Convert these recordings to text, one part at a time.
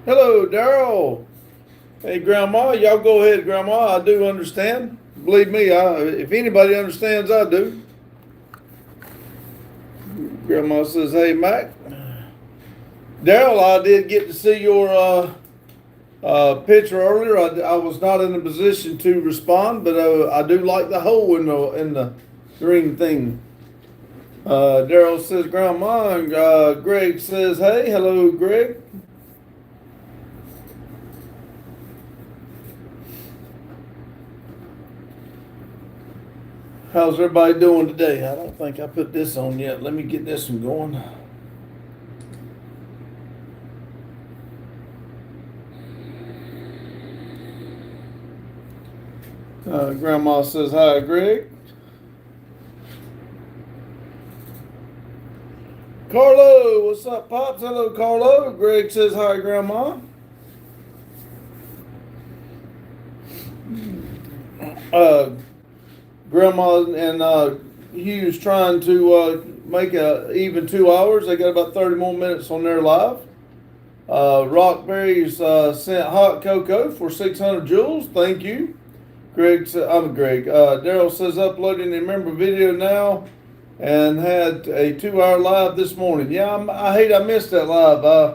Hello, Daryl. Hey, Grandma. Y'all go ahead, Grandma. I do understand. Believe me, if anybody understands, I do. Grandma says, "Hey, Mac." Daryl, I did get to see your picture earlier. I was not in a position to respond, but I do like the hole in the green thing. Daryl says, "Grandma," and Greg says, "Hey, hello, Greg." How's everybody doing today? I don't think I put this on yet. Let me get this one going. Grandma says, "Hi, Greg." Carlo, what's up, Pops? Hello, Carlo. Greg says, "Hi, Grandma." Uh, Grandma and Hugh's trying to make a even 2 hours. They got about 30 more minutes on their live. Rockberry's sent hot cocoa for 600 joules. Thank you. I'm Greg. Daryl says uploading a member video now, and had a 2 hour live this morning. Yeah, I hate I missed that live.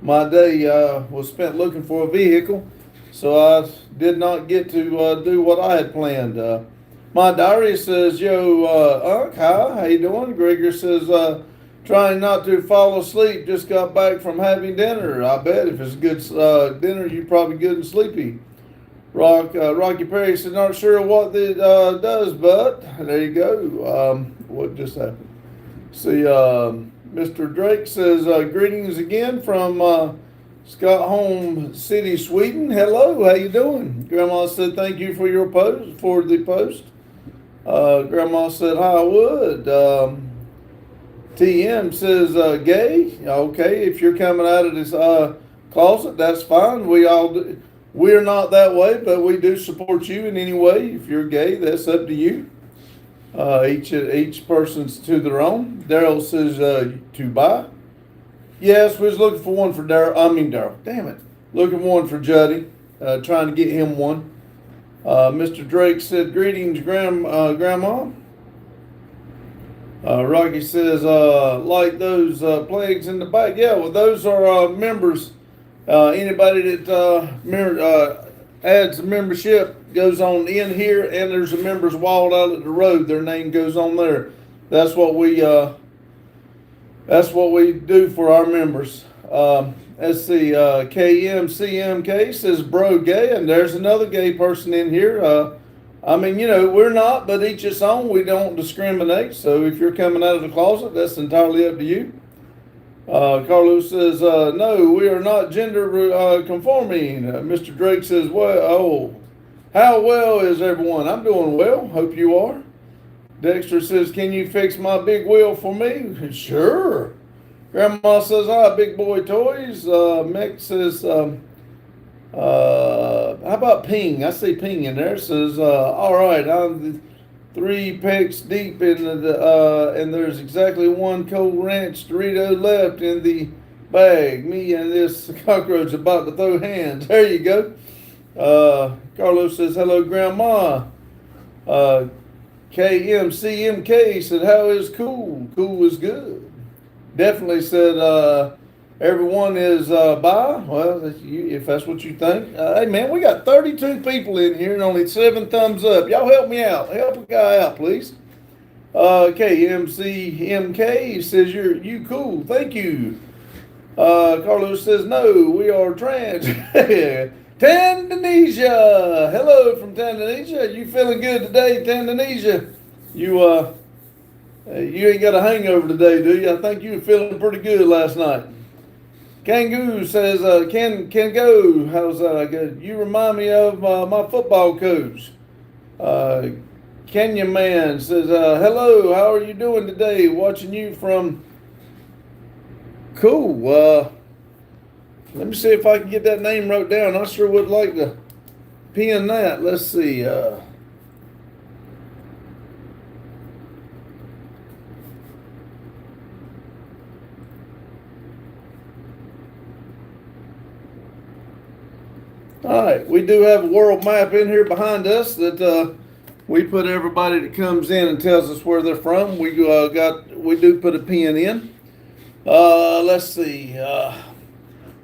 My day was spent looking for a vehicle, so I did not get to do what I had planned. My diary says, "Yo, Unc, hi, how you doing?" Gregor says, "Trying not to fall asleep. Just got back from having dinner. I bet if it's a good dinner, you're probably good and sleepy." Rocky Perry said, "Not sure what it does, but there you go." What just happened? See, Mr. Drake says, "Greetings again from Stockholm City, Sweden. Hello, how you doing?" Grandma said, "Thank you for your post for the post." Grandma said, "Hi, I would." TM says, "Gay. Okay, if you're coming out of this closet, that's fine. We're not that way, but we do support you in any way. If you're gay, that's up to you. Each person's to their own." Daryl says, "To buy." Yes, we was looking for one for Daryl. I mean Daryl. Damn it, looking for one for Juddy. Trying to get him one. Mr. Drake said, "Greetings, Grandma." Rocky says, "Like those plagues in the back." Yeah, well, those are members. Anybody that adds a membership goes on in here, and there's a members wall out at the road. Their name goes on there. That's what we do for our members. Let's see. KMCMK says, "Bro, gay," and there's another gay person in here. I mean, we're not, but each its own. We don't discriminate. So if you're coming out of the closet, that's entirely up to you. Carlos says, "No, we are not gender conforming." Mr. Drake says, "Well, oh, how well is everyone?" "I'm doing well. Hope you are." Dexter says, "Can you fix my big wheel for me?" "Sure." Grandma says, "Ah, big boy toys." Mick says, "How about ping?" I see ping in there. Says, "All right, I'm 3 pecks deep in and there's exactly one Cold Ranch Dorito left in the bag. Me and this cockroach about to throw hands." There you go. Carlos says, "Hello, Grandma." KMCMK said, "How is cool?" "Cool is good." Definitely said, "Everyone is by." Well, if that's what you think. Hey, man, we got 32 people in here and only 7 thumbs up. Y'all help me out. Help a guy out, please. KMCMK says, "You cool. Thank you." Carlos says, "No, we are trans." Tanzania. Hello from Tanzania. You feeling good today, Tanzania? You ain't got a hangover today, do you? I think you were feeling pretty good last night. Kangoo says, "Can go." How's that? Good. You remind me of my football coach. Kenya Man says, "Hello, how are you doing today? Watching you from." Cool. Let me see if I can get that name wrote down. I sure would like to pin that. Let's see. All right, we do have a world map in here behind us that we put everybody that comes in and tells us where they're from. We do put a pin in. Let's see.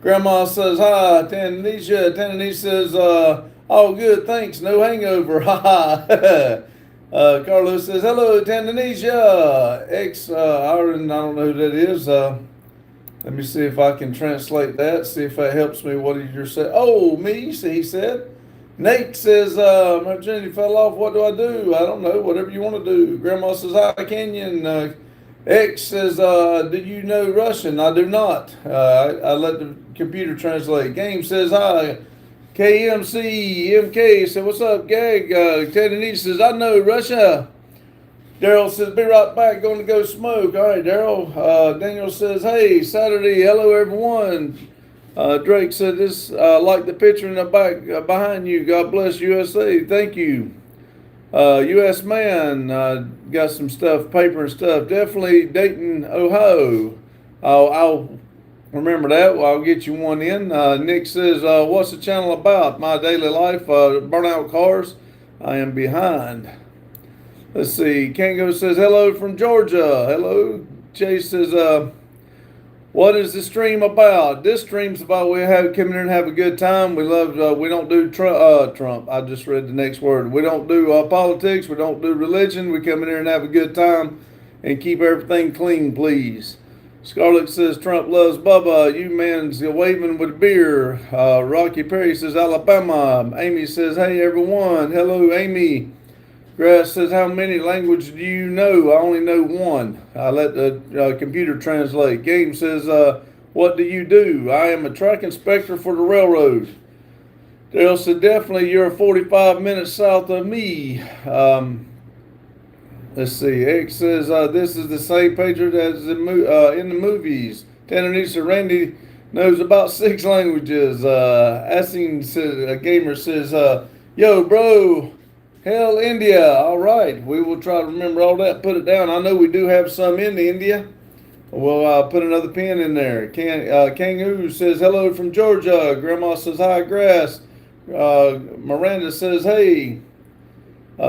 Grandma says hi, Tanzania. Tanzania says, "Oh, good, thanks. No hangover." Ha ha. Carlos says, "Hello, Tanzania." Ireland, I don't know who that is. Let me see if I can translate that. See if that helps me. What did you say? Oh, me. See, he said. Nate says, "My virginity fell off. What do I do?" I don't know. Whatever you want to do. Grandma says, "Hi, Kenyan." X says, "Do you know Russian?" I do not. I let the computer translate. Game says, "Hi." KMCMK said, "What's up, Gag?" Teddy Neat says, "I know Russia." Daryl says, "Be right back. Going to go smoke." All right, Daryl. Daniel says, "Hey, Saturday. Hello, everyone." Drake said, "This like the picture in the back behind you. God bless USA. Thank you." U.S. man got some stuff, paper and stuff. Definitely Dayton, Ohio. I'll remember that. I'll get you one in. Nick says, "What's the channel about?" My daily life, burnout cars. I am behind. Let's see. Kango says, "Hello from Georgia." Hello. Chase says, "What is the stream about?" This stream's about we come in here and have a good time. We love. We don't do Trump. I just read the next word. We don't do politics. We don't do religion. We come in here and have a good time, and keep everything clean, please. Scarlett says, "Trump loves Bubba. You man's waving with a beer." Rocky Perry says, "Alabama." Amy says, "Hey everyone." Hello, Amy. Grass says, "How many languages do you know?" I only know one. I let the computer translate. Game says, "What do you do?" I am a track inspector for the railroad. Dale said, "Definitely you're 45 minutes south of me." Let's see. X says, "This is the same page as in the movies." Tananisa Randy knows about 6 languages. Asking says, a gamer says, "Yo, bro. Hell, India." All right. We will try to remember all that. Put it down. I know we do have some in India. We'll put another pin in there. Kangaroo says, "Hello from Georgia." Grandma says, "Hi, Grass." Miranda says, "Hey."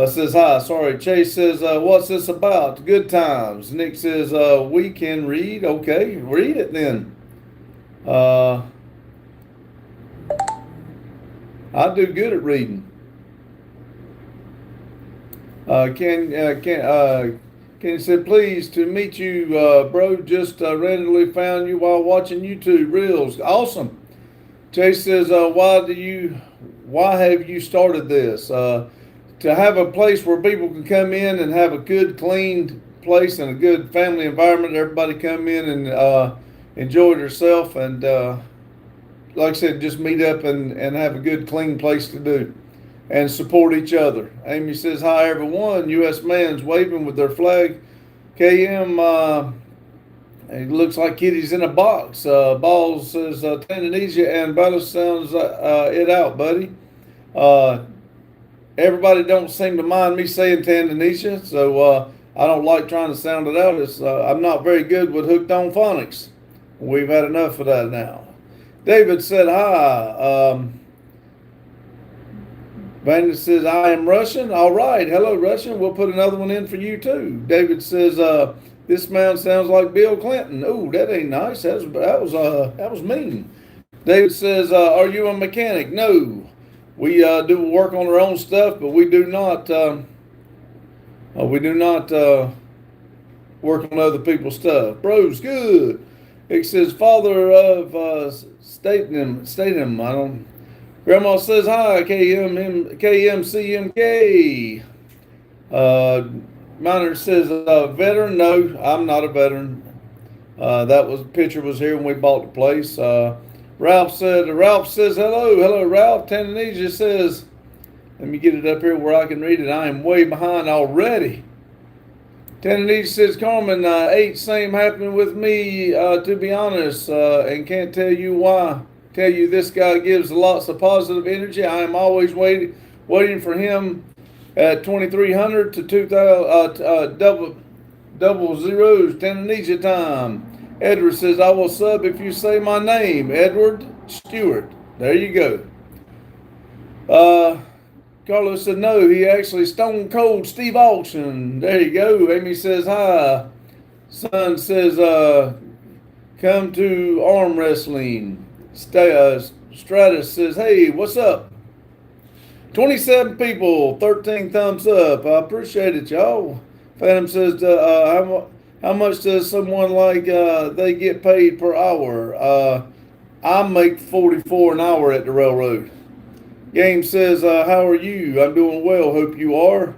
Says, "Hi." Sorry. Chase says, "What's this about?" Good times. Nick says, "We can read." Okay. Read it then. I do good at reading. Ken said, "Pleased to meet you, bro. Just randomly found you while watching YouTube Reels. Awesome." Chase says, why have you started this?" To have a place where people can come in and have a good, clean place and a good family environment. Everybody come in and enjoy themselves and, like I said, just meet up and have a good, clean place to do. And support each other. Amy says, "Hi everyone." U.S. man's waving with their flag. KM, it looks like kitty's in a box. Balls says, "Tanzania," and Bella sounds it out, buddy. Everybody don't seem to mind me saying Tanzania, so I don't like trying to sound it out. I'm not very good with hooked on phonics. We've had enough of that now. David said, "Hi." Bandit says, "I am Russian." All right. Hello, Russian. We'll put another one in for you, too. David says, "This man sounds like Bill Clinton." Oh, that ain't nice. That was mean. David says, "Are you a mechanic?" No. We do work on our own stuff, but we do not work on other people's stuff. Bro's good. It says, "Father of Statham." I don't. Grandma says, "Hi, KMCMK." Miner says, "Veteran." No, I'm not a veteran. Picture was here when we bought the place. Ralph says, "Hello, Ralph." Tanzania says, let me get it up here where I can read it. I am way behind already. Tanzania says, "Carmen, ain't same happening with me, to be honest, and can't tell you why. Tell you this guy gives lots of positive energy. I am always waiting for him at 2300 to 2000 double zeros. Tanzania time." Edward says, "I will sub if you say my name." Edward Stewart. There you go. Uh, Carlos said no. He actually Stone Cold Steve Austin. There you go. Amy says hi. Son says come to arm wrestling. Stratus says hey, what's up? 27 people, 13 thumbs up. I appreciate it, y'all. Phantom says, how much does someone like they get paid per hour? I make 44 an hour at the railroad. Game says, how are you? I'm doing well. Hope you are.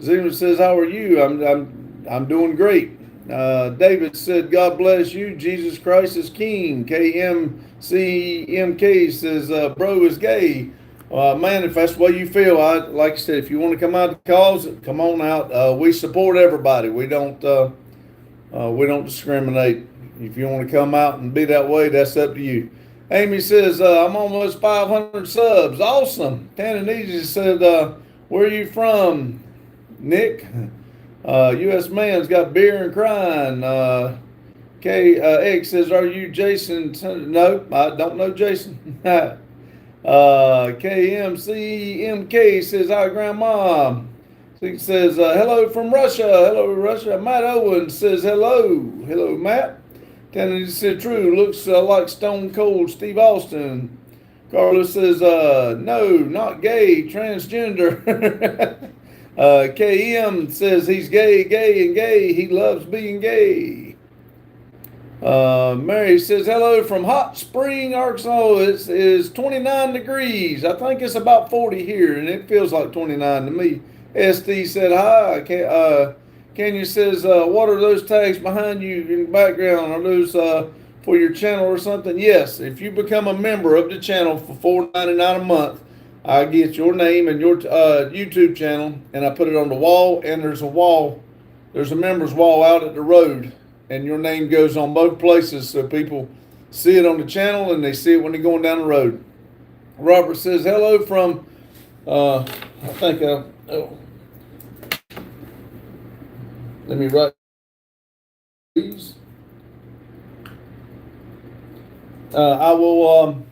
Zena says, how are you? I'm doing great. David said, God bless you. Jesus Christ is King. KMCMK says, bro is gay. Man, if that's the way you feel, like I said, if you want to come out to the cause, come on out. We support everybody. We don't discriminate. If you want to come out and be that way, that's up to you. Amy says, I'm almost 500 subs. Awesome. Tananese said, where are you from, Nick? U.S. man's got beer and crying. X says, are you Jason? No, I don't know Jason. KMCMK says, hi, Grandma. He says, hello from Russia. Hello, Russia. Matt Owens says, hello. Hello, Matt. Kennedy said, true. Looks like Stone Cold Steve Austin. Carlos says, no, not gay, transgender. KM says he's gay, and gay. He loves being gay. Mary says, hello from Hot Spring, Arkansas. It is 29 degrees. I think it's about 40 here, and it feels like 29 to me. SD said, hi. Kenya says, what are those tags behind you in the background? Are those for your channel or something? Yes. If you become a member of the channel for $4.99 a month, I get your name and your YouTube channel, and I put it on the wall, and there's a members wall out at the road, and your name goes on both places so people see it on the channel and they see it when they're going down the road. Robert says, hello from, I think, let me write these. I will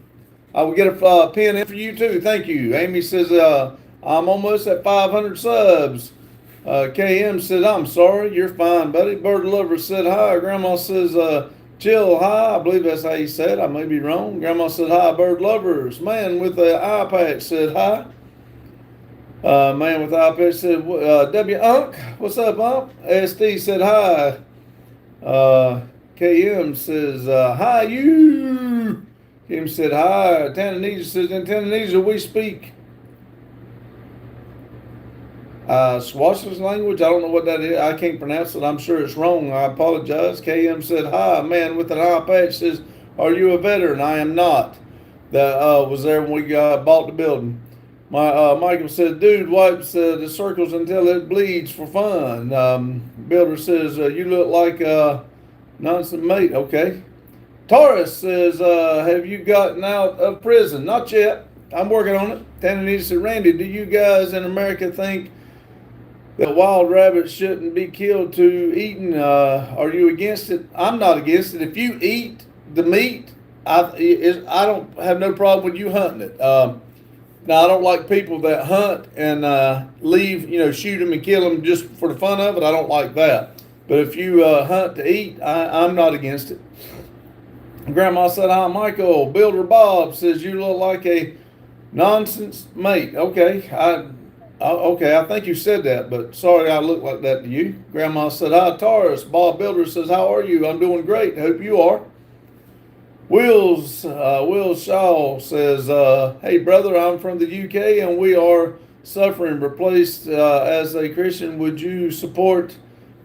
get a pin in for you too. Thank you. Amy says, I'm almost at 500 subs. KM said, I'm sorry. You're fine, buddy. Bird Lover said, hi. Grandma says, chill, hi. I believe that's how you said it. I may be wrong. Grandma said, hi, Bird Lovers. Man with the eye patch said, hi. Man with the eye patch said, W. Unk. What's up, Unk? SD said, hi. KM says, hi, you. Kim said, hi. Tananese says, in Tananese we speak Swatches language. I don't know what that is. I can't pronounce it. I'm sure it's wrong. I apologize. KM said, hi. Man with an eye patch says, are you a veteran? I am not. That was there when we bought the building. Michael said, dude wipes the circles until it bleeds for fun. Builder says, you look like a nonsense mate. Okay. Taurus says, have you gotten out of prison? Not yet. I'm working on it. Tananese said, Randy, do you guys in America think that wild rabbits shouldn't be killed to eaten? Are you against it? I'm not against it. If you eat the meat, I don't have no problem with you hunting it. Now, I don't like people that hunt and leave, shoot them and kill them just for the fun of it. I don't like that. But if you hunt to eat, I'm not against it. Grandma said, hi, Michael. Builder Bob says, you look like a nonsense mate. Okay, I think you said that, but sorry I look like that to you. Grandma said, hi, Taurus. Bob Builder says, how are you? I'm doing great. Hope you are. Will Shaw says, hey, brother, I'm from the UK and we are suffering. Replaced as a Christian, would you support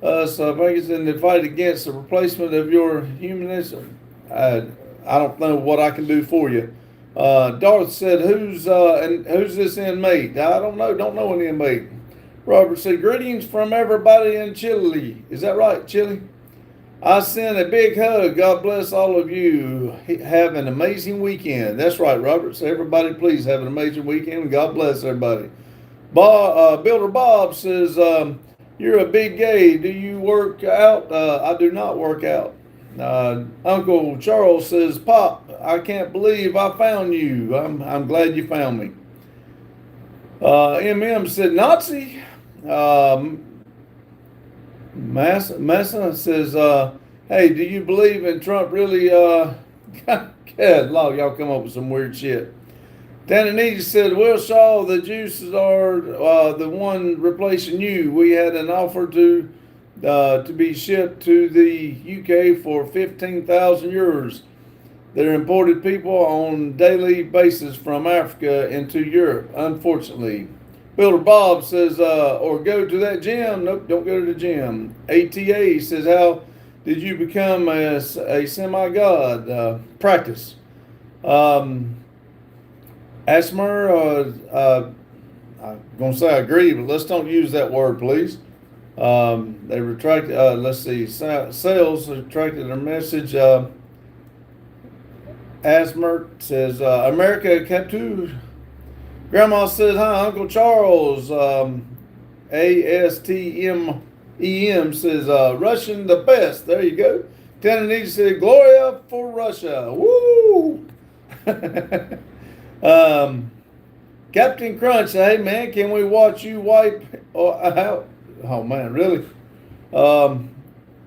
us in the fight against the replacement of your humanism? I don't know what I can do for you. Darth said, who's this inmate? I don't know an inmate. Robert said, greetings from everybody in Chile. Is that right, Chile? I send a big hug. God bless all of you. Have an amazing weekend. That's right, Robert. So everybody, please have an amazing weekend. God bless everybody. Builder Bob says, you're a big gay. Do you work out? I do not work out. Uncle Charles says, Pop, I can't believe I found you. I'm glad you found me. MM said Nazi. Massa says, hey, do you believe in Trump really? God, Lord, y'all come up with some weird shit. Tananese said, well, Shaw, the juices are the one replacing you. We had an offer to be shipped to the UK for 15,000 euros. They're imported people on daily basis from Africa into Europe, unfortunately. Builder Bob says, or go to that gym. Nope, don't go to the gym. ATA says, how did you become a semi-god? Practice. Asmer, I'm going to say I agree, but let's don't use that word, please. They retracted, let's see, sales retracted their message. Asmer says, America kept to. Grandma says, hi, Uncle Charles. ASTMEM says, Russian the best. There you go. Tennessee said, Gloria for Russia. Woo! Captain Crunch said, hey, man, can we watch you wipe out? Oh, man, really?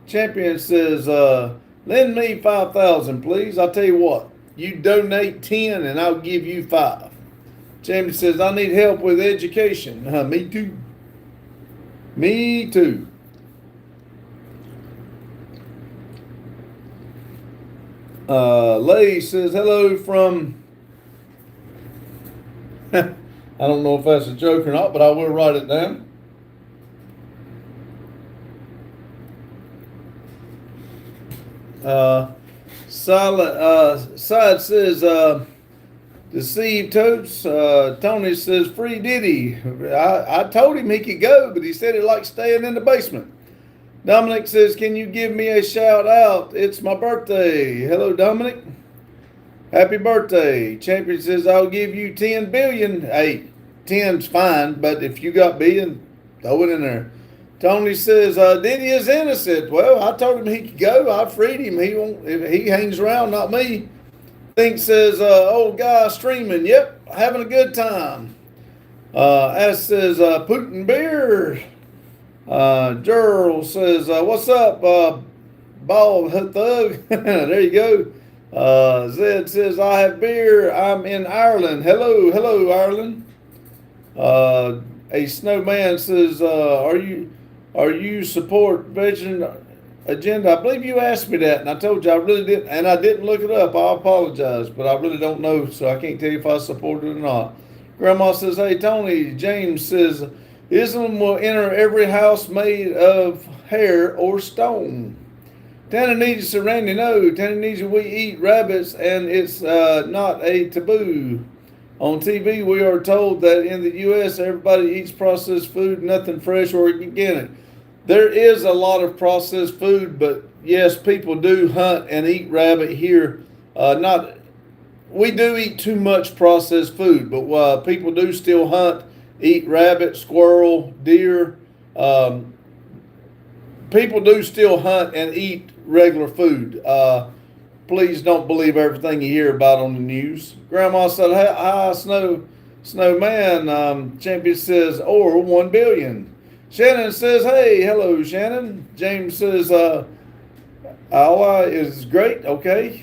Champion says, lend me 5,000, please. I'll tell you what. You donate 10 and I'll give you 5. Champion says, I need help with education. Me too. Me too. Lay says, hello from... I don't know if that's a joke or not, but I will write it down. Side says, Deceived Totes. Tony says, free Diddy. I told him he could go, but he said he likes staying in the basement. Dominic says, can you give me a shout out? It's my birthday. Hello, Dominic. Happy birthday. Champion says, I'll give you 10 billion. Hey, 10's fine, but if you got billion, throw it in there. Tony says, Diddy is innocent. Well, I told him he could go. I freed him. He won't. If he hangs around, not me. Think says, old guy streaming. Yep, having a good time. As says, Putin beer. Gerald says, what's up, bald thug? There you go. Zed says, I have beer. I'm in Ireland. Hello, Ireland. A snowman says, are you support vegan agenda? I believe you asked me that, and I told you I really didn't, and I didn't look it up. I apologize, but I really don't know, so I can't tell you if I support it or not. Grandma says, hey, Tony. James says, Islam will enter every house made of hair or stone. Tananese Randy, no. Tananese, we eat rabbits, and it's not a taboo. On TV, we are told that in the U.S., everybody eats processed food, nothing fresh or organic. There is a lot of processed food, but yes, people do hunt and eat rabbit here. We do eat too much processed food, but people do still hunt, eat rabbit, squirrel, deer. People do still hunt and eat regular food. Please don't believe everything you hear about on the news. Grandma said, hi, snowman. Champion says, or 1 billion. Shannon says, hey, hello, Shannon. James says, Allah is great. Okay.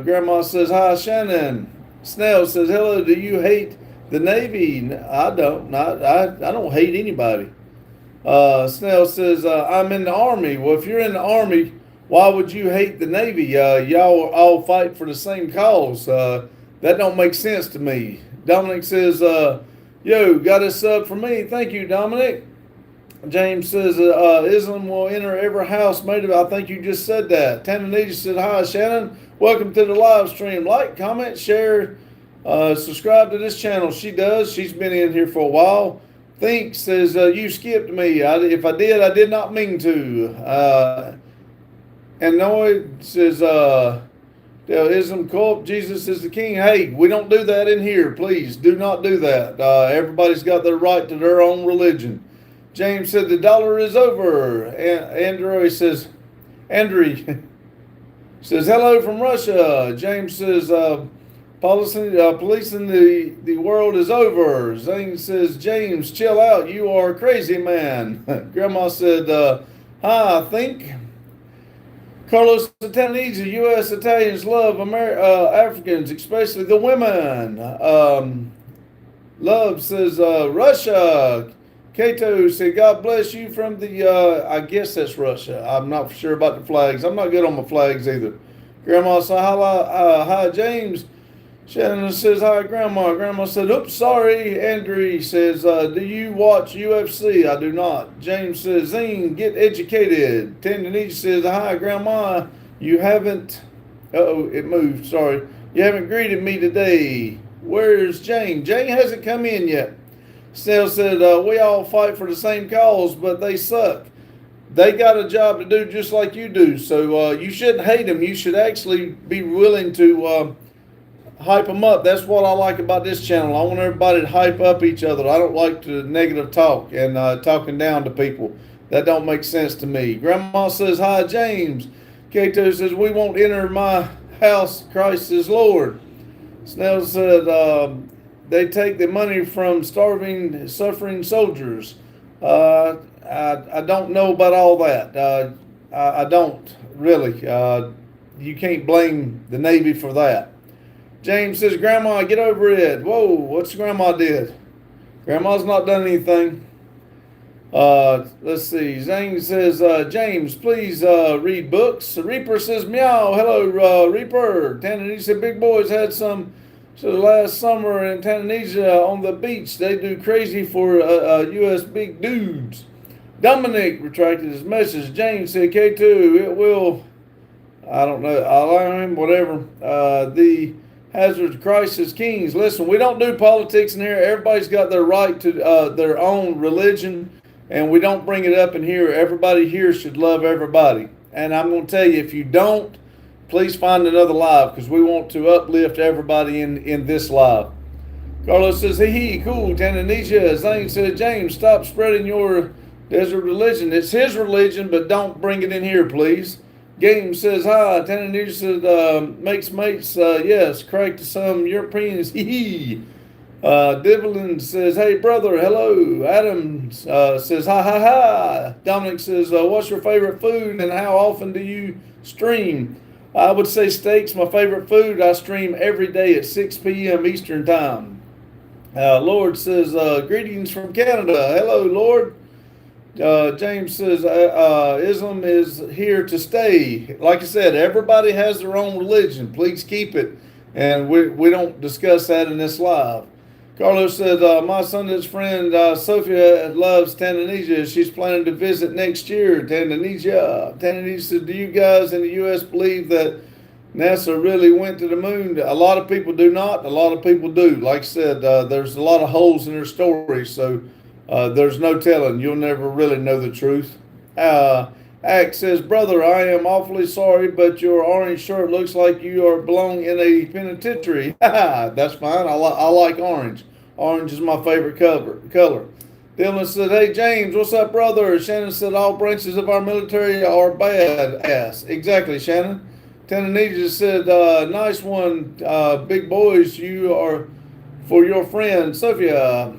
Grandma says, hi, Shannon. Snell says, hello, do you hate the Navy? I don't. I don't hate anybody. Snell says, I'm in the Army. Well, if you're in the Army, why would you hate the Navy? Y'all all fight for the same cause. That don't make sense to me. Dominic says, yo, got a sub for me. Thank you, Dominic. James says, Islam will enter every house made of, I think you just said that. Tananese said, hi, Shannon. Welcome to the live stream. Like, comment, share, subscribe to this channel. She does. She's been in here for a while. Think says, you skipped me. If I did, I did not mean to. And Noah says, Islam cult, Jesus is the king. Hey, we don't do that in here. Please do not do that. Everybody's got their right to their own religion. James said the dollar is over. Andrew says, says hello from Russia. James says, Policing the world is over. Zane says, James, chill out. You are a crazy man. Grandma said, hi, I think. Carlos Santanese, U.S. Italians love Africans, especially the women. Love says, Russia. Cato said, God bless you from the, I guess that's Russia. I'm not sure about the flags. I'm not good on my flags either. Grandma said, hi, James. Shannon says, hi, Grandma. Grandma said, oops, sorry. Andrew says, do you watch UFC? I do not. James says, Zine, get educated. Tendinese says, hi, Grandma. You haven't, it moved, sorry. You haven't greeted me today. Where's Jane? Jane hasn't come in yet. Snell said, we all fight for the same cause, but they suck. They got a job to do just like you do. So you shouldn't hate them. You should actually be willing to hype them up. That's what I like about this channel. I want everybody to hype up each other. I don't like to negative talk and talking down to people. That don't make sense to me. Grandma says, hi, James. Cato says, we won't enter my house. Christ is Lord. Snell said, they take the money from starving, suffering soldiers. I don't know about all that. I don't really. You can't blame the Navy for that. James says, Grandma, get over it. Whoa, what's Grandma did? Grandma's not done anything. Let's see. Zane says, James, please read books. Reaper says, meow. Hello, Reaper. Tanzania big boys had some last summer in Tanzania on the beach. They do crazy for U.S. big dudes. Dominic retracted his message. James said, K2, it will, I don't know, alarm, whatever. The hazards, crisis, kings. Listen, we don't do politics in here. Everybody's got their right to their own religion, and we don't bring it up in here. Everybody here should love everybody. And I'm going to tell you, if you don't, please find another live, because we want to uplift everybody in this live. Carlos says, hee, cool, Tanzania. Zane said, James, stop spreading your desert religion. It's his religion, but don't bring it in here, please. Game says, hi. Tanzania said, makes mates, yes, crack to some Europeans, hee. Divelin says, hey, brother, hello. Adam says, hi. Dominic says, what's your favorite food and how often do you stream? I would say steak's my favorite food. I stream every day at 6 p.m. Eastern Time. Lord says, greetings from Canada. Hello, Lord. James says, Islam is here to stay. Like I said, everybody has their own religion. Please keep it. And we don't discuss that in this live. Carlos said, my Sundance friend Sophia loves Tanzania. She's planning to visit next year. Tanzania said, do you guys in the U.S. believe that NASA really went to the moon? A lot of people do not. A lot of people do. Like I said, there's a lot of holes in their story. So there's no telling. You'll never really know the truth. Axe says, brother, I am awfully sorry, but your orange shirt looks like you are belong in a penitentiary. That's fine. I like orange. Orange is my favorite color. Dylan said, hey, James, what's up, brother? Shannon said, all branches of our military are bad ass. Exactly, Shannon. Tanzania said, nice one, big boys. You are for your friend, Sophia.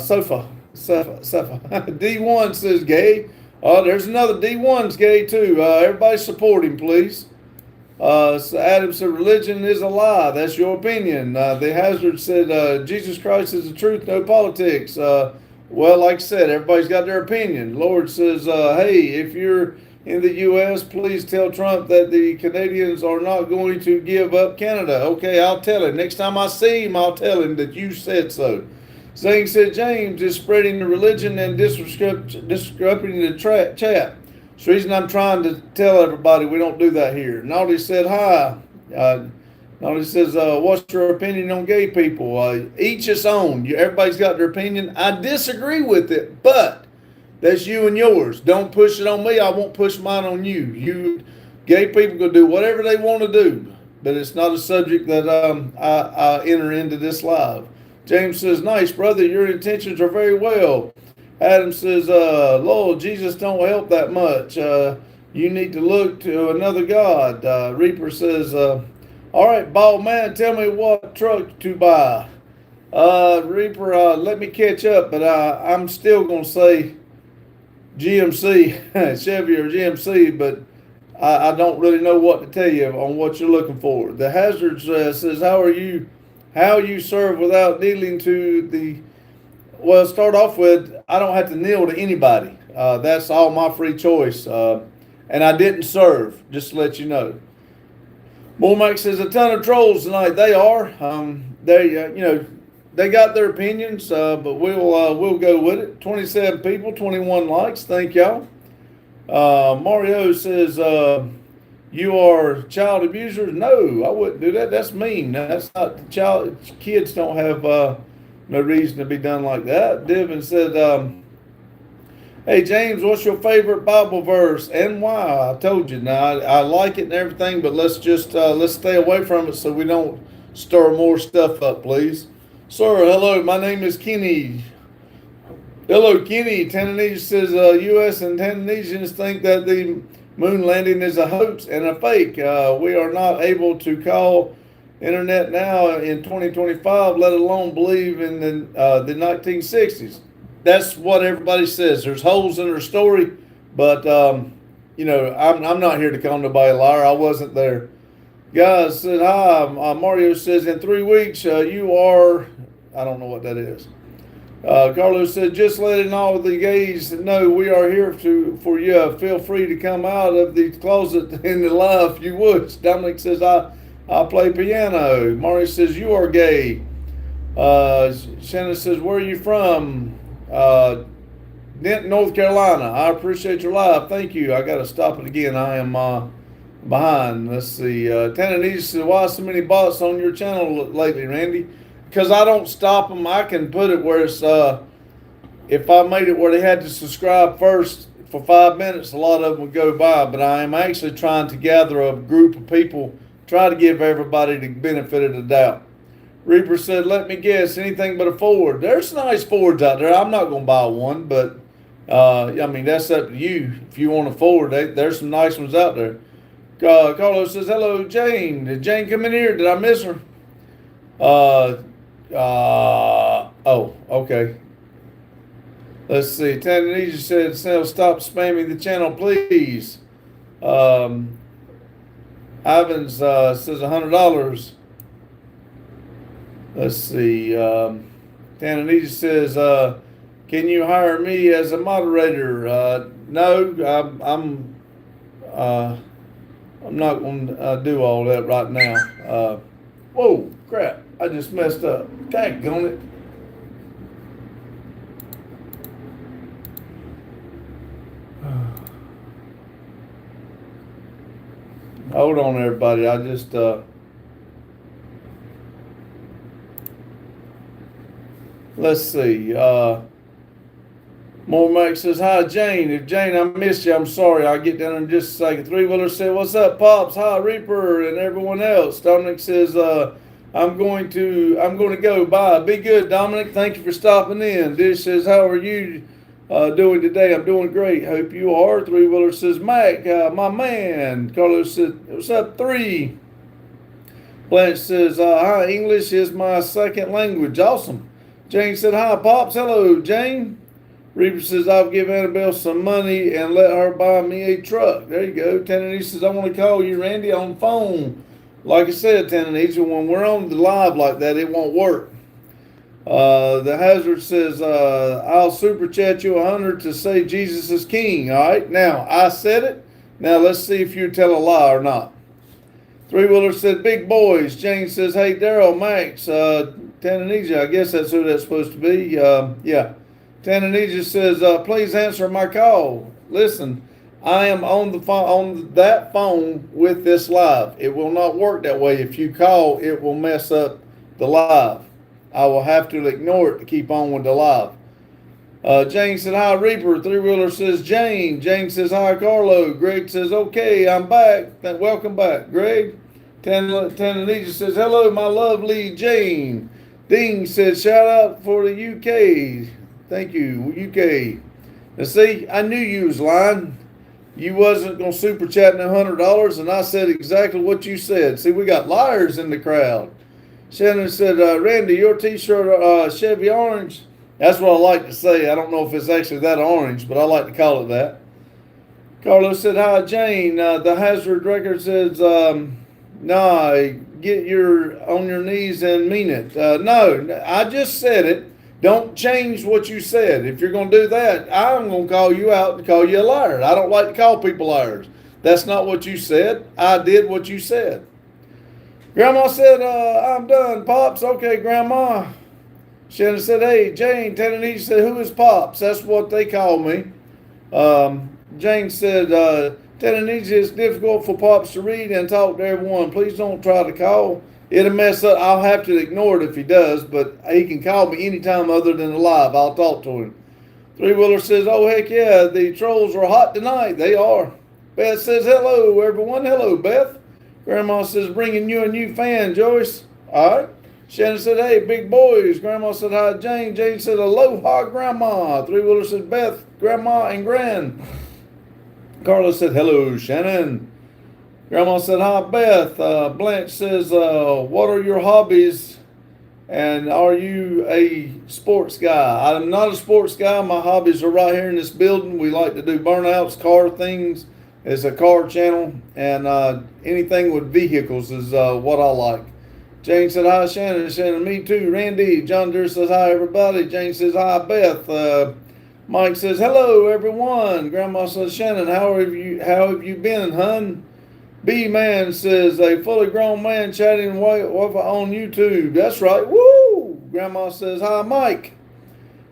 Sofa. D1 says, gay. There's another D1's gay too. Everybody support him, please. So Adam said, religion is a lie. That's your opinion. The Hazard said, Jesus Christ is the truth, no politics. Well, like I said, everybody's got their opinion. Lord says, hey, if you're in the U.S., please tell Trump that the Canadians are not going to give up Canada. Okay, I'll tell him. Next time I see him, I'll tell him that you said so. Zane said, James is spreading the religion and disrupting the chat. It's the reason I'm trying to tell everybody we don't do that here. Naughty said, hi. Naughty says, what's your opinion on gay people? Each his own. Everybody's got their opinion. I disagree with it, but that's you and yours. Don't push it on me. I won't push mine on you. You gay people can do whatever they want to do, but it's not a subject that I enter into this live. James says, nice, brother. Your intentions are very well. Adam says, Lord, Jesus don't help that much. You need to look to another God. Reaper says, All right, bald man, tell me what truck to buy. Reaper, let me catch up, but I'm still gonna say GMC, Chevy or GMC, but I don't really know what to tell you on what you're looking for. The Hazard says, how you serve without kneeling to the, well, start off with, I don't have to kneel to anybody. That's all my free choice. And I didn't serve, just to let you know. Mormac says, a ton of trolls tonight. They are. They got their opinions, but we'll go with it. 27 people, 21 likes. Thank y'all. Mario says, you are child abusers? No, I wouldn't do that. That's mean. That's not the child. Kids don't have no reason to be done like that. Devin said, hey James, what's your favorite Bible verse and why? I told you. Now I like it and everything, but let's stay away from it so we don't stir more stuff up, please. Sir, hello. My name is Kenny. Hello, Kenny. Tanzania says U.S. and Tanzanians think that the moon landing is a hoax and a fake. We are not able to call internet now in 2025, let alone believe in the 1960s. That's what everybody says. There's holes in their story, but I'm not here to call nobody a liar. I wasn't there. Guys said hi. Mario says in 3 weeks you are. I don't know what that is. Carlos said, just letting all the gays know we are here for you. Feel free to come out of the closet in the live if you would. Dominic says, I play piano. Mario says, you are gay. Shannon says, where are you from? Denton, North Carolina. I appreciate your live. Thank you. I got to stop it again. I am behind. Let's see. Tananese says, why so many bots on your channel lately, Randy? Because I don't stop them. I can put it where it's, if I made it where they had to subscribe first for 5 minutes, a lot of them would go by. But I am actually trying to gather a group of people, try to give everybody the benefit of the doubt. Reaper said, let me guess, anything but a Ford. There's nice Fords out there. I'm not going to buy one, but, that's up to you. If you want a Ford, there's some nice ones out there. Carlos says, hello, Jane. Did Jane come in here? Did I miss her? Okay. Let's see. Tanzania said, stop spamming the channel, please. Ivans says $100. Let's see. Tanzania says, can you hire me as a moderator? No, I'm not going to do all that right now. Whoa, crap. I just messed up. Daggone it. Hold on, everybody. I just, let's see. Mormac says, hi, Jane. If Jane, I missed you, I'm sorry. I'll get down in just a second. Three Wheeler said, what's up, Pops? Hi, Reaper, and everyone else. Dominic says, I'm going to go. Bye. Be good, Dominic. Thank you for stopping in. Dish says, how are you doing today? I'm doing great. Hope you are. Three Wheeler says, Mac, my man. Carlos said, what's up, Three? Blanche says, hi, English is my second language. Awesome. Jane said, hi, Pops. Hello, Jane. Reaper says, I'll give Annabelle some money and let her buy me a truck. There you go. Tananese says, I want to call you, Randy, on the phone. Like I said, Tananese, when we're on the live like that, it won't work. The Hazard says, I'll super chat you 100 to say Jesus is king. All right. Now, I said it. Now, let's see if you tell a lie or not. Three Wheeler said, big boys. Jane says, hey, Daryl, Max, Tanzania, I guess that's who that's supposed to be. Yeah. Tanzania says, please answer my call. Listen, I am on the phone, on that phone with this live. It will not work that way. If you call, it will mess up the live. I will have to ignore it to keep on with the live. Jane said, hi, Reaper. Three Wheeler says, Jane. Jane says, hi, Carlo. Greg says, okay, I'm back. Welcome back, Greg. Tanzania says, hello, my lovely Jane. Ding says, shout out for the UK. Thank you, UK. Now, see, I knew you was lying. you wasn't going to super chat me $100, and I said exactly what you said. See, we got liars in the crowd. Shannon said, Randy, your T-shirt, Chevy orange. That's what I like to say. I don't know if it's actually that orange, but I like to call it that. Carlos said, hi, Jane. The Hazard record says, nah, get on your knees and mean it. No, I just said it. Don't change what you said. If you're going to do that, I'm going to call you out and call you a liar. I don't like to call people liars. That's not what you said. I did what you said. Grandma said, I'm done, Pops. Okay, Grandma. Shannon said, hey, Jane, Tennessee said, who is Pops? That's what they call me. Jane said, Tennessee, it's difficult for Pops to read and talk to everyone. Please don't try to call. It'll mess up. I'll have to ignore it if he does, but he can call me anytime other than live. I'll talk to him. Three-Wheeler says, oh, heck yeah, the trolls are hot tonight. They are. Beth says, hello, everyone. Hello, Beth. Grandma says, bringing you a new fan, Joyce. All right. Shannon said, hey, big boys. Grandma said, hi, Jane. Jane said, aloha, Grandma. Three-Wheeler said, Beth, Grandma, and Gran. Carla said, hello, Shannon. Grandma said, hi, Beth. Blanche says, what are your hobbies? And are you a sports guy? I'm not a sports guy. My hobbies are right here in this building. We like to do burnouts, car things. It's a car channel. And anything with vehicles is what I like. Jane said, hi, Shannon. Shannon, me too. Randy. John Deere says, hi, everybody. Jane says, hi, Beth. Mike says, hello, everyone. Grandma says, Shannon, how have you been, hun? B-Man says, a fully grown man chatting on YouTube. That's right. Woo! Grandma says, hi, Mike.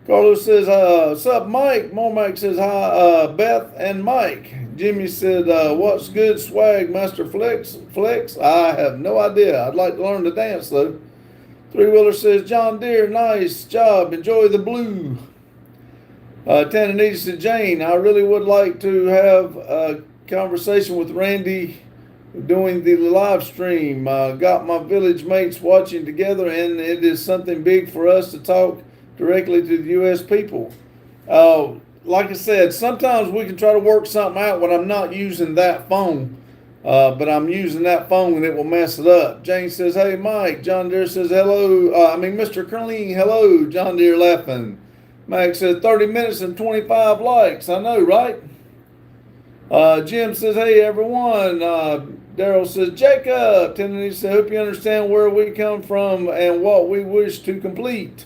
Carlos says, what's up, Mike? Mike says, hi, Beth and Mike. Jimmy said, what's good, swag, Master Flex? I have no idea. I'd like to learn to dance, though. Three-Wheeler says, John Deere, nice job. Enjoy the blue. Tannanita said, Jane, I really would like to have a conversation with Randy doing the live stream. Got my village mates watching together, and it is something big for us to talk directly to the U.S. people. Like I said, sometimes we can try to work something out when I'm not using that phone, but I'm using that phone and it will mess it up. Jane says, hey, Mike. John Deere says, hello. Mr. Curleen, hello. John Deere laughing. Mike says, 30 minutes and 25 likes. I know, right? Jim says, hey, everyone. Daryl says, Jacob. Tennessee says, hope you understand where we come from and what we wish to complete.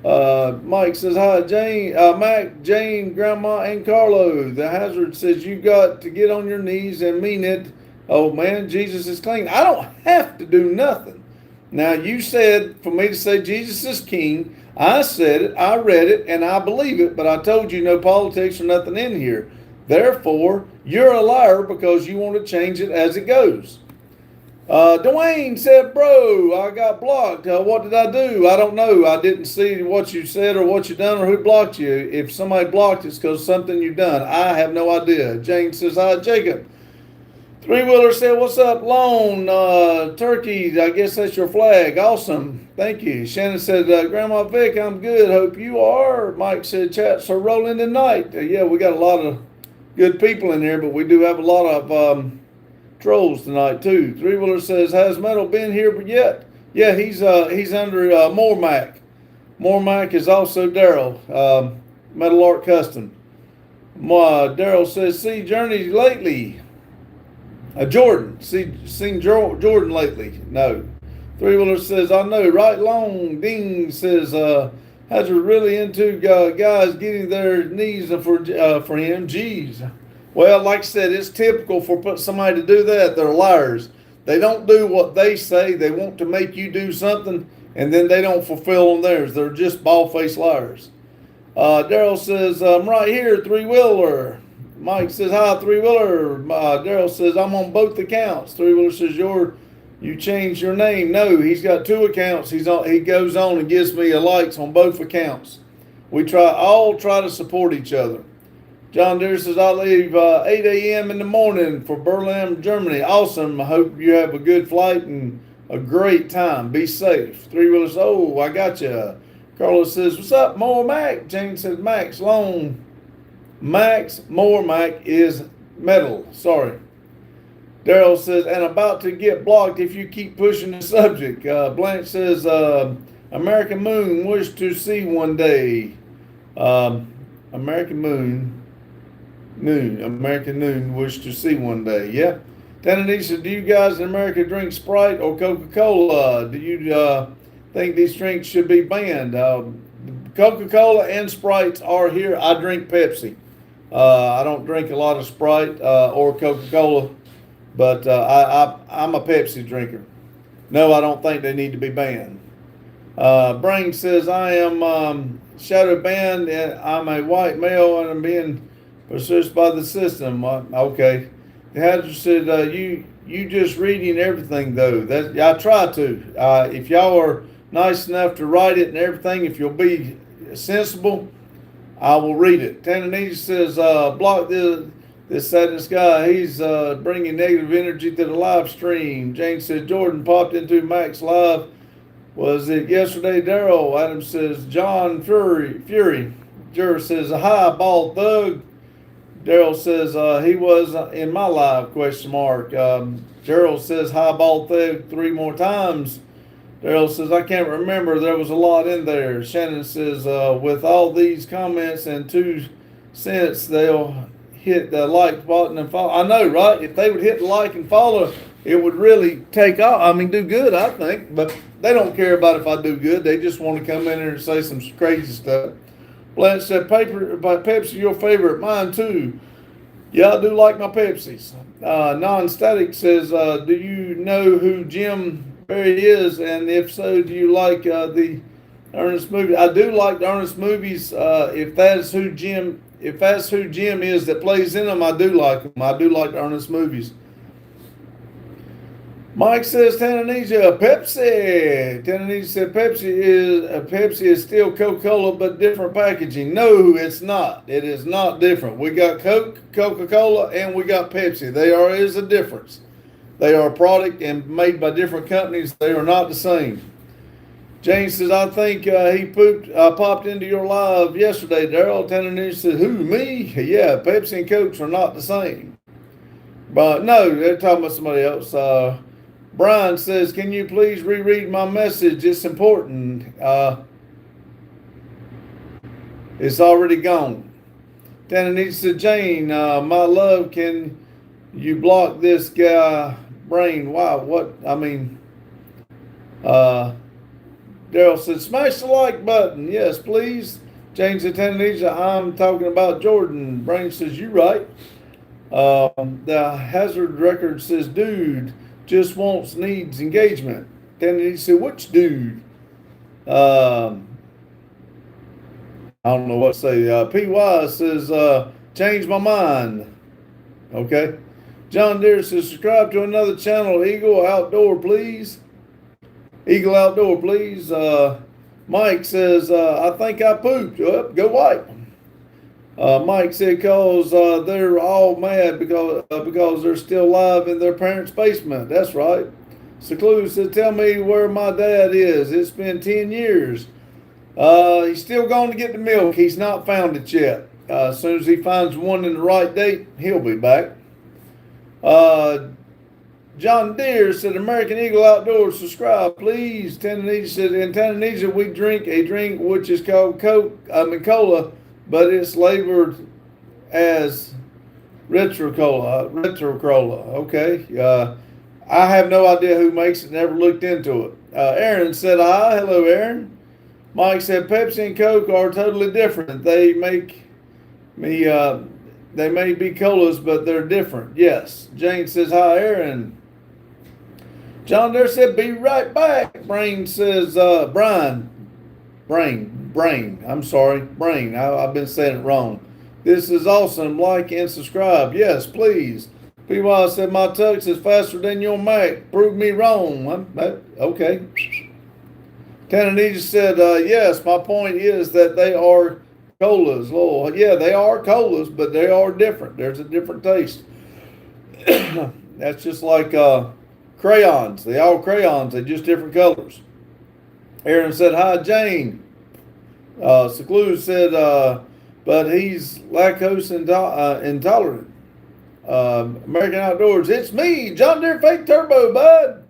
Mike says, hi, Jane, Mac, Jane, Grandma, and Carlo. The Hazard says, you got to get on your knees and mean it. Oh, man, Jesus is clean. I don't have to do nothing. Now, you said for me to say Jesus is king. I said it, I read it, and I believe it, but I told you no politics or nothing in here. Therefore, you're a liar because you want to change it as it goes. Dwayne said, bro, I got blocked. What did I do? I don't know. I didn't see what you said or what you done or who blocked you. If somebody blocked, it's because something you've done. I have no idea. Jane says, hi, Jacob. Three-Wheeler said, what's up, Lone? Turkey, I guess that's your flag. Awesome. Thank you. Shannon said, Grandma Vic, I'm good. Hope you are. Mike said, chats are rolling tonight. Yeah, we got a lot of good people in here, but we do have a lot of trolls tonight, too. Three-Wheeler says, has Metal been here yet? Yeah, he's under Mormac. Mormac is also Daryl, Metal Art Custom. Daryl says, see Journey lately. Jordan, seen Jordan lately? No. Three-Wheeler says, I know, right? Long. Ding says, Hazard really into guys getting their knees for him. Jeez. Well, like I said, it's typical for somebody to do that. They're liars. They don't do what they say. They want to make you do something, and then they don't fulfill on theirs. They're just bald-faced liars. Daryl says, I'm right here, Three-Wheeler. Mike says, hi, Three-Wheeler. Daryl says, I'm on both accounts. Three-Wheeler says, you changed your name. No, he's got two accounts. He goes on and gives me likes on both accounts. We all try to support each other. John Deere says, I leave 8 a.m. in the morning for Berlin, Germany. Awesome. I hope you have a good flight and a great time. Be safe. Three-Wheeler says, oh, I got you. Carlos says, what's up, Mac? Jane says, Max, Long. Max Mac is Metal, sorry. Daryl says, and about to get blocked if you keep pushing the subject. Blanche says, American Moon wish to see one day. American Noon wish to see one day. Yeah. Tananisha, do you guys in America drink Sprite or Coca-Cola? Do you think these drinks should be banned? Coca-Cola and Sprites are here. I drink Pepsi. I don't drink a lot of Sprite or Coca-Cola, but I'm a Pepsi drinker. No, I don't think they need to be banned. Brain says, I am shadow banned and I'm a white male and I'm being pursued by the system. Okay. The Hazard said, you just reading everything though. I try to. If y'all are nice enough to write it and everything, if you'll be sensible, I will read it. Tananisha says, block this sadness guy. He's bringing negative energy to the live stream. Jane says, Jordan popped into Max Live. Was it yesterday, Daryl? Adam says, John Fury. Jura says, hi, bald thug. Daryl says, he was in my live, question mark. Gerald says, hi, bald thug 3 more times. Daryl says, I can't remember. There was a lot in there. Shannon says, with all these comments and 2 cents, they'll hit the like button and follow. I know, right? If they would hit the like and follow, it would really take off. I mean, do good, I think. But they don't care about if I do good. They just want to come in here and say some crazy stuff. Blanche said, Pepsi your favorite. Mine too. Yeah, I do like my Pepsis. Non-static says, do you know who Jim Barry is? And if so, do you like the Ernest movie? I do like the Ernest movies. If that's who Jim is that plays in them, I do like them. I do like the Ernest movies. Mike says, Tananisha, Pepsi. Tananisha said, Pepsi is still Coca-Cola, but different packaging. No, it's not. It is not different. We got Coca-Cola, and we got Pepsi. There is a difference. They are a product and made by different companies. They are not the same. James says, I think he popped into your live yesterday, Daryl. Tananisha said, who, me? Yeah, Pepsi and Cokes are not the same. But no, they're talking about somebody else. Brian says, can you please reread my message? It's important. It's already gone. Tananisha said, Jane, my love, can you block this guy, Brain? Wow, what? I mean, Daryl said, smash the like button. Yes, please. Jane said, Tananisha, I'm talking about Jordan. Brain says, you right. The Hazard Record says, dude, just needs engagement. Then he said, which dude? I don't know what to say. PY says, change my mind. Okay. John Deere says, subscribe to another channel, Eagle Outdoor, please. Eagle Outdoor, please. Mike says, I think I pooped. Go wipe. Mike said, cause they're all mad because they're still alive in their parents' basement. That's right. Secluded said, tell me where my dad is. It's been 10 years. He's still going to get the milk. He's not found it yet. As soon as he finds one in the right date, he'll be back. John Deere said, American Eagle Outdoors, subscribe, please. Tananisha said, in Tananisha, we drink a drink which is called cola, but it's labeled as retro cola. Okay. I have no idea who makes it. Never looked into it. Aaron said, hi. Hello, Aaron. Mike said, Pepsi and Coke are totally different. They may be colas, but they're different. Yes. Jane says, hi, Aaron. John Deere said, be right back. Brain says, Brain. I'm sorry. Brain. I've been saying it wrong. This is awesome. Like and subscribe. Yes, please. PY said, my tux is faster than your Mac. Prove me wrong. Okay. Tananisha said, yes, my point is that they are colas. Well, yeah, they are colas, but they are different. There's a different taste. That's just like crayons. They all crayons. They're just different colors. Aaron said, hi, Jane. Secluded said, but he's lactose intolerant. American Outdoors. It's me, John Deere Fake Turbo, bud.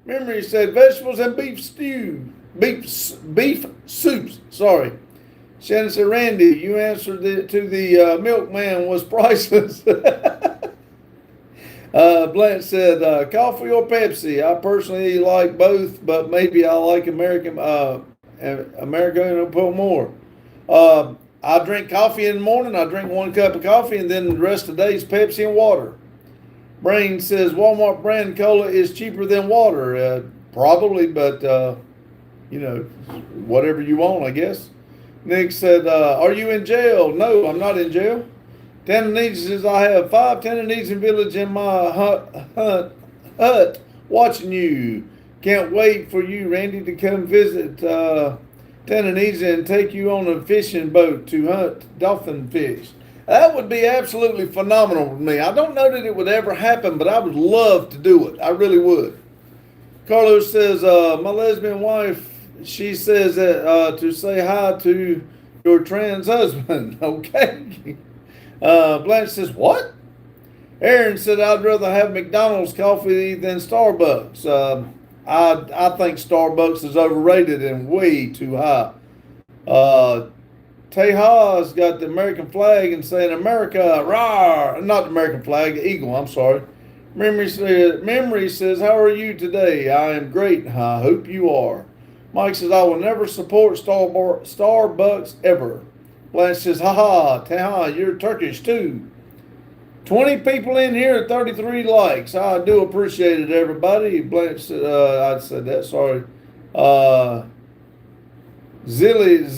Memory said vegetables and beef stew. Beef soups. Sorry. Shannon said, Randy, you answered to the milkman was priceless. Blanche said, coffee or Pepsi? I personally like both, but maybe I like Americano more. I drink coffee in the morning. I drink 1 cup of coffee, and then the rest of the day is Pepsi and water. Brain says Walmart brand cola is cheaper than water. Probably, but whatever you want, I guess. Nick said, are you in jail? No, I'm not in jail. Tananese says, I have 5 Tananese village in my hut watching you. Can't wait for you, Randy, to come visit Tananese and take you on a fishing boat to hunt dolphin fish. That would be absolutely phenomenal with me. I don't know that it would ever happen, but I would love to do it. I really would. Carlos says, my lesbian wife, she says that to say hi to your trans husband. Okay. Blanche says, what? Aaron said, I'd rather have McDonald's coffee than Starbucks. I think Starbucks is overrated and way too high. Teja's got the American flag and saying America, rawr. Not the American flag, eagle, I'm sorry. Memory says, how are you today? I am great. I hope you are. Mike says, I will never support Starbucks ever. Blanche says, haha, Teja, you're Turkish too. 20 people in here at 33 likes. I do appreciate it, everybody. Blanche said, I said that, sorry. Ziz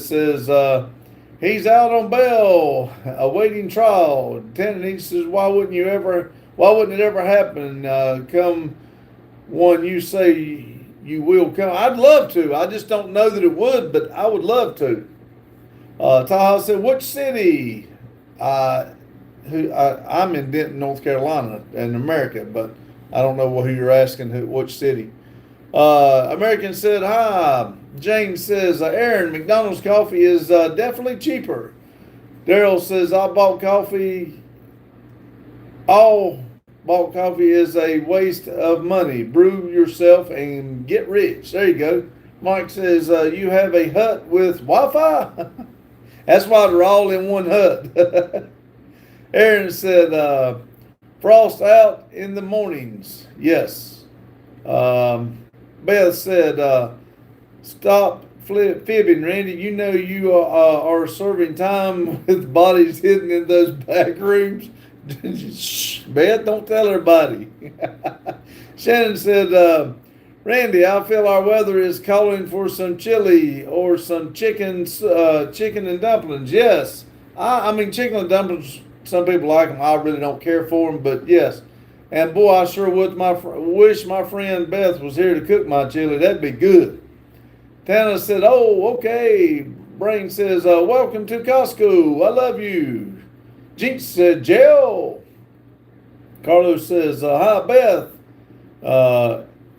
says, he's out on bail, awaiting trial. Tananese says, why wouldn't it ever happen? Come one you say you will come. I'd love to. I just don't know that it would, but I would love to. Taha said, which city? I'm in Denton, North Carolina, in America, but I don't know who you're asking, which city. American said, hi. James says, Aaron, McDonald's coffee is definitely cheaper. Daryl says, bought coffee is a waste of money. Brew yourself and get rich. There you go. Mike says, you have a hut with Wi-Fi? That's why they're all in one hut. Aaron said, frost out in the mornings. Yes. Beth said, stop fibbing, Randy. You know you are serving time with bodies hidden in those back rooms. Shh, Beth, don't tell everybody. Shannon said, Randy, I feel our weather is calling for some chili or some chicken and dumplings. Yes. I mean, chicken and dumplings, some people like them. I really don't care for them, but yes. And boy, I sure would wish my friend Beth was here to cook my chili. That'd be good. Tana said, oh, okay. Brain says, welcome to Costco. I love you. Jinx said, Jill. Carlos says, hi, Beth.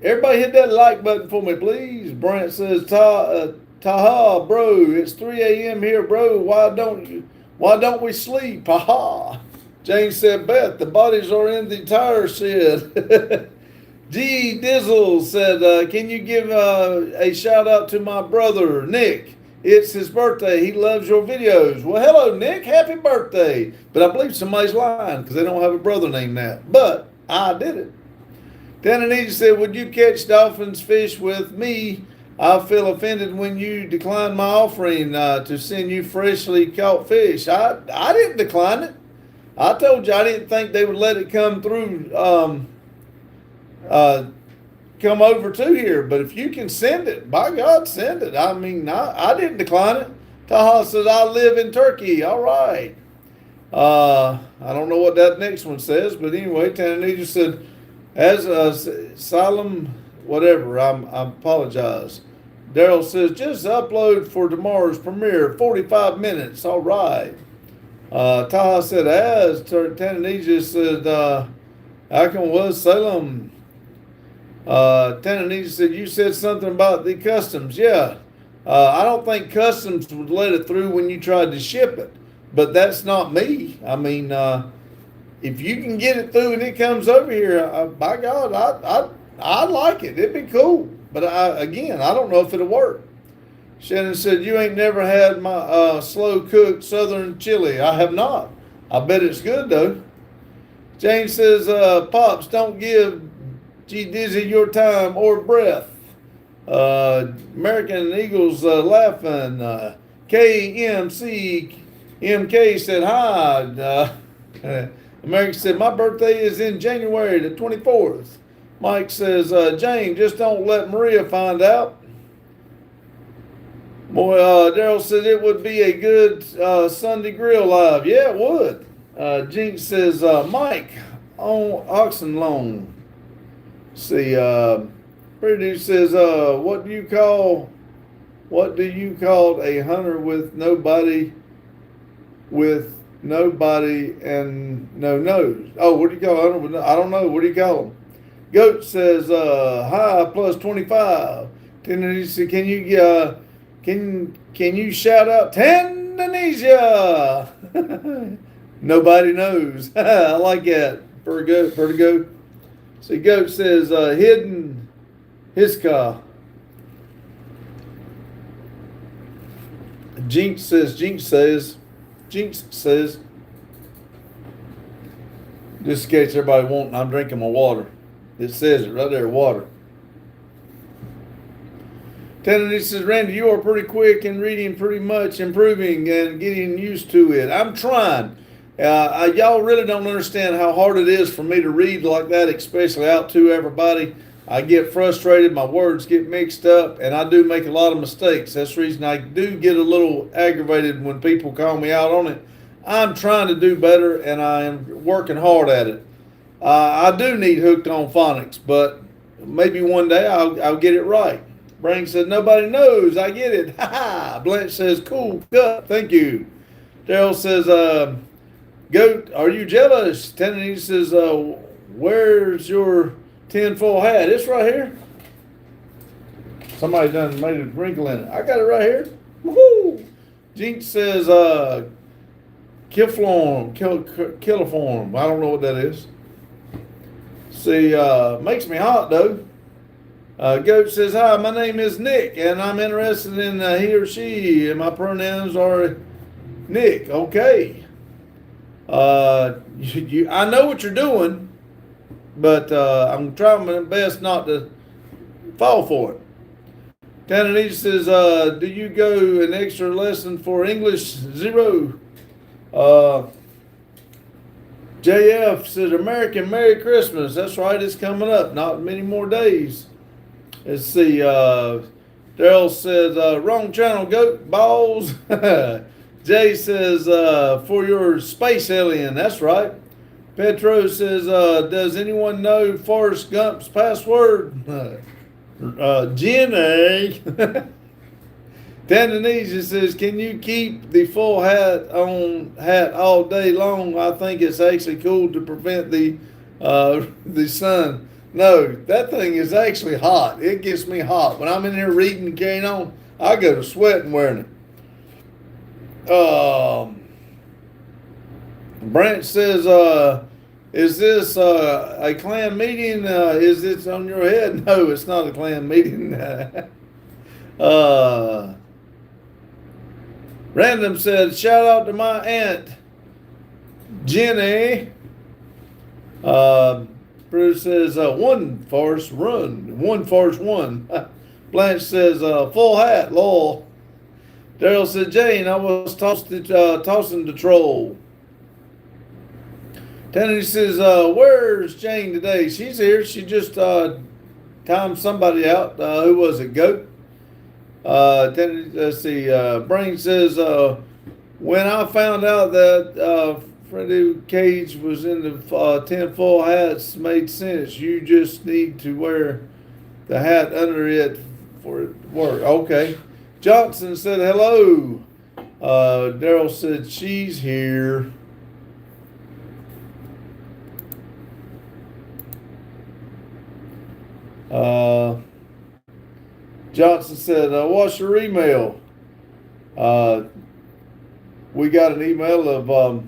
Everybody hit that like button for me, please. Brent says, Taha, bro, it's 3 a.m. here, bro. Why don't we sleep? Haha. James said, Beth, the bodies are in the tire shed. G. Dizzle said, can you give a shout out to my brother, Nick? It's his birthday. He loves your videos. Well, hello, Nick. Happy birthday. But I believe somebody's lying because they don't have a brother named that. But I did it. Tananese said, would you catch dolphins fish with me? I feel offended when you declined my offering to send you freshly caught fish. I didn't decline it. I told you I didn't think they would let it come through, come over to here. But if you can send it, by God, send it. I mean, I didn't decline it. Taha says, I live in Turkey. All right. I don't know what that next one says, but anyway, Tananese said, as solemn, whatever, I apologize. Daryl says, just upload for tomorrow's premiere, 45 minutes. All right. Taha said, as Tananese said, Akon was Salem. Tananese said, you said something about the customs. Yeah. I don't think customs would let it through when you tried to ship it. but that's not me. I mean, if you can get it through and it comes over here, by God, I'd like it. It'd be cool. But again, I don't know if it'll work. Shannon said, "You ain't never had my slow cooked southern chili." I have not. I bet it's good though. James says, "Pops, don't give G Dizzy your time or breath." American Eagles laughing. KMCMK said, "Hi." American said, "My birthday is in January the 24th. Mike says, "James, just don't let Maria find out." Boy, Daryl said it would be a good Sunday grill live. Yeah, it would. Jinx says, "Mike on Oxen Loan." See, Pretty says, what do you call a hunter with nobody and no nose? Oh, what do you call a hunter with I don't know. What do you call them? Goat says, "Hi plus 25." Tanzania, can you shout out Tanzania? Nobody knows. I like that. Pretty good. See, Goat says, hidden Hiska. Jinx says, just in case everybody won't, I'm drinking my water. It says it right there, water. Tennessee says, "Randy, you are pretty quick in reading, pretty much improving and getting used to it." I'm trying. Y'all really don't understand how hard it is for me to read like that, especially out to everybody. I get frustrated, my words get mixed up, and I do make a lot of mistakes. That's the reason I do get a little aggravated when people call me out on it. I'm trying to do better, and I am working hard at it. I do need hooked on phonics, but maybe one day I'll get it right. Brain said, "Nobody knows. I get it." Ha ha. Blanche says, "Cool. Good. Thank you." Daryl says, "Goat, are you jealous?" Tennessee says, "Where's your tinfoil hat?" It's right here. Somebody done made a wrinkle in it. I got it right here. Woohoo! Jinx says, Kilform. I don't know what that is. See, makes me hot though. Goat says, "Hi, my name is Nick, and I'm interested in he or she, and my pronouns are Nick." Okay. I know what you're doing, but I'm trying my best not to fall for it. Tananita says, "Do you go an extra lesson for English 0?" JF says, "American Merry Christmas." That's right, it's coming up. Not many more days. Let's see. Daryl says, "Wrong channel, Goat balls." Jay says, "For your space alien." That's right. Petro says, "Does anyone know Forrest Gump's password?" Jenny. Tanzania says, "Can you keep the full hat all day long? I think it's actually cool to prevent the sun." No, that thing is actually hot. It gets me hot. When I'm in here reading and carrying on, I go to sweating wearing it. Brent says, "Is this a clan meeting? Is it on your head?" No, it's not a clan meeting. Random said, "Shout out to my aunt, Jenny." Bruce says, "One Forrest run. One Forrest won." Blanche says, "Full hat, lol." Daryl said, "Jane, I was tossing the troll." Tennessee says, "Where's Jane today?" She's here. She just timed somebody out. Who was it? Goat? Let's see. Brain says, "When I found out that Freddie Cage was in the 10 full hats, made sense. You just need to wear the hat under it for it to work." Okay. Johnson said, "Hello." Daryl said, "She's here." Johnson said, "What's your email?" we got an email of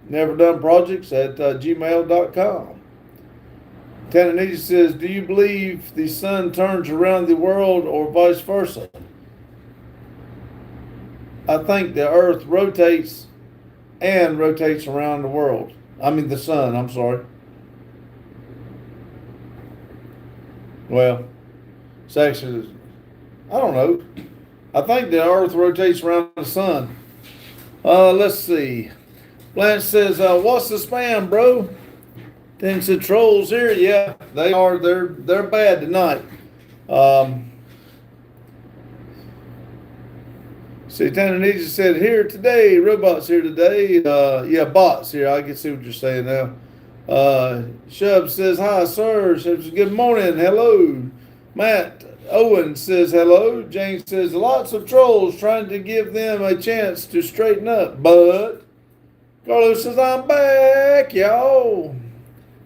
neverdoneprojects at gmail.com. Tananisi says, do you believe the sun turns around the world or vice versa? I think the earth rotates and rotates around the world. I mean the sun, I'm sorry. Well, it's actually, I don't know. I think the earth rotates around the sun. Let's see. Blanche says, what's the spam, bro? Then said trolls here. Yeah, they are. They're bad tonight. See, Tananisi said, here today, robots here today. Yeah, bots here. I can see what you're saying now. Shub says, hi, sir. Says, good morning. Hello. Matt Owen says, hello. James says, lots of trolls trying to give them a chance to straighten up. But Carlos says, I'm back, y'all.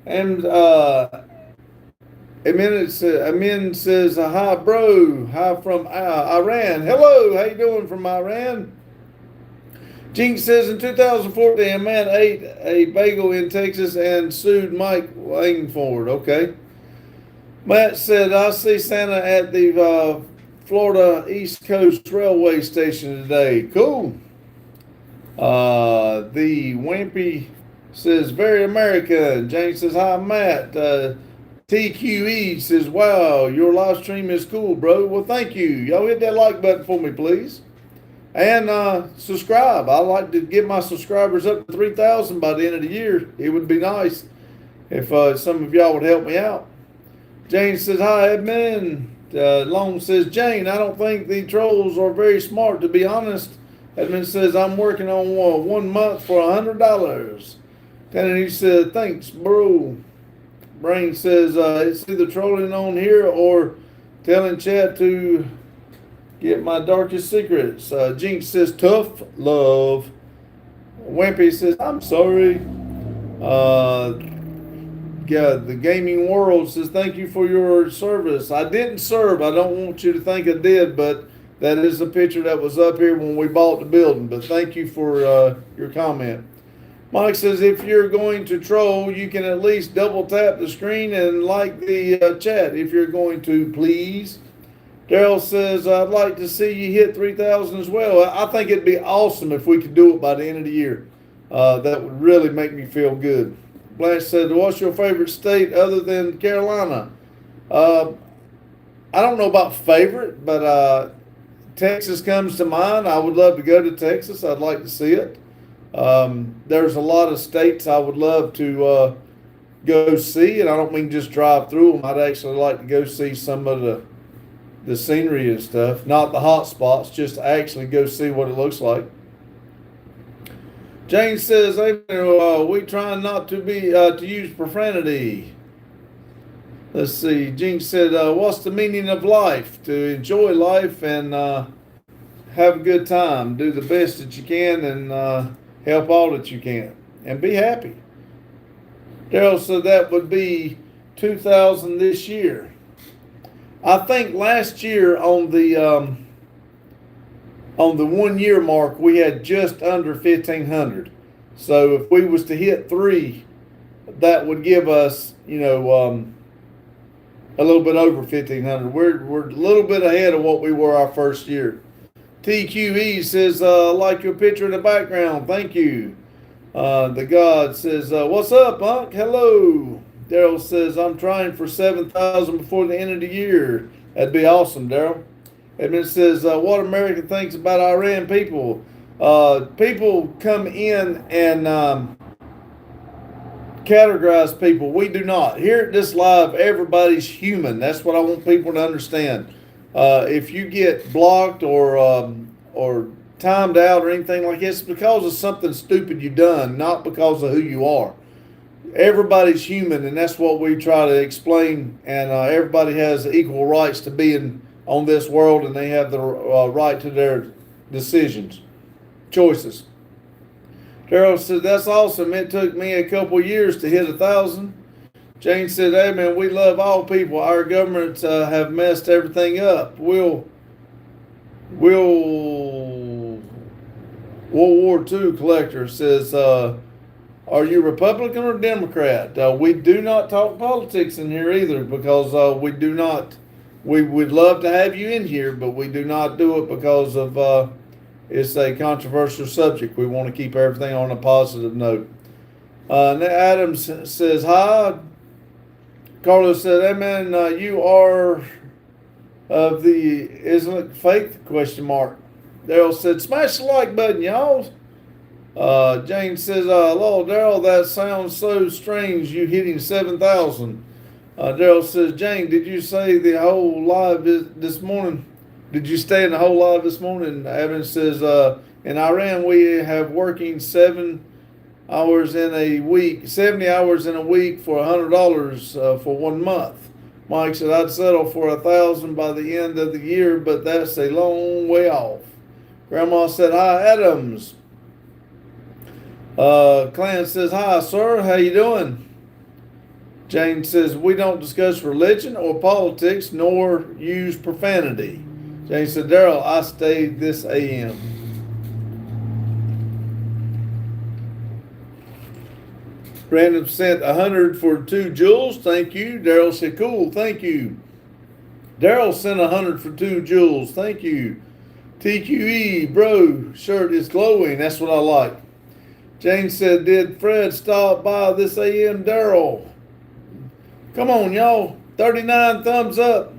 And Amin says, hi, bro. Hi from Iran. Hello. How you doing from Iran? Jinx says, in 2014, a man ate a bagel in Texas and sued Mike Langford. Okay. Matt said, I see Santa at the Florida East Coast Railway Station today. Cool. The Wimpy says, very American. James says, hi, Matt. TQE says, wow, your live stream is cool, bro. Well, thank you. Y'all hit that like button for me, please. And subscribe. I like to get my subscribers up to 3,000 by the end of the year. It would be nice if some of y'all would help me out. Jane says, hi, admin. Long says, Jane, I don't think the trolls are very smart, to be honest. Admin says, I'm working on 1 month for $100. And he said, thanks, bro. Brain says, it's either trolling on here or telling chat to get my darkest secrets. Jinx says, tough love. Wimpy says, I'm sorry. Yeah, the gaming world says, thank you for your service. I didn't serve. I don't want you to think I did, but that is the picture that was up here when we bought the building. But thank you for your comment. Mike says, if you're going to troll, you can at least double tap the screen and like the chat if you're going to, please. Daryl says, I'd like to see you hit 3,000 as well. I think it'd be awesome if we could do it by the end of the year. That would really make me feel good. Blanche said, what's your favorite state other than Carolina? I don't know about favorite, but Texas comes to mind. I would love to go to Texas. I'd like to see it. There's a lot of states I would love to go see, and I don't mean just drive through them. I'd actually like to go see some of the scenery and stuff, not the hot spots, just to actually go see what it looks like. Jane says, hey, we try not to be to use profanity. Let's see. Jane said, what's the meaning of life? To enjoy life and have a good time. Do the best that you can and help all that you can. And be happy. Daryl said that would be 2,000 this year. I think last year on the 1 year mark, we had just under 1,500. So if we was to hit 3, that would give us, a little bit over 1,500. We're a little bit ahead of what we were our first year. TQE says, like your picture in the background. Thank you. The God says, what's up, Unc? Hello. Daryl says, I'm trying for 7,000 before the end of the year. That'd be awesome, Daryl. Edmund says, what America thinks about Iran people. People come in and categorize people. We do not. Here at this live, everybody's human. That's what I want people to understand. If you get blocked or timed out or anything like this, it's because of something stupid you've done, not because of who you are. Everybody's human, and that's what we try to explain. And everybody has equal rights to being on this world, and they have the right to their decisions, choices. Daryl said, that's awesome. It took me a couple years to hit 1,000. Jane said, hey, man, we love all people. Our governments have messed everything up. We'll World War II collector says, are you Republican or Democrat? We do not talk politics in here either because we do not. We would love to have you in here, but we do not do it because of it's a controversial subject. We want to keep everything on a positive note. Adams says, hi. Carlos said, amen. You are of the Islamic faith? Question mark. Daryl said, smash the like button, y'all. Jane says, hello, Daryl, that sounds so strange, you hitting 7,000. Daryl says, Jane, did you say the whole live this morning? Did you stay in the whole live this morning? Evan says, in Iran, we have working 7 hours in a week, 70 hours in a week for $100 for 1 month. Mike said, I'd settle for 1,000 by the end of the year, but that's a long way off. Grandma said, hi, Adams. Clan says, hi, sir. How you doing? Jane says, we don't discuss religion or politics nor use profanity. Jane said, Daryl, I stayed this AM. Random sent 100 for 2 jewels. Thank you. Daryl said, cool. Thank you. Daryl sent 100 for 2 jewels. Thank you. TQE, bro, shirt is glowing. That's what I like. Jane said, did Fred stop by this AM, Daryl? Come on, y'all. 39 thumbs up.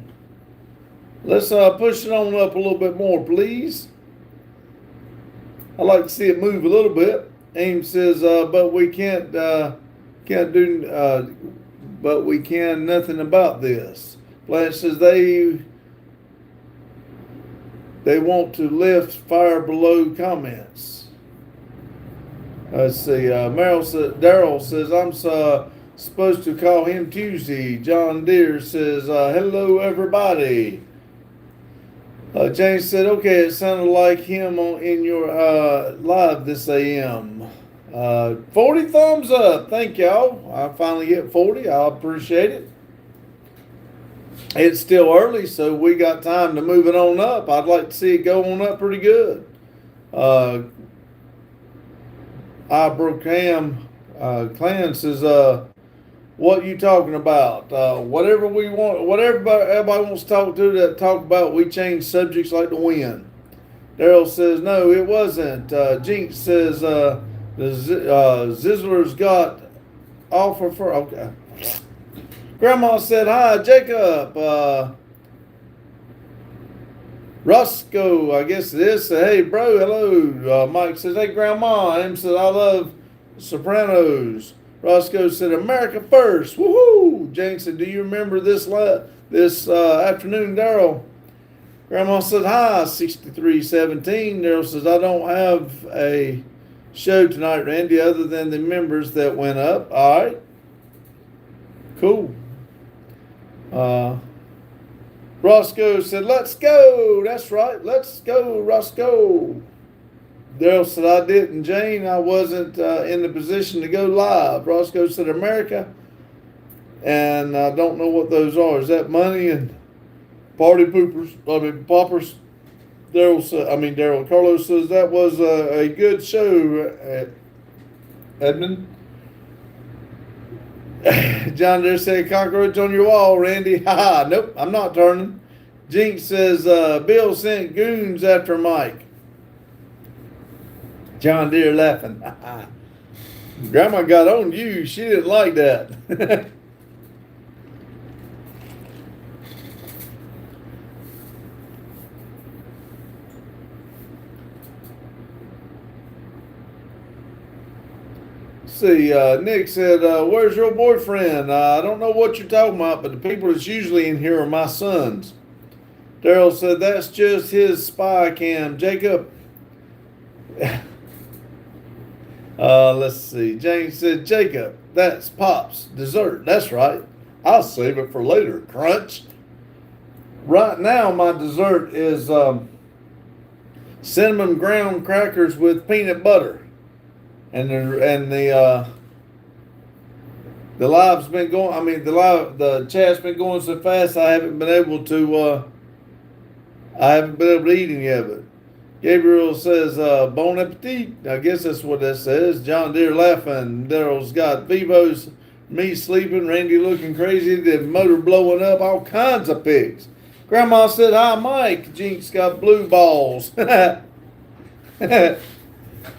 Let's push it on up a little bit more, please. I like to see it move a little bit. Ames says, but we can't do, but we can nothing about this. Blanche says they want to lift fire below comments. Let's see. Daryl says, I'm supposed to call him Tuesday. John Deere says, hello, everybody. James said, okay, it sounded like him in your live this AM. 40 thumbs up. Thank y'all. I finally get 40. I appreciate it. It's still early, so we got time to move it on up. I'd like to see it go on up pretty good. Ibrahim Clan says, what you talking about? Whatever we want, whatever everybody wants to talk about, we change subjects like the wind. Daryl says, no, it wasn't. Jinx says, the Zizzler's got offer for, okay. Grandma said, hi, Jacob. Roscoe, I guess it is. Hey, bro, hello. Mike says, hey, Grandma. Em said, I love Sopranos. Roscoe said, America first. Woohoo! Jane said, do you remember this afternoon, Daryl? Grandma said, hi, 6317. Daryl says, I don't have a show tonight, Randy, other than the members that went up. All right. Cool. Roscoe said, let's go. That's right. Let's go, Roscoe. Daryl said, I didn't, Jane. I wasn't in the position to go live. Roscoe said, America. And I don't know what those are. Is that money and party poopers? Poppers. Daryl. Carlos says, that was a good show, Edmund. John Deere said, cockroach on your wall, Randy. Ha! Nope, I'm not turning. Jinx says, Bill sent goons after Mike. John Deere laughing. Grandma got on you. She didn't like that. See, Nick said, where's your boyfriend? I don't know what you're talking about, but the people that's usually in here are my sons. Daryl said, that's just his spy cam. Jacob. Let's see. James said, Jacob, that's Pop's dessert. That's right. I'll save it for later. Crunch. Right now, my dessert is cinnamon graham crackers with peanut butter. And the live's been going. The chat's been going so fast. I haven't been able to eat any of it. Gabriel says, bon appetit. I guess that's what that says. John Deere laughing. Daryl's got Vivos, me sleeping, Randy looking crazy, the motor blowing up, all kinds of pics. Grandma said, hi, Mike. Jinx got blue balls.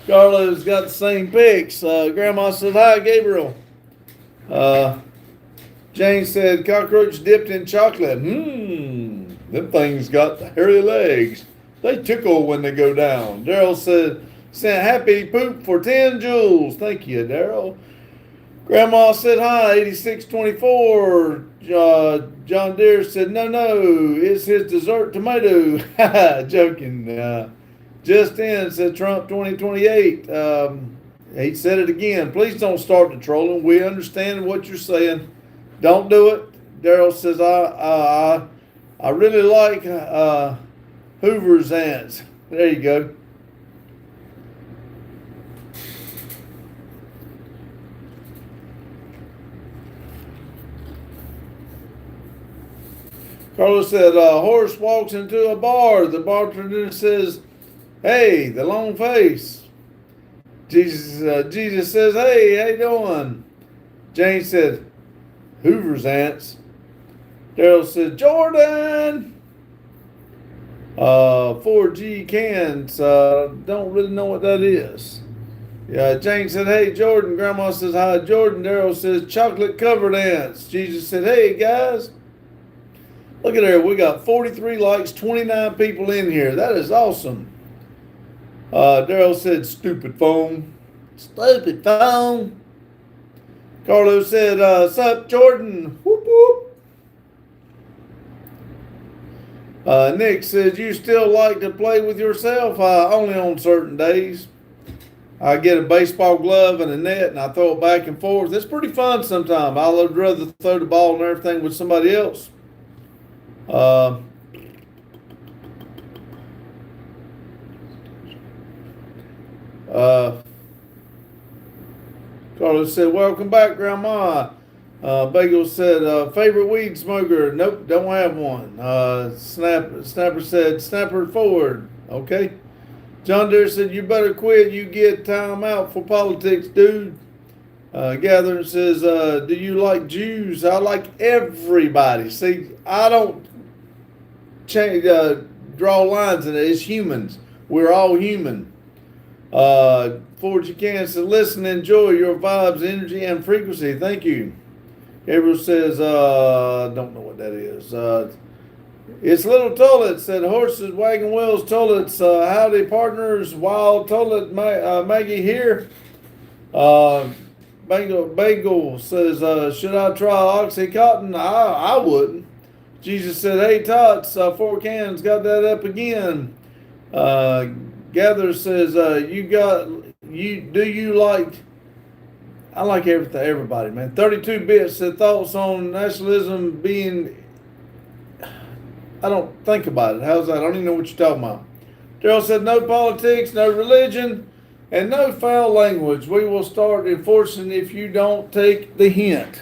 Carlos got the same pics. Grandma said, hi, Gabriel. Jane said, cockroach dipped in chocolate. Them things got hairy legs. They tickle when they go down. Daryl said, sent happy poop for 10 joules. Thank you, Daryl. Grandma said, hi, 8624. John Deere said, no, it's his dessert tomato. Joking. Just in, said Trump 2028. He said it again. Please don't start the trolling. We understand what you're saying. Don't do it. Daryl says, I really like Hoover's ants. There you go. Carlos said, a horse walks into a bar. The bartender says, hey, the long face. Jesus says, hey, how you doing? Jane said, Hoover's ants. Daryl said, Jordan. 4G cans. Don't really know what that is. Yeah, Jane said, hey, Jordan. Grandma says, hi, Jordan. Daryl says, chocolate covered ants. Jesus said, hey, guys. Look at there. We got 43 likes, 29 people in here. That is awesome. Daryl said, stupid phone. Stupid phone. Carlos said, sup, Jordan. Whoop, whoop. Nick says, you still like to play with yourself? Only on certain days. I get a baseball glove and a net and I throw it back and forth. It's pretty fun sometimes. I would rather throw the ball and everything with somebody else. Carlos said, welcome back, Grandma. Bagel said, favorite weed smoker? Nope, don't have one. Snapper said, Snapper forward. Okay. John Deere said, you better quit. You get time out for politics, dude. Gathering says, do you like Jews? I like everybody. See, I don't change, draw lines in it. It's humans. We're all human. Forge you can said, listen, enjoy your vibes, energy, and frequency. Thank you. Gabriel says, don't know what that is. It's Little Tullet said, horses, wagon wheels, Tullets, howdy partners, wild Tullet, Maggie here. Bagel says, should I try Oxycontin? I wouldn't. Jesus said, hey Tots, 4 cans, got that up again. Gather says, do you like, I like everybody, man. 32 bits said, thoughts on nationalism being, I don't think about it. How's that? I don't even know what you're talking about. Daryl said, no politics, no religion, and no foul language. We will start enforcing if you don't take the hint.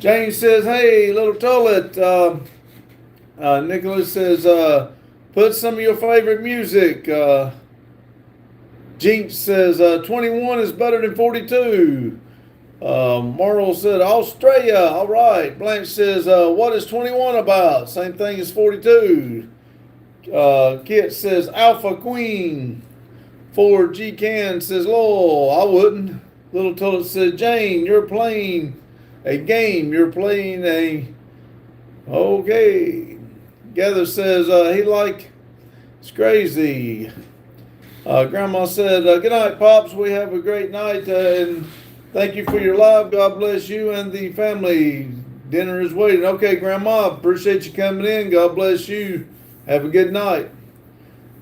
James says, hey, Little Tullet. Nicholas says, put some of your favorite music. Jinx says, 21 is better than 42. Marl said, Australia. All right. Blanche says, what is 21 about? Same thing as 42. Kit says, Alpha Queen. 4G Can says, Lowell. I wouldn't. Little Tullet says, Jane, you're playing a game. You're playing a... Okay. Gather says, it's crazy. Grandma said, good night, Pops. We have a great night. And thank you for your live. God bless you and the family. Dinner is waiting. Okay, Grandma, appreciate you coming in. God bless you. Have a good night.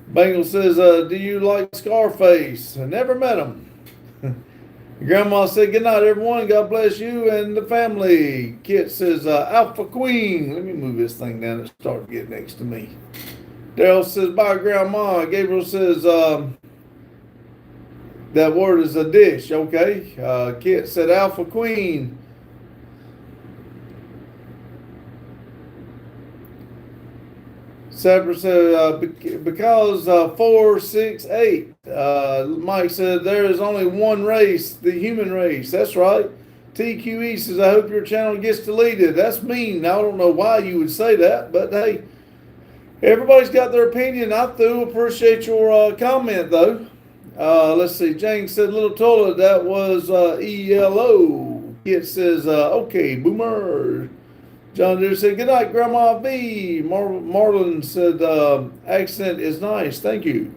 Bengal says, do you like Scarface? I never met him. Grandma said, good night, everyone. God bless you and the family. Kit says, Alpha Queen. Let me move this thing down and start getting next to me. Daryl says, bye, Grandma. Gabriel says, that word is a dish. Okay. Kit said, Alpha Queen. Separate said, because 468. Mike said there is only one race, the human race. That's right. TQE says, I hope your channel gets deleted. That's mean. I don't know why you would say that, but hey, everybody's got their opinion. I do appreciate your comment, though. Let's see. Jane said, Little Toilet, that was ELO. Kit says, okay, boomer. John Deere said, good night, Grandma V. Marlon said, accent is nice. Thank you.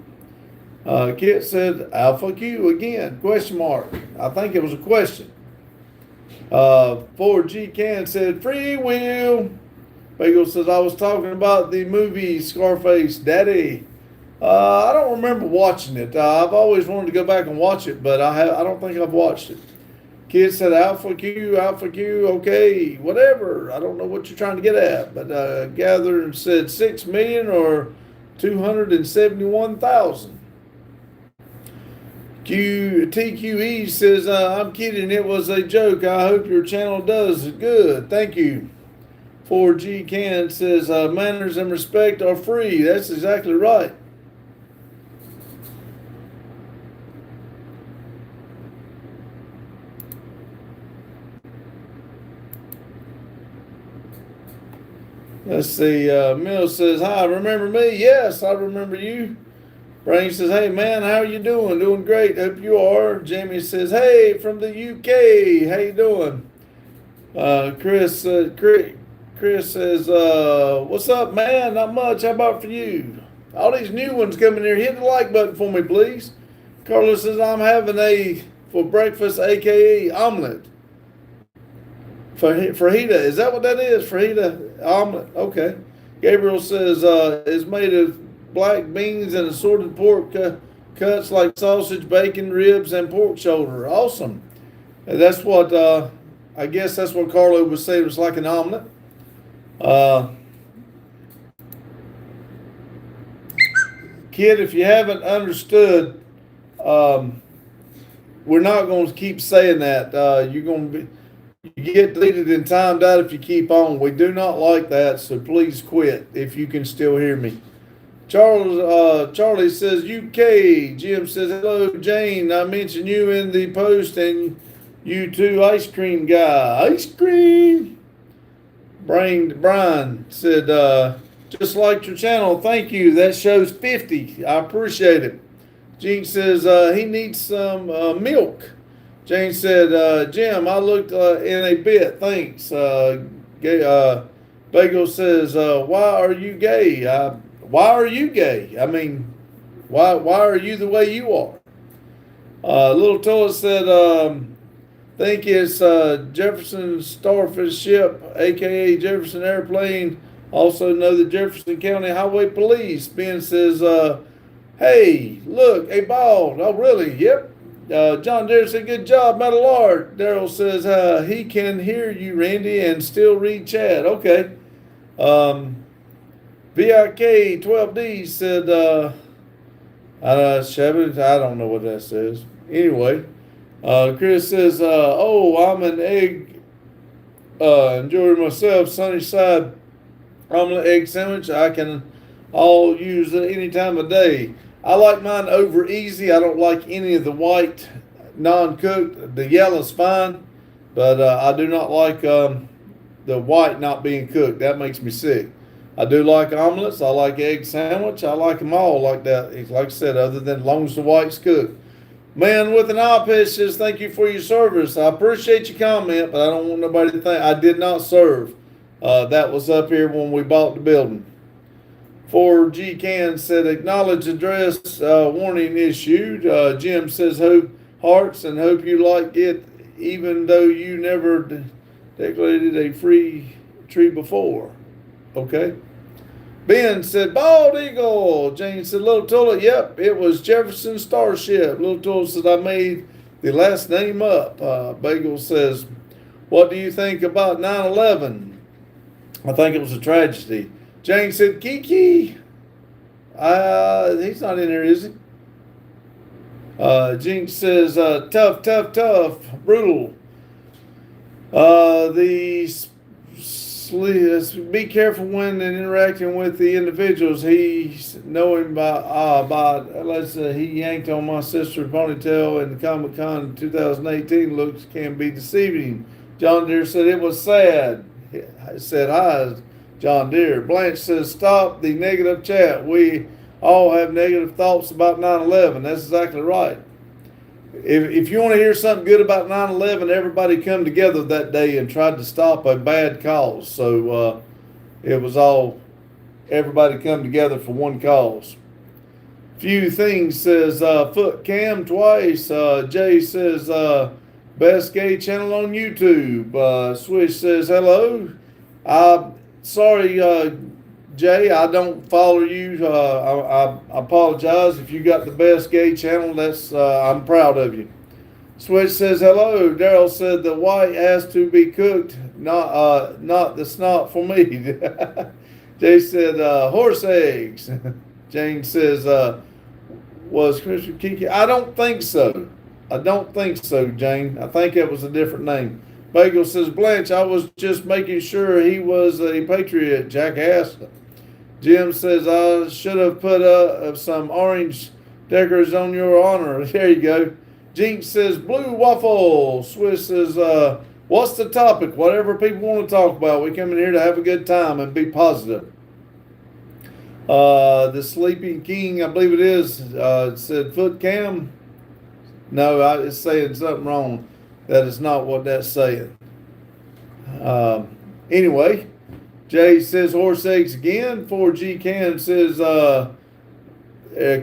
Kit said, Alpha Q again, question mark. I think it was a question. 4G Can said, free will. Bagel says, I was talking about the movie Scarface, Daddy. I don't remember watching it. I've always wanted to go back and watch it, but I don't think I've watched it. Kid said, Alpha Q, okay, whatever. I don't know what you're trying to get at. But Gather said 6 million or 271,000. TQE says, I'm kidding. It was a joke. I hope your channel does good. Thank you. 4G Can says, manners and respect are free. That's exactly right. Let's see. Mill says, hi, remember me? Yes, I remember you. Brain says, hey, man, how are you doing? Doing great. Hope you are. Jamie says, hey, from the UK. How you doing? Chris says, what's up, man? Not much. How about for you? All these new ones coming here. Hit the like button for me, please. Carlos says, I'm having for breakfast, a.k.a. omelet. Fajita, is that what that is? Fajita omelet. Okay. Gabriel says is made of black beans and assorted pork cuts like sausage, bacon, ribs, and pork shoulder. Awesome. And that's what I guess that's what Carlo was saying. It was like an omelet. Kid, if you haven't understood, we're not going to keep saying that. You're going to be. You get deleted and timed out if you keep on. We do not like that, so please quit if you can still hear me. Charlie says UK. Jim says, hello, Jane. I mentioned you in the post and you too, ice cream guy. Ice cream. Brian said, just liked your channel. Thank you. That shows 50. I appreciate it. Gene says he needs some milk. Jane said, Jim, I looked in a bit. Thanks. Bagel says, why are you gay? Why are you gay? I mean, why are you the way you are? Little Toilet said, think it's Jefferson Starfish Ship, a.k.a. Jefferson Airplane. Also know the Jefferson County Highway Police. Ben says, hey, look, a bald. Oh, really? Yep. John Deere said, good job, Metal Art. Daryl says, he can hear you, Randy, and still read chat. Okay. VIK 12D said, I don't know what that says. Anyway, Chris says, I'm an egg, enjoying myself, sunny side omelet egg sandwich. I can all use it any time of day. I like mine over easy. I don't like any of the white non-cooked. The yellow's fine, but I do not like the white not being cooked. That makes me sick. I do like omelets. I like egg sandwich. I like them all like that. Like I said, other than as long as the white's cooked. Man with an eye patch says, thank you for your service. I appreciate your comment, but I don't want nobody to think I did not serve. That was up here when we bought the building. 4G Can said, acknowledge address warning issued. Jim says, hope hearts and hope you like it, even though you never declared a free tree before. Okay. Ben said, bald eagle. Jane said, Little Toilet, yep, it was Jefferson Starship. Little Toilet said, I made the last name up. Bagel says, what do you think about 9/11? I think it was a tragedy. Jane said, Kiki. He's not in here, is he? Jinx says, tough, brutal. The be careful when interacting with the individuals. He's knowing let's say he yanked on my sister's ponytail in the Comic Con 2018. Looks can be deceiving. John Deere said it was sad. I said hi, John Deere. Blanche says stop the negative chat. We all have negative thoughts about 9/11. That's exactly right. If you want to hear something good about 9/11, everybody come together that day and tried to stop a bad cause. So it was all, everybody come together for one cause. Few things says Foot Cam twice. Jay says best gay channel on YouTube. Swish says hello. Sorry, Jay, I don't follow you. I apologize if you got the best gay channel. That's I'm proud of you. Switch says hello. Daryl said the white has to be cooked, not the snot for me. Jay said horse eggs. Jane says was Christian Kiki? I don't think so. I don't think so, Jane. I think it was a different name. Bagel says Blanche, I was just making sure he was a patriot, jackass. Jim says, I should have put some orange decorators on your honor. There you go. Jinx says, blue waffle. Swiss says, what's the topic? Whatever people want to talk about. We come in here to have a good time and be positive. The Sleeping King, I believe it is, said Foot Cam. No, it's saying something wrong. That is not what that's saying. Anyway. Jay says horse eggs again. 4G Can says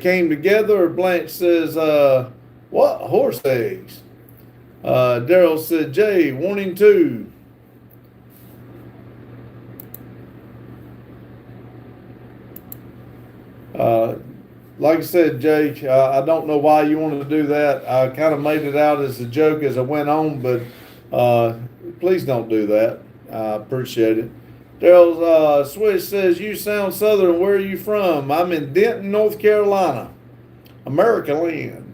came together. Blanche says what? Horse eggs. Daryl said Jay warning 2. Like I said, Jay, I don't know why you wanted to do that. I kind of made it out as a joke as I went on, but please don't do that. I appreciate it. Daryl Swish says, you sound southern. Where are you from? I'm in Denton, North Carolina. America land.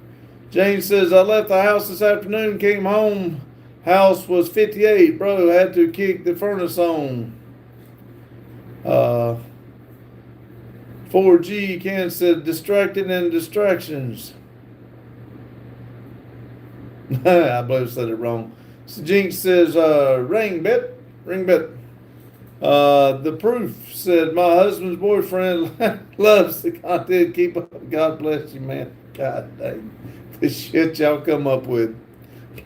Jane says, I left the house this afternoon, came home. House was 58. Bro, had to kick the furnace on. 4G Ken said, distracted and distractions. I believe I said it wrong. So Jinx says, ring bit. The proof said, my husband's boyfriend loves the content. Keep up. God bless you, man. God dang. The shit y'all come up with.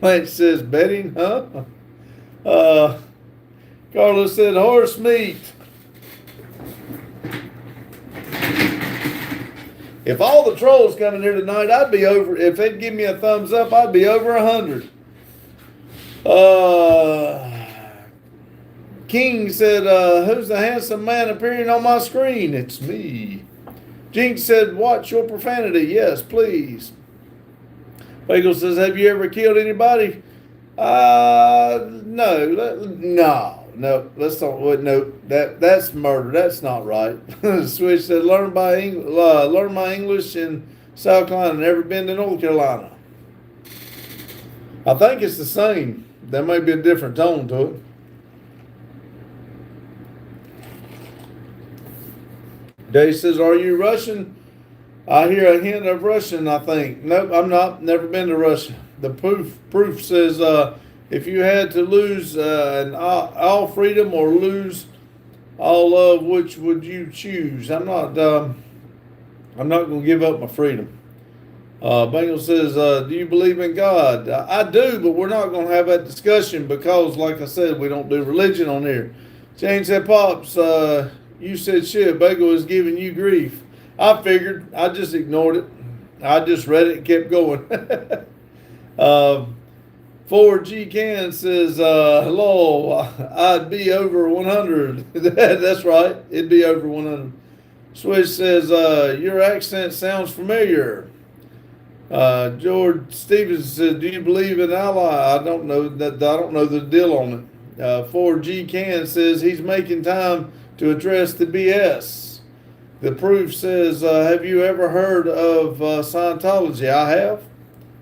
Blanche says, betting, huh? Carlos said, horse meat. If all the trolls coming here tonight, I'd be over. If they'd give me a thumbs up, I'd be over 100. King said, who's the handsome man appearing on my screen? It's me. Jinx said, watch your profanity. Yes, please. Bagel says, have you ever killed anybody? No. Let's talk. No, that's murder. That's not right. Switch said, learn my English in South Carolina. Never been to North Carolina. I think it's the same. There may be a different tone to it. Dave says, are you Russian? I hear a hint of Russian, I think. Nope, I'm not. Never been to Russia. The proof says, if you had to lose all freedom or lose all love, which would you choose? I'm not going to give up my freedom. Bengal says, do you believe in God? I do, but we're not going to have that discussion because, like I said, we don't do religion on here. Jane said, Pops, you said shit. Bengal is giving you grief. I figured. I just ignored it. I just read it and kept going. 4G Can says, hello, I'd be over 100. That's right. It'd be over 100. Switch says, your accent sounds familiar. George Stevens said, do you believe in Allah? I don't know the deal on it. 4G Can says he's making time to address the BS. The proof says, have you ever heard of Scientology? I have.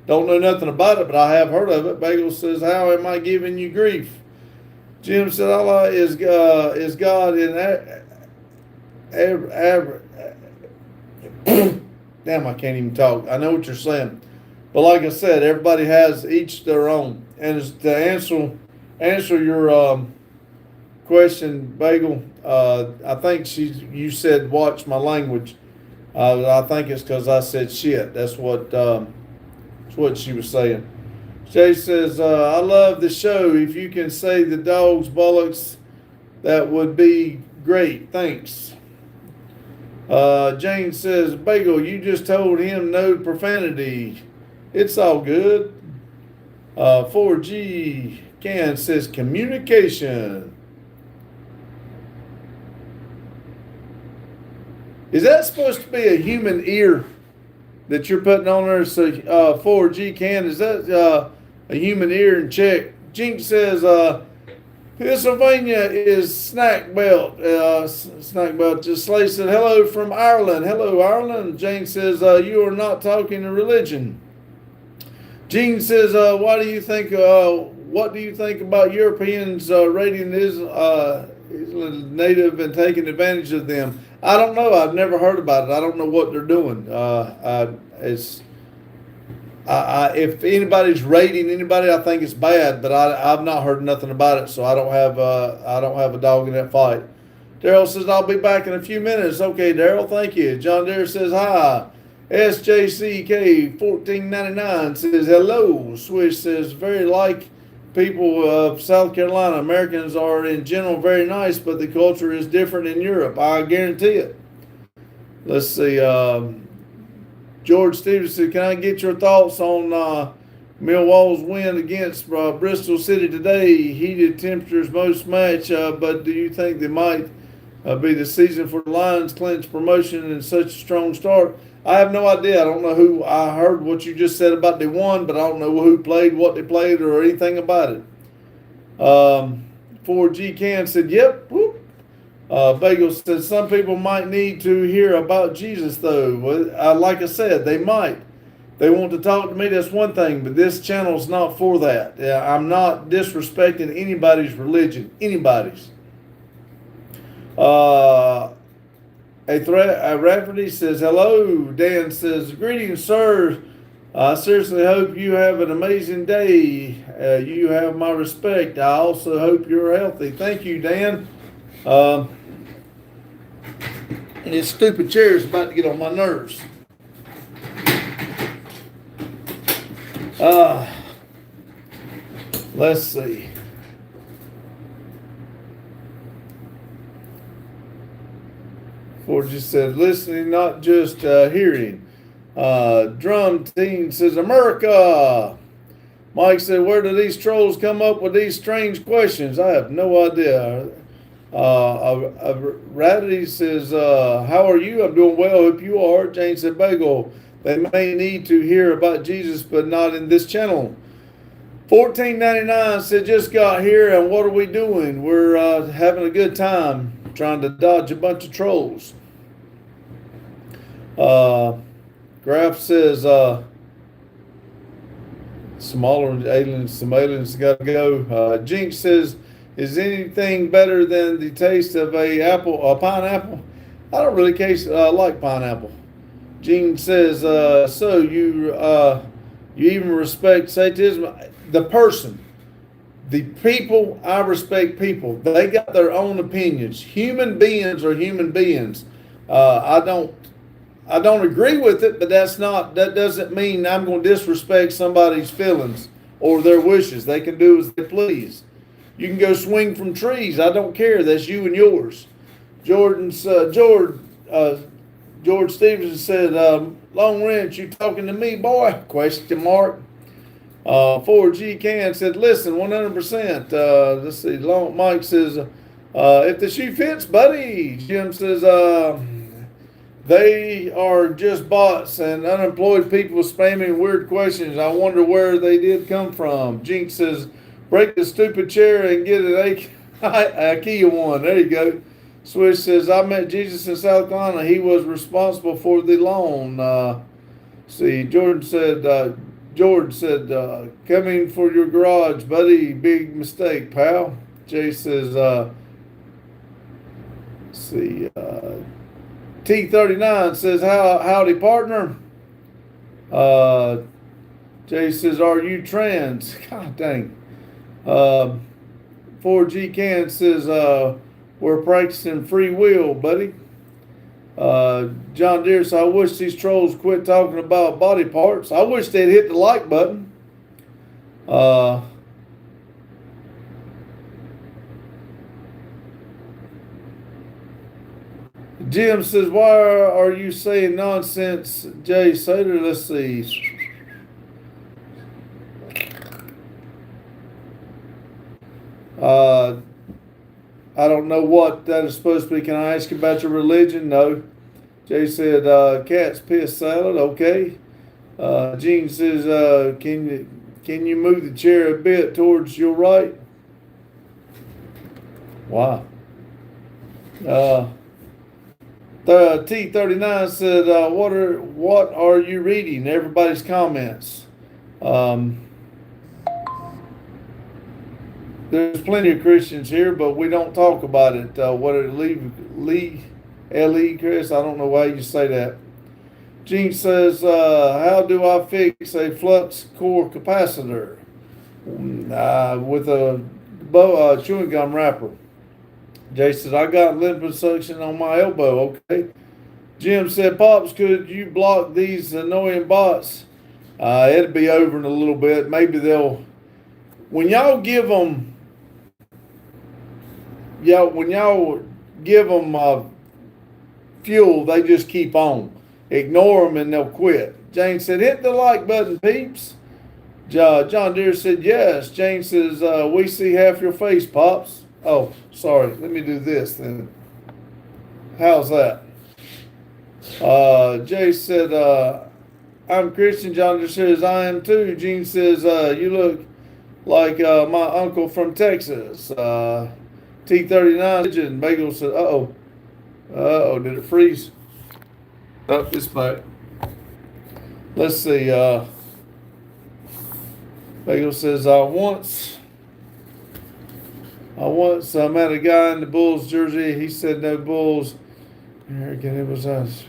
Don't know nothing about it, but I have heard of it. Bagel says, how am I giving you grief? Jim said Allah is God in damn, I can't even talk. I know what you're saying. But like I said, everybody has each their own. And to answer your question, Bagel, I think you said watch my language. I think it's because I said shit. That's what she was saying. Jay says, I love the show. If you can say the dog's bollocks, that would be great. Thanks. Jane says, Bagel, you just told him no profanity. It's all good. 4G Can says communication. Is that supposed to be a human ear that you're putting on there? So 4G Can, is that a human ear? And check. Jinx says, Pennsylvania is snack belt. Snack belt. Just Slay said, hello from Ireland. Hello, Ireland. Jane says, you are not talking to religion. Gene says, what do you think about Europeans raiding Island native and taking advantage of them? I don't know. I've never heard about it. I don't know what they're doing. If anybody's raiding anybody, I think it's bad, but I've not heard nothing about it, so I don't have a dog in that fight. Daryl says, I'll be back in a few minutes. Okay, Daryl, thank you. John Deere says, hi. SJCK 1499 says, hello. Swish says, very like people of South Carolina. Americans are in general very nice, but the culture is different in Europe. I guarantee it. Let's see. George Stevens said, can I get your thoughts on Millwall's win against Bristol City today? Heated temperatures most match, but do you think they might be the season for the Lions clinch promotion and such a strong start? I have no idea. I don't know who. I heard what you just said about they won, but I don't know who played, what they played, or anything about it. 4G Can said, yep. Whoop. Bagel said, some people might need to hear about Jesus, though. Well, like I said, they might. They want to talk to me, that's one thing, but this channel's not for that. I'm not disrespecting anybody's religion. Anybody's. Rafferty says, hello. Dan says, greetings, sir. I seriously hope you have an amazing day. You have my respect. I also hope you're healthy. Thank you, Dan. And this stupid chair is about to get on my nerves. Let's see. Ford just said, listening, not just hearing. Drum Team says, America. Mike said, where do these trolls come up with these strange questions? I have no idea. Ratty says, how are you? I'm doing well. Hope you are. Jane said, Bagel, they may need to hear about Jesus, but not in this channel. 1499 said, just got here, and what are we doing? We're having a good time trying to dodge a bunch of trolls. Graf says, some aliens got to go. Jinx says, is anything better than the taste of a pineapple? I don't really like pineapple. Gene says, so you even respect Satanism? The person, the people, I respect people. They got their own opinions. Human beings are human beings. I don't agree with it, but that doesn't mean I'm going to disrespect somebody's feelings or their wishes. They can do as they please. You can go swing from trees. I don't care. That's you and yours. George Stevenson said, Long Ranch, you talking to me, boy? Question mark. 4G Can said, listen, 100%. Let's see. Mike says, if the shoe fits, buddy. Jim says, they are just bots and unemployed people spamming weird questions. I wonder where they did come from. Jinx says, break the stupid chair and get an IKEA one. There you go. Swish says, I met Jesus in South Carolina. He was responsible for the loan. See, George said, coming for your garage, buddy. Big mistake, pal. Jay says, let's see, T39 says, howdy, partner. Jay says, are you trans? God dang. 4G Can says, we're practicing free will, buddy. John Deere says, I wish these trolls quit talking about body parts. I wish they'd hit the like button. Jim says, why are you saying nonsense, Jay Sater? Let's see. I don't know what that is supposed to be. Can I ask you about your religion? No. Jay said, cat's piss salad. Okay. Gene says, can you move the chair a bit towards your right? Wow. The T39 said, what are you reading? Everybody's comments. There's plenty of Christians here, but we don't talk about it. What are L.E. Chris? I don't know why you say that. Gene says, how do I fix a flux core capacitor? With a chewing gum wrapper. Jay says, I got liposuction on my elbow. Okay. Jim said, Pops, could you block these annoying bots? It'll be over in a little bit. Maybe when y'all give them fuel, they just keep on. Ignore them and they'll quit. Jane said, hit the like button, peeps. John Deere said, yes. Jane says, we see half your face, Pops. Oh, sorry. Let me do this then. How's that? Jay said, I'm Christian. John Deere says, I am too. Gene says, you look like my uncle from Texas. T39. Bagel said, uh-oh, did it freeze? Oh, it's back. Let's see. Bagel says, I once met a guy in the Bulls jersey. He said no Bulls. Again, it was us.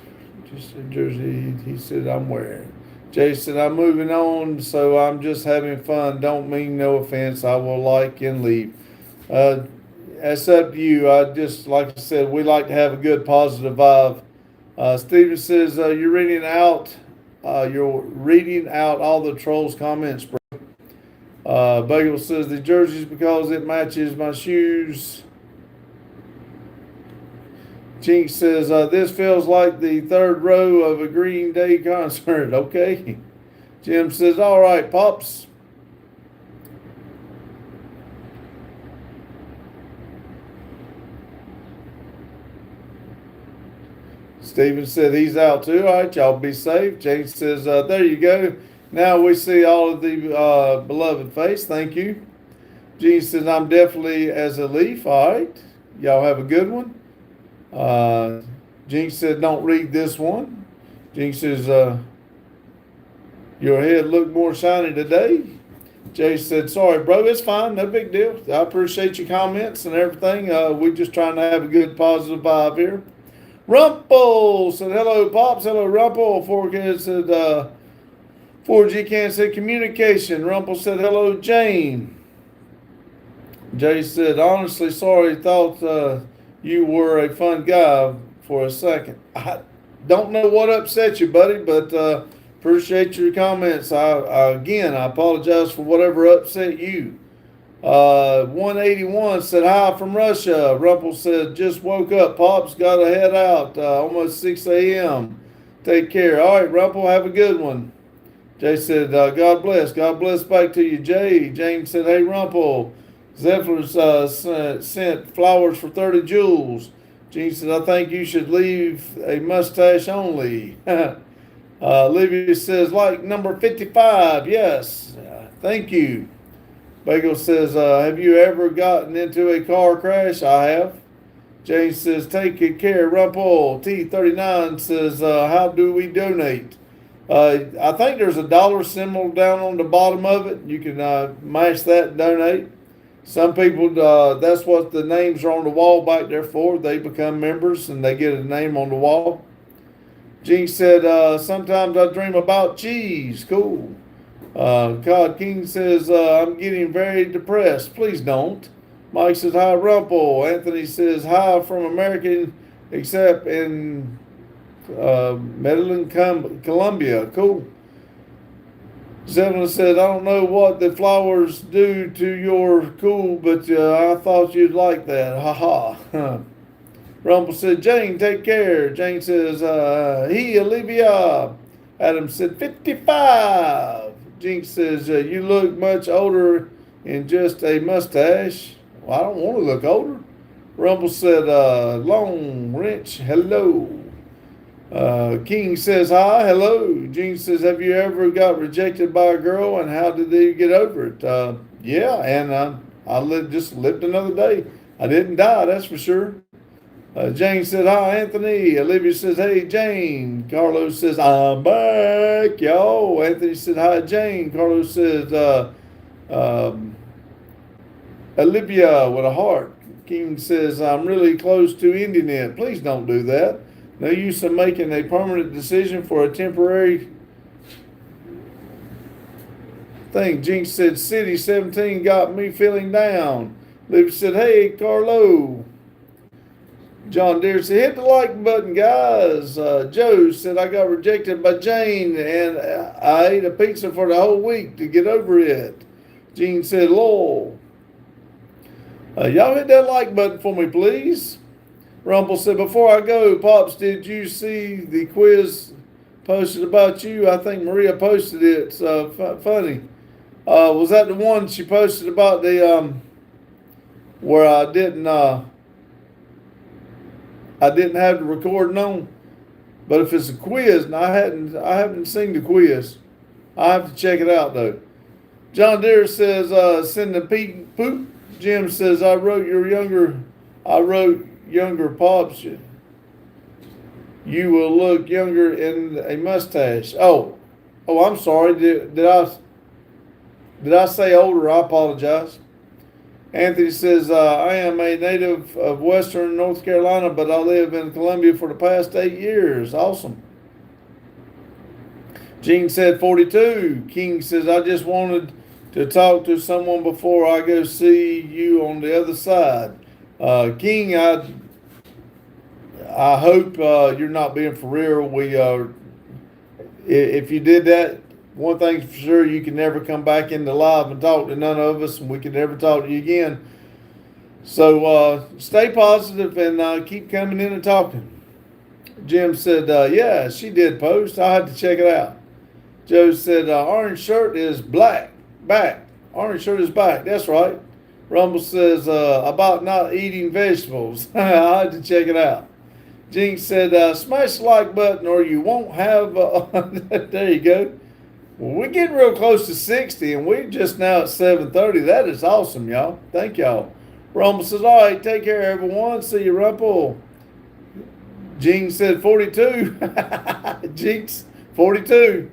Just a jersey he said I'm wearing. Jay said, I'm moving on, so I'm just having fun. Don't mean no offense. I will like and leave. That's up to you. Like I said, we like to have a good positive vibe. Steven says, you're reading out all the trolls' comments, bro. Bagel says the jerseys because it matches my shoes. Jinx says, this feels like the third row of a Green Day concert. Okay. Jim says, all right, Pops. Steven said he's out too. All right, y'all be safe. James says, there you go. Now we see all of the beloved face. Thank you. Gene says, I'm definitely as a leaf. All right. Y'all have a good one. Gene said, don't read this one. Gene says, your head looked more shiny today. Jay said, sorry, bro. It's fine. No big deal. I appreciate your comments and everything. We're just trying to have a good positive vibe here. Rumple said, hello, Pops. Hello, Rumple. 4G said, 4G Can said, communication. Rumple said, hello, Jane. Jay said, honestly, sorry, thought you were a fun guy for a second. I don't know what upset you, buddy, but appreciate your comments. Again, I apologize for whatever upset you. 181 said, hi from Russia. Rumple said, just woke up, Pops, got to head out, almost 6 a.m. Take care. All right, Rumple, have a good one. Jay said, God bless. God bless back to you, Jay. James said, hey, Rumple. Zephyr sent flowers for 30 joules. Gene said, I think you should leave a mustache only. Olivia says, like number 55. Yes. Thank you. Bagel says, have you ever gotten into a car crash? I have. James says, take good care. Rumple. T39 says, how do we donate? I think there's a dollar symbol down on the bottom of it. You can mash that and donate. Some people, that's what the names are on the wall back there for. They become members and they get a name on the wall. Gene said, sometimes I dream about cheese. Cool. God King says, I'm getting very depressed. Please don't. Mike says, hi, Rumpel. Anthony says, hi from American, except in Medellin, Colombia. Cool. Zevna said, I don't know what the flowers do to your cool, but I thought you'd like that. Ha ha. Rumble said, Jane, take care. Jane says, he, Olivia. Adam said, 55. Jinx says, you look much older in just a mustache. Well, I don't want to look older. Rumble said, long wrench, hello. King says, hi, hello. Gene says, have you ever got rejected by a girl and how did you get over it? Yeah, and I just lived another day. I didn't die, that's for sure. Jane said, hi, Anthony. Olivia says, hey, Jane. Carlos says, I'm back, y'all. Anthony said, hi, Jane. Carlos says, Olivia with a heart. King says, I'm really close to ending it. Please don't do that. No use of making a permanent decision for a temporary thing. Jinx said, City 17 got me feeling down. Olivia said, hey, Carlo. John Deere said, hit the like button, guys. Joe said, I got rejected by Jane and I ate a pizza for the whole week to get over it. Gene said, lol. Y'all hit that like button for me, please. Rumple said, before I go, Pops, did you see the quiz posted about you? I think Maria posted it. It's funny. Was that the one she posted about the where I didn't have the recording on? But if it's a quiz, and I haven't seen the quiz. I have to check it out though. John Deere says, send the poop. Jim says, I wrote younger Pops. You will look younger in a mustache. Oh, I'm sorry. Did I say older? I apologize. Anthony says, I am a native of Western North Carolina, but I live in Columbia for the past 8 years. Awesome. Gene said 42. King says, I just wanted to talk to someone before I go see you on the other side. King, I hope you're not being for real. If you did that, one thing's for sure, you can never come back into live and talk to none of us, and we can never talk to you again. So stay positive and keep coming in and talking. Jim said, yeah, she did post. I had to check it out. Joe said, orange shirt is back. Orange shirt is back. That's right. Rumble says, about not eating vegetables. I had to check it out. Jinx said, smash the like button or you won't have, there you go. Well, we're getting real close to 60 and we're just now at 7:30. That is awesome, y'all. Thank y'all. Rumble says, all right, take care, everyone. See you, Rumble. Jinx said 42. Jinx, 42.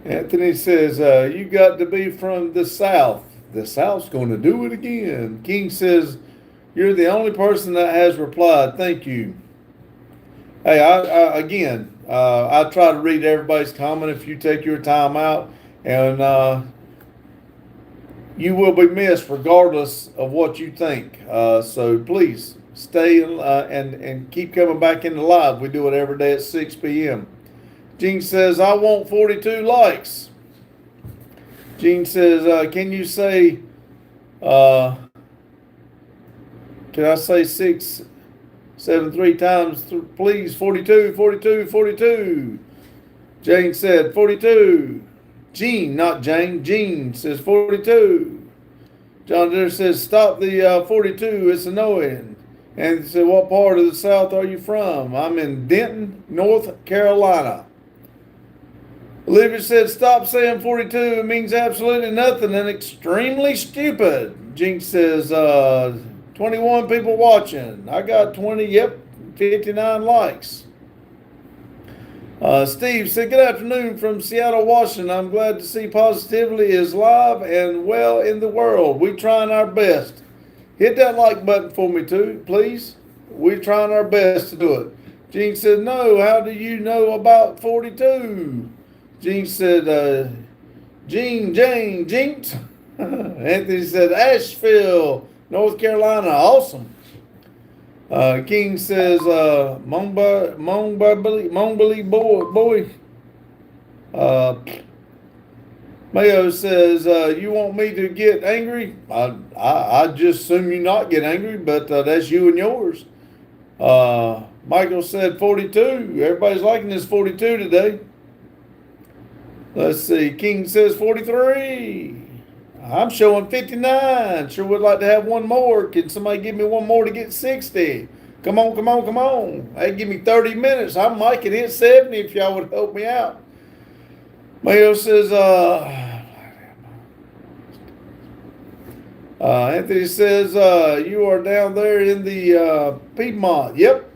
Anthony says, you got to be from the South. The South's going to do it again. King says, you're the only person that has replied. Thank you. Hey, I try to read everybody's comment if you take your time out. And you will be missed regardless of what you think. So please stay and keep coming back into live. We do it every day at 6 p.m. Gene says, I want 42 likes. Gene says, can you say, can I say 6, 7, 3 times, please? 42, 42, 42. Jane said 42. Gene, not Jane. Gene says 42. John Deere says, stop the 42. It's annoying. And he said, what part of the South are you from? I'm in Denton, North Carolina. Olivia said, stop saying 42. It means absolutely nothing and extremely stupid. Jinx says, 21 people watching. I got 20, yep, 59 likes. Steve said, good afternoon from Seattle, Washington. I'm glad to see Positively is live and well in the world. We're trying our best. Hit that like button for me too, please. We're trying our best to do it. Gene said, no, how do you know about 42? Gene said, Jinx. Anthony said, Asheville, North Carolina, awesome. King says, Mongbali boy. Mayo says, you want me to get angry? I just assume you not get angry, but that's you and yours. Michael said 42. Everybody's liking this 42 today. Let's see. King says 43. I'm showing 59. Sure would like to have one more. Can somebody give me one more to get 60? Come on. Hey, give me 30 minutes. I might can hit 70 if y'all would help me out. Mayo says, Anthony says, you are down there in the Piedmont. Yep.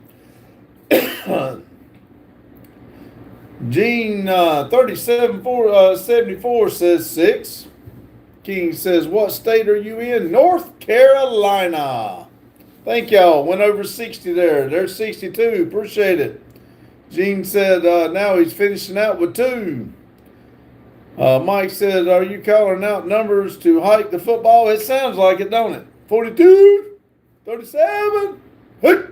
Gene 3774 says 6. King says, what state are you in? North Carolina. Thank y'all. Went over 60 there. There's 62. Appreciate it. Gene said now he's finishing out with 2. Mike said, are you calling out numbers to hike the football? It sounds like it, don't it? 42, 37. Hey.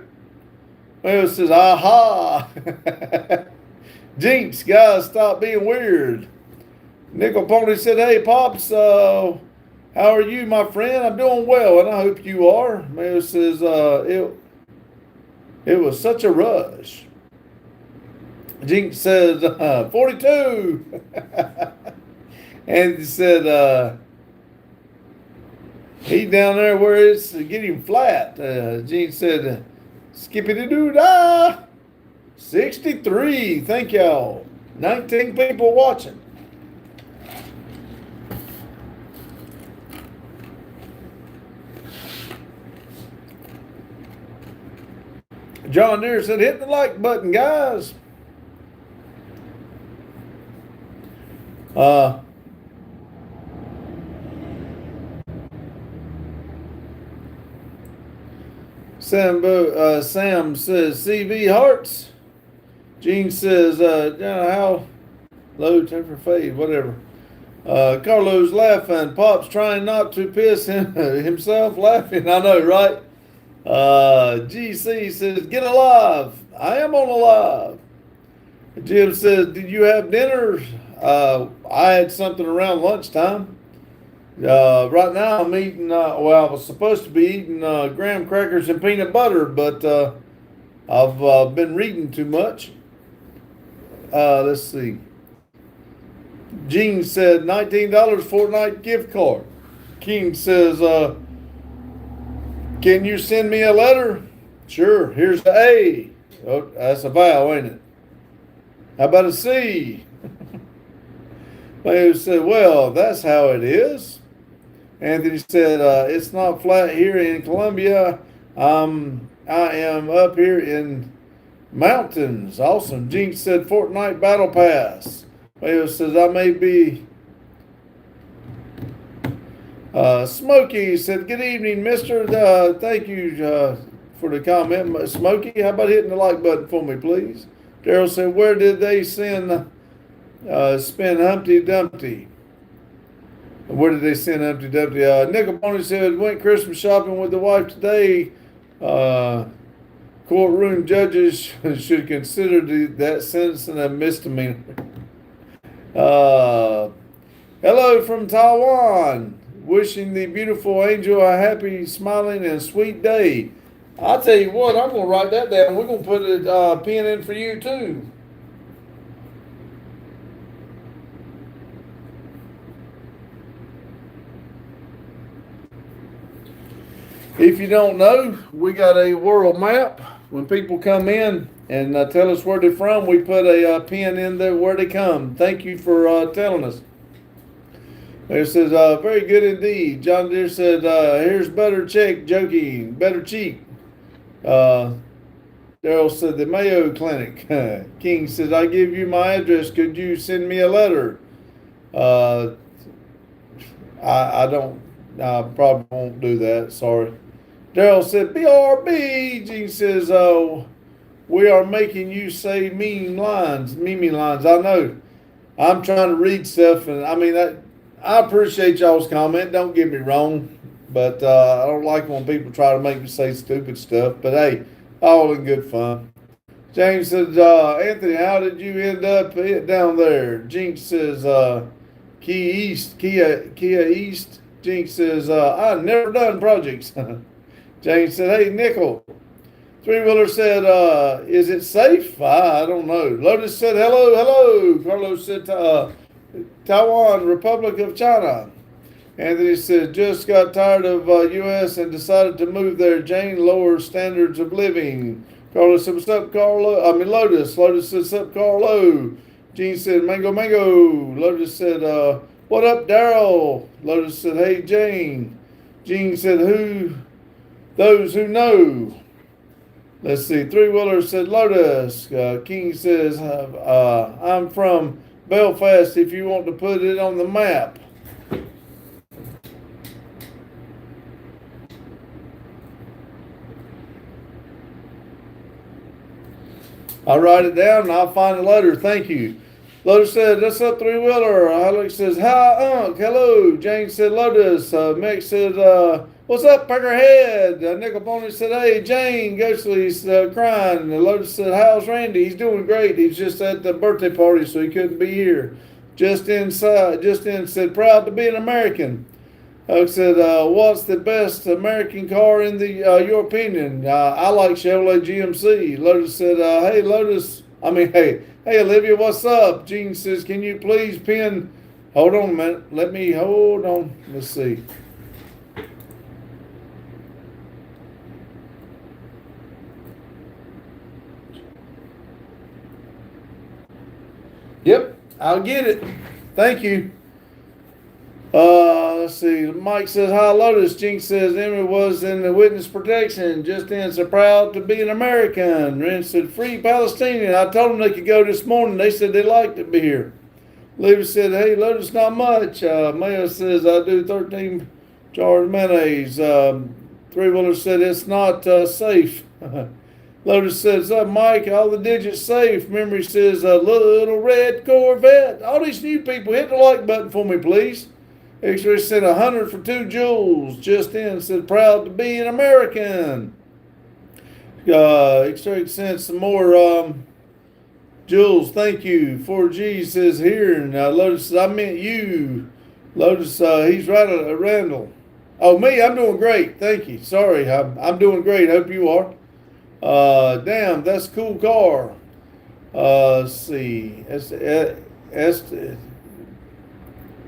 Well, says, aha. Jinx, guys, stop being weird. Nickel Pony said, hey, Pops, how are you, my friend? I'm doing well, and I hope you are. Mayo says, it was such a rush. Jinx says, 42. And he said, he down there where it's getting flat. Gene said, skippity-doo-dah. 63. Thank y'all. 19 people watching. John Deere said, hit the like button, guys. Sam says, CV Hearts. Gene says, how low temper fade, whatever. Carlos laughing. Pop's trying not to piss himself laughing. I know, right? GC says, get alive. I am on alive. Jim says, did you have dinner? I had something around lunchtime. Right now I'm eating, I was supposed to be eating graham crackers and peanut butter, but I've been reading too much. Let's see. Gene said $19 Fortnite gift card. King says, can you send me a letter? Sure, here's the A. Oh, that's a vowel, ain't it? How about a C? They said, well, that's how it is. Anthony said, it's not flat here in Columbia. I am up here in mountains. Awesome. Jinx said, Fortnite Battle Pass. Leo says, I may be. Smokey said, good evening, mister. Thank you for the comment. Smokey, how about hitting the like button for me, please? Daryl said, where did they spend Humpty Dumpty? Where did they send Humpty Dumpty? Nickel Pony said, went Christmas shopping with the wife today. Courtroom judges should consider that sentence a misdemeanor. Hello from Taiwan. Wishing the beautiful angel a happy, smiling, and sweet day. I'll tell you what, I'm going to write that down. We're going to put a pin in for you, too. If you don't know, we got a world map. When people come in and tell us where they're from, we put a pin in there where they come. Thank you for telling us. It says, very good indeed. John Deere said, here's better check, joking, better cheap. Daryl said, the Mayo Clinic. King says, I give you my address. Could you send me a letter? I don't, I probably won't do that. Sorry. Daryl said, BRB. Gene says, we are making you say mean lines, meme lines. I know. I'm trying to read stuff, and I mean, I appreciate y'all's comment. Don't get me wrong, but I don't like when people try to make me say stupid stuff. But hey, all in good fun. James says, Anthony, how did you end up down there? Jinx says, Kia East. Jinx says, I've never done projects. James said, hey, Nickel. Three-wheeler said, is it safe? I don't know. Lotus said, hello. Carlos said, Taiwan, Republic of China. Anthony said, just got tired of U.S. and decided to move there. Jane, lower standards of living. Carlos said, what's up, Lotus. Lotus said, what's up, Carlo? Gene said, mango. Lotus said, what up, Daryl? Lotus said, hey, Jane. Gene said, those who know. Let's see. Three-wheeler said, Lotus. King says, I'm from Belfast if you want to put it on the map. I'll write it down and I'll find a letter. Thank you. Lotus said, what's up, three-wheeler? Alex says, hi, Unc. Hello. James said, Lotus. Mick said, what's up, Peckerhead? Nickel Pony said, hey, Jane. Ghostly's crying. Lotus said, how's Randy? He's doing great. He's just at the birthday party, so he couldn't be here. Justin said, proud to be an American. Alex said, what's the best American car in your opinion? I like Chevrolet GMC. Lotus said, hey, Olivia, what's up? Gene says, can you please pin, hold on a minute. Hold on. Let's see. Yep, I'll get it. Thank you. Let's see. Mike says, hi, Lotus. Jinx says, Emily was in the witness protection. Justin said, proud to be an American. Ren said, free Palestinian. I told them they could go this morning. They said they liked to be here. Levy said, hey, Lotus, not much. Mayo says, I do 13 jars of mayonnaise. Three-wheeler said, it's not safe. Lotus says, Mike, all the digits safe. Memory says, a little red Corvette. All these new people, hit the like button for me, please. X-Ray said 100 for 2 joules. Justin said, proud to be an American. X-Ray sent some more joules. Thank you. 4G says here. And Lotus says, I meant you. Lotus, he's right at Randall. Oh, me, I'm doing great. Thank you. Sorry, I'm doing great. Hope you are. Damn, that's a cool car. Let's see.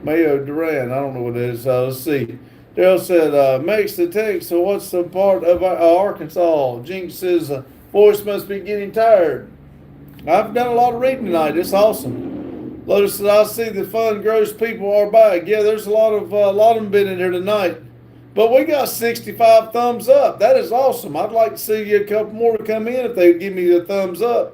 Mayo Duran, I don't know what it is. Let's see. Daryl said, makes the text, so what's the part of Arkansas? Jinx says, voice must be getting tired. I've done a lot of reading tonight. It's awesome. Lotus said, I see the fun, gross people are back. Yeah, there's a lot of them been in here tonight. But we got 65 thumbs up. That is awesome. I'd like to see a couple more to come in if they would give me the thumbs up.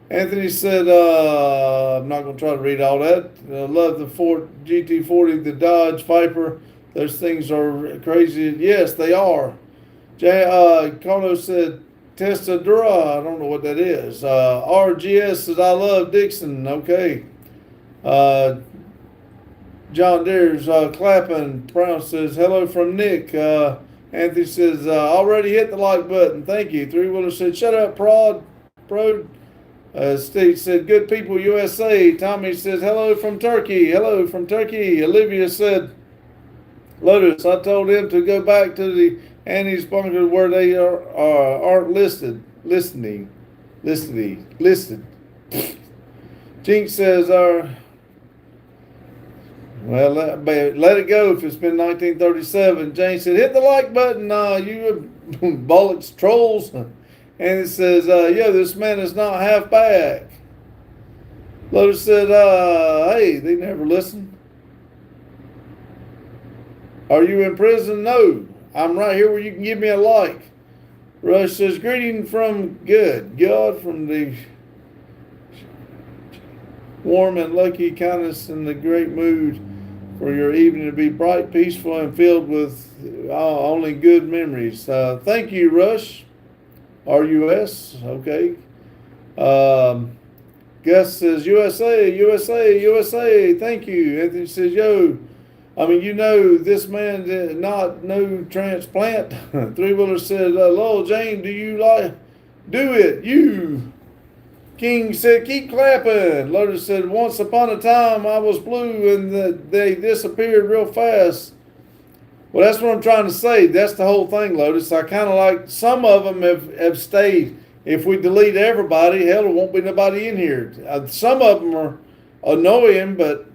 Anthony said, I'm not going to try to read all that. Love the Ford GT40, the Dodge Viper. Those things are crazy. Yes, they are. Carlos said, Testadura. I don't know what that is. RGS says, I love Dixon. Okay. John Deere's clapping. Brown says, hello from Nick. Anthony says, already hit the like button. Thank you. Three-wheeler said, shut up, Prod. Steve said, good people, USA. Tommy says, hello from Turkey. Hello from Turkey. Olivia said, Lotus, I told him to go back to the Annie's bunker where they aren't listed. Jinx says, well, let it go if it's been 1937. Jane said, hit the like button, you bollocks trolls. And it says, yeah, this man is not half back. Lotus said, hey, they never listen. Are you in prison? No. I'm right here where you can give me a like. Rush says, greeting from God from the warm and lucky kindness and the great mood for your evening to be bright, peaceful, and filled with only good memories. Thank you, Rush. RUS. Okay. Gus says, USA, USA, USA. Thank you. Anthony says, yo. I mean, this man did not no transplant. Three Wheeler said, Lowell Jane, do you like, do it, you. King said, keep clapping. Lotus said, once upon a time I was blue and they disappeared real fast. Well, that's what I'm trying to say. That's the whole thing, Lotus. I kind of like, some of them have stayed. If we delete everybody, hell, there won't be nobody in here. Some of them are annoying, but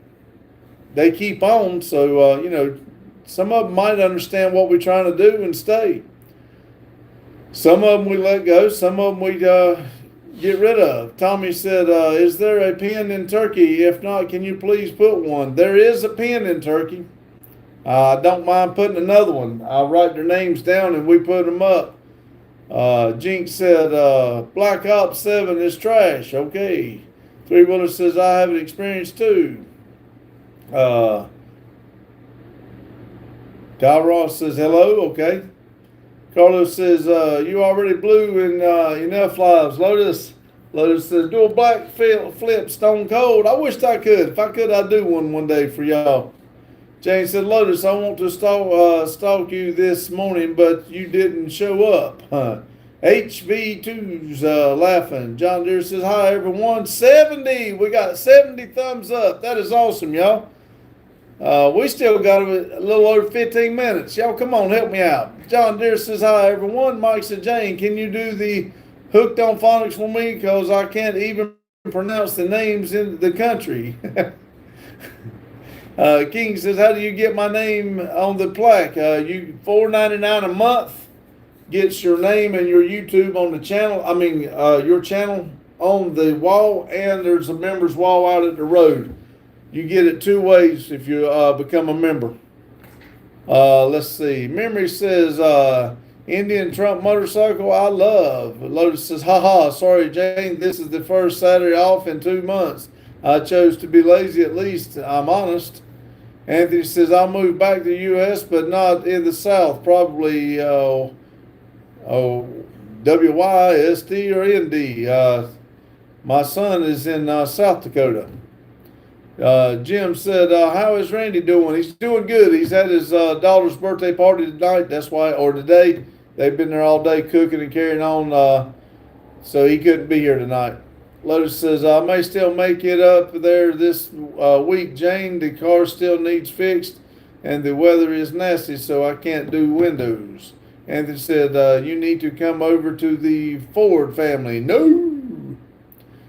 they keep on. So, some of them might understand what we're trying to do and stay. Some of them we let go. Some of them we get rid of. Tommy said, is there a pin in Turkey? If not, can you please put one? There is a pin in Turkey. I don't mind putting another one. I'll write their names down and we put them up. Jinx said, Black Ops 7 is trash. Okay. Three Wheeler says, I have an experience too. Kyle Ross says, hello. Okay. Carlos says, you already blew in enough lives. Lotus says, do a black flip stone cold. I wished I could. If I could, I'd do one day for y'all. Jane said, Lotus, I want to stalk you this morning, but you didn't show up. HV2's laughing. John Deere says, hi, everyone. 70. We got 70 thumbs up. That is awesome, y'all. We still got a little over 15 minutes. Y'all, come on, help me out. John Deere says, hi, everyone. Mike said, Jane, can you do the Hooked on Phonics for me? Because I can't even pronounce the names in the country. King says, how do you get my name on the plaque? You $4.99 a month gets your name and your YouTube on the channel. I mean, your channel on the wall, and there's a member's wall out at the road. You get it two ways if you become a member. Let's see. Memory says, Indian Trump motorcycle, I love. Lotus says, haha, sorry, Jane, this is the first Saturday off in 2 months. I chose to be lazy, at least I'm honest. Anthony says, I'll move back to the U.S., but not in the South, probably WYST or ND. My son is in South Dakota. Jim said, how is Randy doing? He's doing good. He's at his daughter's birthday party tonight. That's why, or today. They've been there all day cooking and carrying on, so he couldn't be here tonight. Lotus says, I may still make it up there this week, Jane. The car still needs fixed, and the weather is nasty, so I can't do windows. Anthony said, you need to come over to the Ford family. No.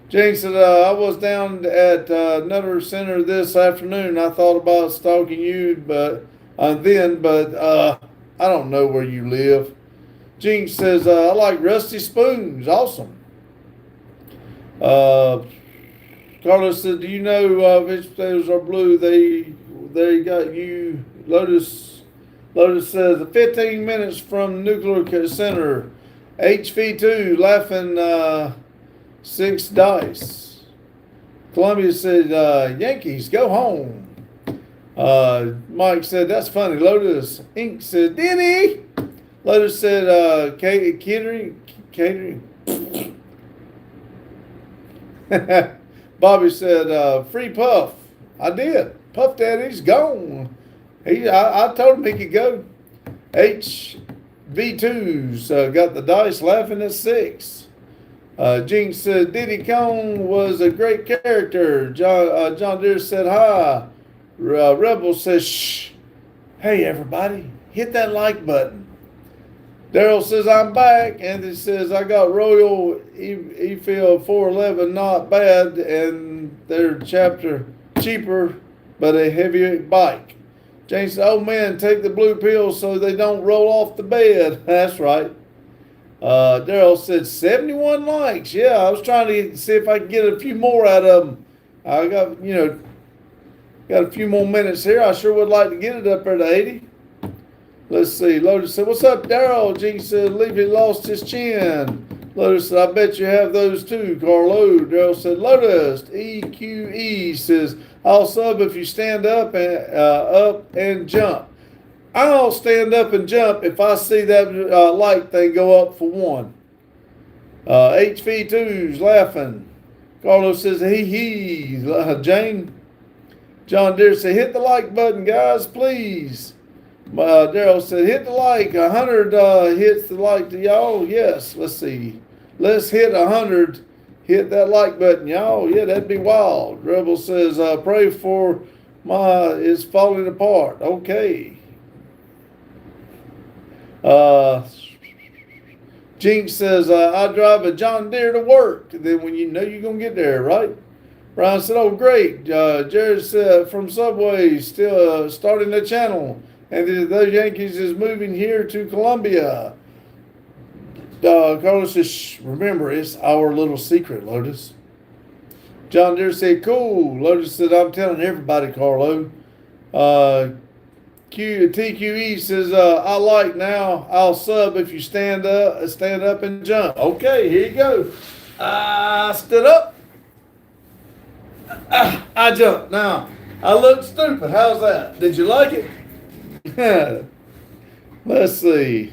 Jane said, I was down at Nutter Center this afternoon. I thought about stalking you, but I don't know where you live. Gene says, I like rusty spoons. Awesome. Carlos said, do you know vegetables are blue? They got you. Lotus says, 15 minutes from Nuclear Center. HV2 laughing 6 dice. Columbia said, Yankees, go home. Mike said, that's funny. Lotus Inc. said, Denny. Lotus said, catering. Bobby said, free Puff. I did. Puff Daddy's gone. I told him he could go. HV2's got the dice laughing at 6. Jinx said, Diddy Kong was a great character. John Deere said, hi. Rebel says, shh. Hey, everybody, hit that like button. Daryl says, I'm back. Anthony says, I got Royal E-Field 411, not bad, and they're cheaper, but a heavier bike. James said, oh man, take the blue pill so they don't roll off the bed. That's right. Daryl said 71 likes. Yeah, I was trying to see if I could get a few more out of them. I got a few more minutes here. I sure would like to get it up there to 80. Let's see. Lotus said, "What's up, Daryl?" Jinx said, "Leafy lost his chin." Lotus said, "I bet you have those too, Carlo." Daryl said, "Lotus." EQE says, "I'll sub if you stand up and jump." I'll stand up and jump if I see that light thing go up for one. HV2's laughing. Carlos says, "Hee." Jane. John Deere said, "Hit the like button, guys, please." Daryl said, "Hit the like. 100 hits the like to y'all." Yes, let's see. Let's hit 100. Hit that like button, y'all. Yeah, that'd be wild. Rebel says, "Pray for it's falling apart." Okay. Jinx says, "I drive a John Deere to work." Then when you know you're going to get there, right? Brian said, "Oh, great." Jared said, "From Subway, still starting the channel. And those Yankees is moving here to Columbia." Carlos says, "Shh, remember, it's our little secret, Lotus." John Deere said, "Cool." Lotus said, "I'm telling everybody, Carlo." TQE says, "I like now. I'll sub if you stand up and jump." Okay, here you go. I stood up. I jumped. Now, I look stupid. How's that? Did you like it? Let's see.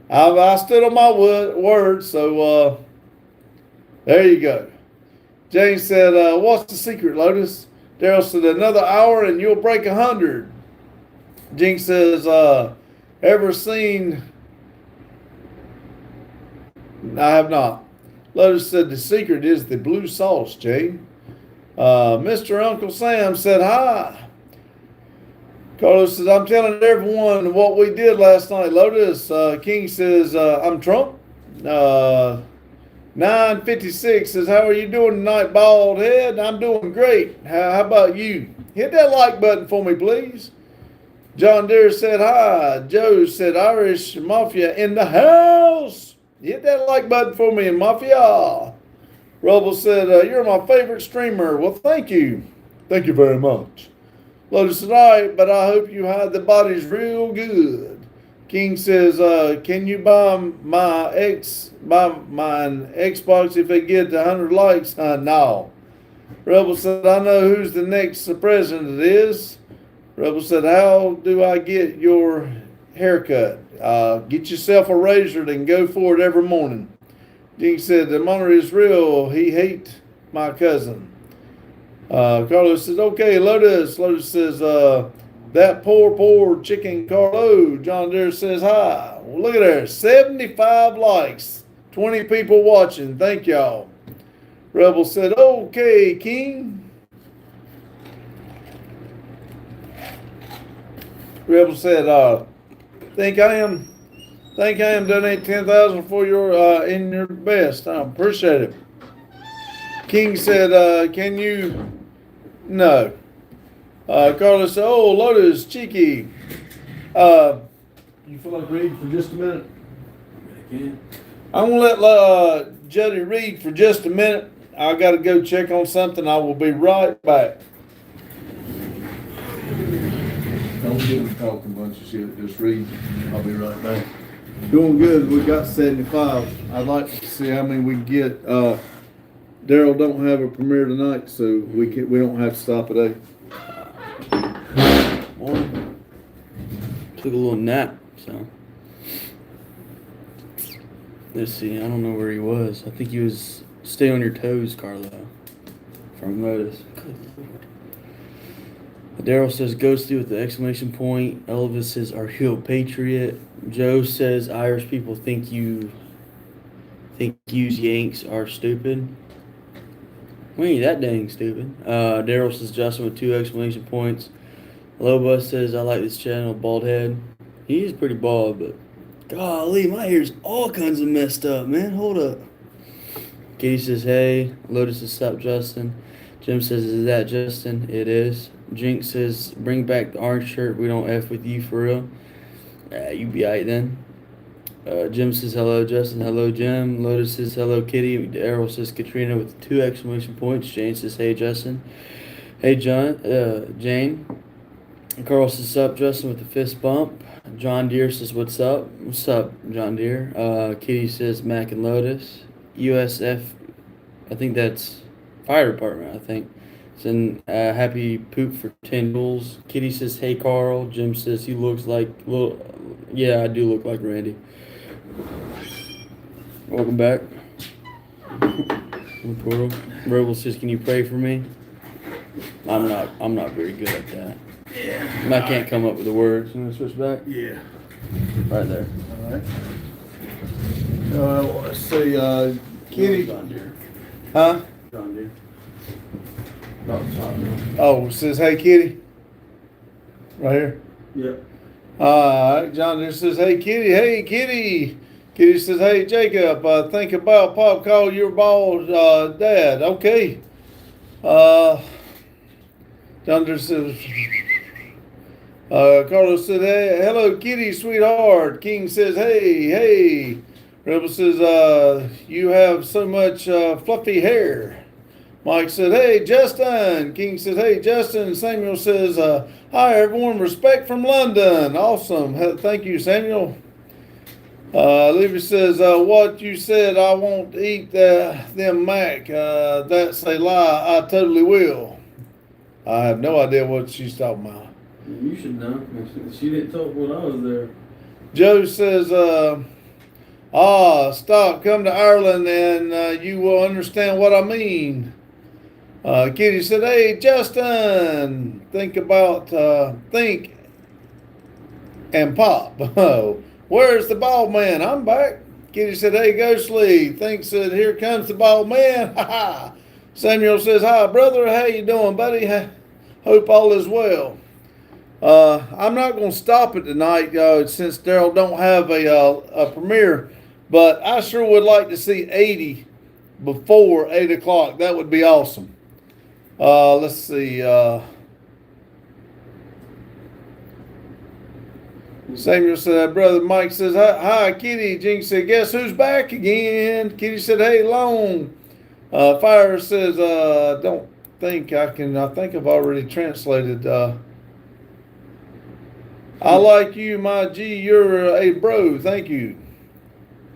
I stood on my word, so there you go. James said, "What's the secret, Lotus?" Daryl said, "Another hour and you'll break 100. Jinx says, "Ever seen?" I have not. Lotus said, "The secret is the blue sauce, Jane." Mr. Uncle Sam said, "Hi." Carlos says, "I'm telling everyone what we did last night, Lotus." King says, "I'm Trump." 956 says, "How are you doing tonight, bald head?" "I'm doing great. How about you?" Hit that like button for me, please. John Deere said, "Hi." Joe said, "Irish Mafia in the house." Hit that like button for me, Mafia. Rubble said, "You're my favorite streamer." Well, thank you. Thank you very much. Lotus said, "All right, but I hope you hide the bodies real good." King says, "Can you buy my Xbox if they get 100 likes?" No. Rebel said, "I know who's the next president is." Rebel said, "How do I get your haircut?" Get yourself a razor and go for it every morning. King said, "The monitor is real. He hate my cousin." Carlos says, "Okay, Lotus." Lotus says, "That poor chicken, Carlo." John Deere says, "Hi." Well, look at there, 75 likes, 20 people watching. Thank y'all. Rebel said, "Okay, King." Rebel said, think I am donate 10,000 for your in your best. I appreciate it." King said, "Can you?" No. Carlos said, "Oh, Lotus, cheeky." You feel like reading for just a minute? I can. I'm going to let Jody read for just a minute. I got to go check on something. I will be right back. Don't get him talking a bunch of shit. Just read. I'll be right back. Doing good. We got 75. I'd like to see how many we can get. Daryl don't have a premiere tonight, so we don't have to stop at 8. Morning. Took a little nap, so. Let's see, I don't know where he was. I think he was stay on your toes, Carlo. From Lotus. Good Lord. Daryl says ghosty with the exclamation point. Elvis says, "Are you a patriot?" Joe says Irish people think you Yanks are stupid. We ain't that dang stupid. Daryl says Justin with 2 exclamation points. Lobus says, "I like this channel, bald head." He's pretty bald, but golly, my hair's all kinds of messed up, man. Hold up. Katie says, "Hey." Lotus says, "Sup, Justin." Jim says, "Is that Justin?" It is. Jinx says, "Bring back the orange shirt. We don't F with you for real." You be alright then. Jim says, "Hello, Justin." Hello, Jim. Lotus says, "Hello, Kitty." Errol says, "Katrina" with 2 exclamation points. Jane says, "Hey, Justin." Hey, John. Jane. Carl says, "Up, Justin," with the fist bump. John Deere says, "What's up?" What's up, John Deere? Kitty says, "Mac and Lotus." USF, I think that's fire department. I think. Then happy poop for 10 jewels. Kitty says, "Hey Carl." Jim says, "He looks like little." Yeah, I do look like Randy. Welcome back. Portal. Rebel says, "Can you pray for me?" I'm not very good at that. Yeah. I can't come up with the words. You want to switch back? Yeah. Right there. All right. Let's see. Kitty. John Deere. Huh? John Deere. Oh, it says, "Hey, Kitty." Right here. Yep. All right. John Deere says, "Hey, Kitty. Hey, Kitty." Kitty says, "Hey, Jacob. Think about Pop called your bald dad." Okay. John Deere says. Carlos said, "Hey, hello, Kitty, sweetheart." King says, "Hey, hey." Rebel says, "You have so much fluffy hair." Mike said, "Hey, Justin." King says, "Hey, Justin." Samuel says, "Hi, everyone. Respect from London." Awesome. Thank you, Samuel. Livy says, "What you said, I won't eat them Mac. That's a lie. I totally will." I have no idea what she's talking about. You should know. She didn't talk when I was there. Joe says, stop, come to Ireland and you will understand what I mean." Kitty said, "Hey, Justin, think and pop." Oh, where's the bald man? I'm back. Kitty said, "Hey, Ghostly, thinks that here comes the bald man." Ha ha. Samuel says, "Hi, brother. How you doing, buddy? Hope all is well." I'm not going to stop it tonight since Daryl don't have a premiere, but I sure would like to see 80 before 8 o'clock. That would be awesome. Let's see. Samuel said, "Brother Mike says, hi, Kitty." Jinx said, "Guess who's back again?" Kitty said, "Hey, Long." Fire says, "Don't think I can. I think I've already translated. I like you, my G. You're a bro. Thank you."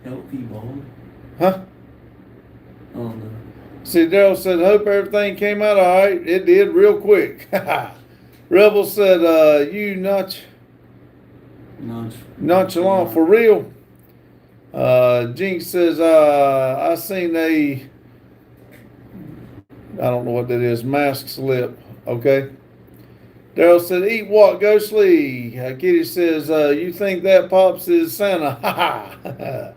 Healthy bone. Huh? Oh no. See, Daryl said, "Hope everything came out all right." It did real quick. Rebel said, "You nonchalant for real." Jinx says, "I seen I don't know what that is, mask slip." Okay. Daryl said, "Eat what, Ghostly?" Kitty says, "You think that Pops is Santa?" Ha ha.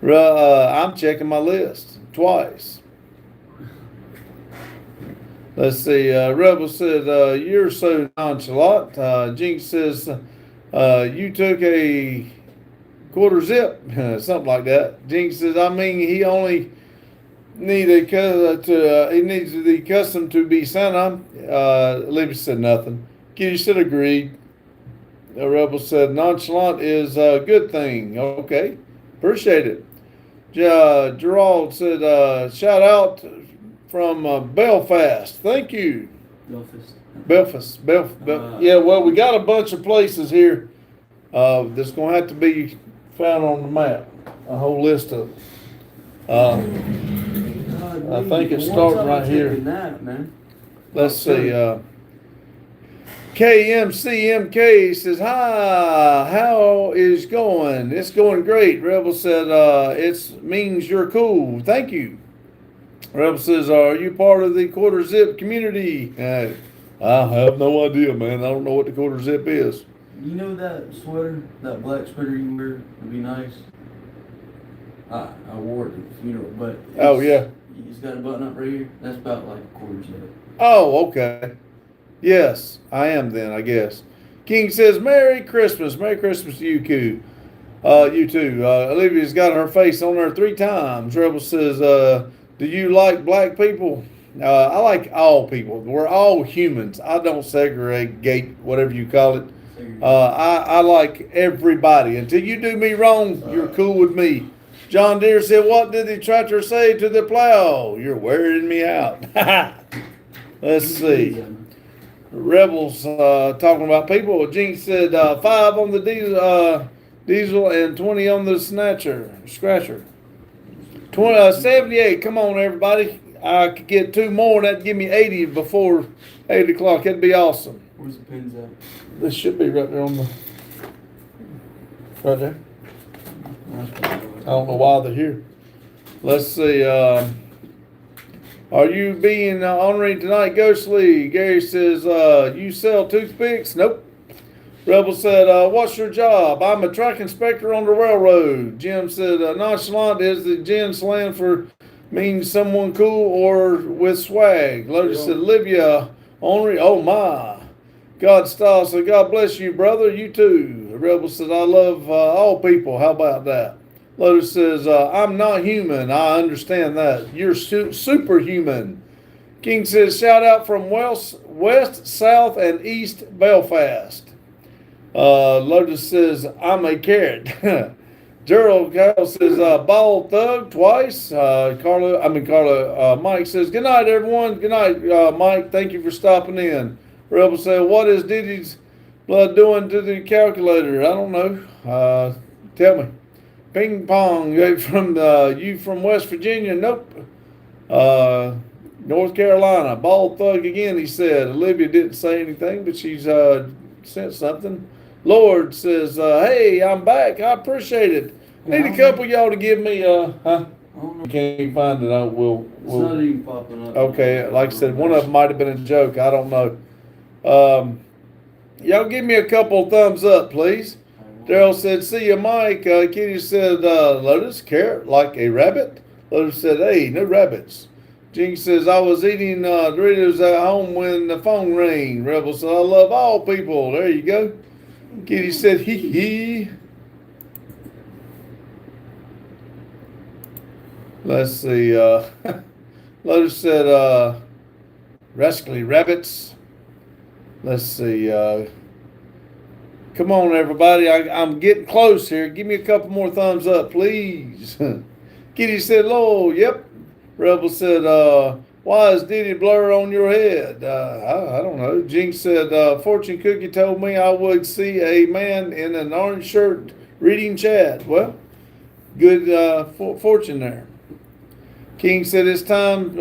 I'm checking my list twice. Let's see. Rebel said, "You're so nonchalant." Jinx says, "You took a quarter zip," something like that. Jinx says, "I mean, he only he needs to be accustomed to be Santa." Libby said nothing. Kitty said agreed. The Rebel said, "Nonchalant is a good thing." Okay, appreciate it. Gerald said, "Shout out from Belfast." Thank you. Belfast. Yeah, well, we got a bunch of places here that's going to have to be found on the map. A whole list of I think it's starting right here. Let's see. KMCMK says, "Hi, how is going?" "It's going great." Rebel said, "It means you're cool." Thank you. Rebel says, "Are you part of the quarter zip community?" I have no idea, man. I don't know what the quarter zip is. You know that sweater, that black sweater you wear would be nice? I wore it at the funeral, but Oh, yeah. It's got a button up right here. That's about like a quarter zip. Oh, okay. Yes, I am then, I guess. King says, "Merry Christmas." Merry Christmas to you, Q. You too. Olivia's got her face on there 3 times. Rebel says, "Do you like black people?" I like all people. We're all humans. I don't segregate, whatever you call it. I like everybody. Until you do me wrong, you're cool with me. John Deere said, "What did the tractor say to the plow?" "You're wearing me out." Let's see. Rebels talking about people. Jinx said 5 on the diesel and 20 on the scratcher. 78. Come on, everybody. I could get 2 more, and that'd give me 80 before 8 o'clock. That'd be awesome. Where's the pins at? This should be right there right there. I don't know why they're here. Let's see. Are you being honoring tonight, Ghostly? Gary says, you sell toothpicks? Nope. Rebel said, what's your job? I'm a track inspector on the railroad. Jim said, nonchalant is the gin slang for means someone cool or with swag. Lotus said, Olivia, ornery. Oh my. God style said, God bless you, brother. You too. Rebel said, I love all people. How about that? Lotus says, I'm not human. I understand that. You're superhuman. King says, shout out from west, south, and east Belfast. Lotus says, I'm a carrot. Gerald Kyle says, bald thug twice. Mike says, good night, everyone. Good night, Mike. Thank you for stopping in. Rebel said, what is Diddy's blood doing to the calculator? I don't know. Tell me. Ping pong, you from West Virginia? Nope. North Carolina, bald thug again, he said. Olivia didn't say anything, but she's sent something. Lord says, hey, I'm back. I appreciate it. Need a couple of y'all to give me Can't find it. We'll It's not even popping up. Okay, like I said, one of them might have been a joke. I don't know. Y'all give me a couple thumbs up, please. Daryl said, see you, Mike. Kitty said, Lotus, carrot, like a rabbit. Lotus said, hey, no rabbits. Jinx says, I was eating Doritos at home when the phone rang. Rebel said, I love all people. There you go. Kitty said, hee hee. Let's see. Lotus said, rascally rabbits. Let's see. Come on, everybody. I'm getting close here. Give me a couple more thumbs up, please. Kitty said, "Lord, yep." Rebel said, why is Diddy blur on your head? I don't know. Jinx said, fortune cookie told me I would see a man in an orange shirt reading chat. Well, good fortune there. King said, it's time.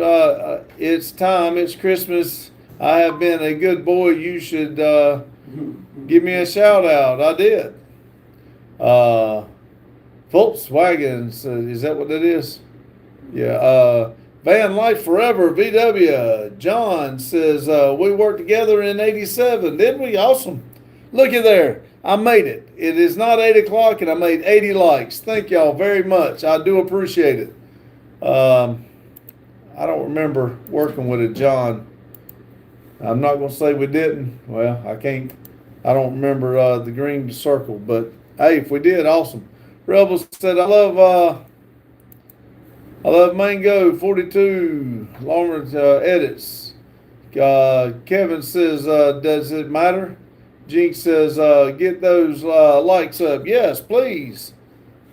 It's Christmas. I have been a good boy. You should give me a shout out. I did. Volkswagen, is that what that is? Yeah. Van Life Forever, VW. John says, we worked together in 87. Didn't we? Awesome. Look at there. I made it. It is not 8 o'clock and I made 80 likes. Thank y'all very much. I do appreciate it. I don't remember working with a John. I'm not going to say we didn't. Well, I don't remember the green circle, but hey, if we did, awesome. Rebels said, I love Mango 42 Lawrence edits. Kevin says, does it matter? Jinx says, get those likes up. Yes, please.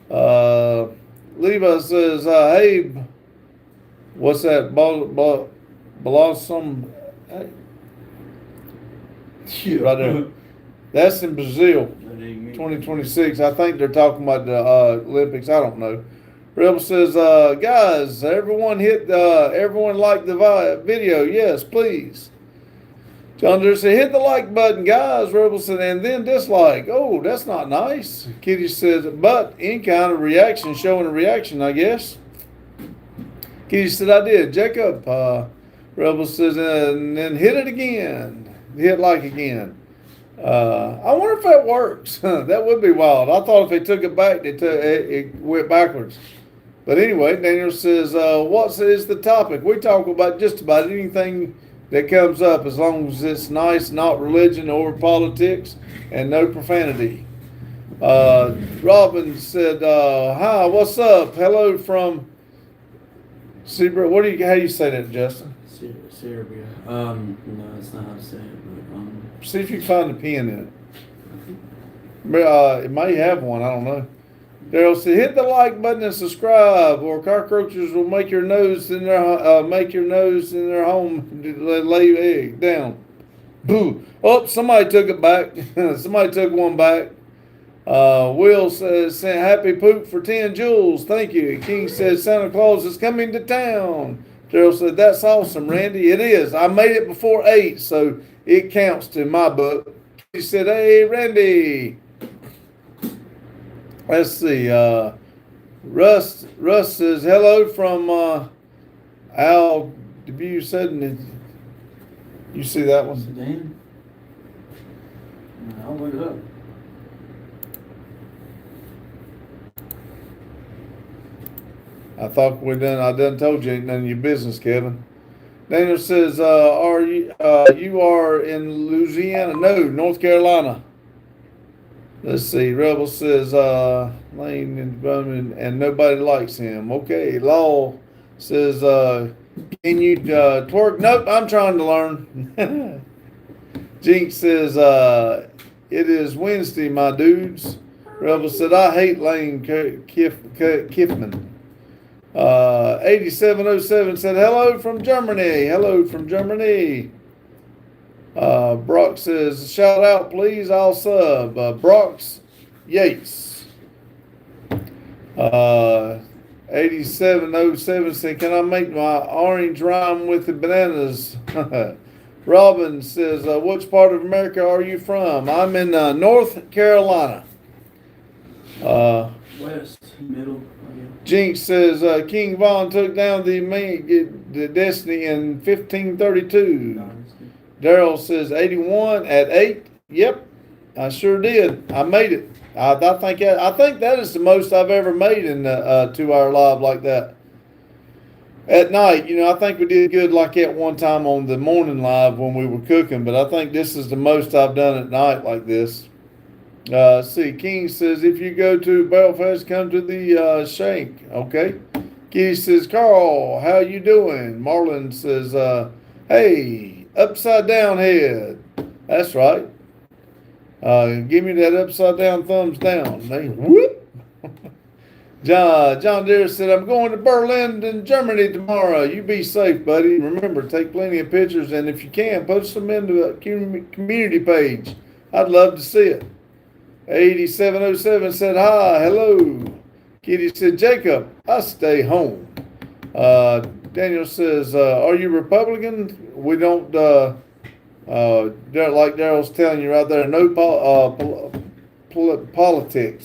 Levi says, hey, what's that? Blossom. Hey. Right there. That's in Brazil, 2026. I think they're talking about the Olympics. I don't know. Rebel says, guys, everyone like the video. Yes, please. John Deere said, hit the like button, guys. Rebel said, and then dislike. Oh, that's not nice. Kitty says, but any kind of reaction, showing a reaction, I guess. Kitty said, I did. Jacob, Rebel says, and then hit it again. Hit like again. I wonder if that works. That would be wild. I thought if they took it back, it went backwards. But anyway, Daniel says, what is the topic? We talk about just about anything that comes up as long as it's nice, not religion or politics, and no profanity. Robin said, hi, what's up? Hello from Seabrook. How do you say that, Justin? Serbia. No, that's not how to say it, but see if you can find a pen in it. It may have one, I don't know. Daryl said, hit the like button and subscribe, or cockroaches will make your nose in their home lay egg down. Boo. Oh, somebody took it back. Somebody took one back. Will says, happy poop for 10 jewels. Thank you. King says, Santa Claus is coming to town. Daryl said, that's awesome, Randy. It is. I made it before 8, so it counts to my book. He said, hey, Randy. Let's see. Russ says, hello from Al Debut Sudden. You see that one? Dan? I'll look it up. I thought I done told you ain't none of your business, Kevin. Daniel says, are you are in Louisiana? No, North Carolina. Let's see. Rebel says, Lane and nobody likes him. Okay. Law says, can you twerk? Nope, I'm trying to learn. Jinx says, it is Wednesday, my dudes. Rebel said, I hate Lane Kiffman. 8707 said, hello from Germany. Hello from Germany. Brock says, shout out, please. I'll sub. Brock's Yates. 8707 said, can I make my orange rhyme with the bananas? Robin says, which part of America are you from? I'm in North Carolina. West, middle. Jinx says, King Von took down the Destiny in 1532. Daryl says 81 at 8. Yep, I sure did. I made it. I think that is the most I've ever made in a 2-hour live like that. At night, I think we did good like that one time on the morning live when we were cooking, but I think this is the most I've done at night like this. See, King says, if you go to Belfast, come to the Shank. Okay. Kitty says, Carl, how you doing? Marlon says, hey, upside down head. That's right. Give me that upside down thumbs down. Whoop. John Deere said, I'm going to Berlin in Germany tomorrow. You be safe, buddy. Remember, take plenty of pictures, and if you can, post them into a community page. I'd love to see it. 8707 said, hi, hello. Kitty said, Jacob, I stay home. Daniel says, are you Republican? We don't, like Daryl's telling you right there, no politics.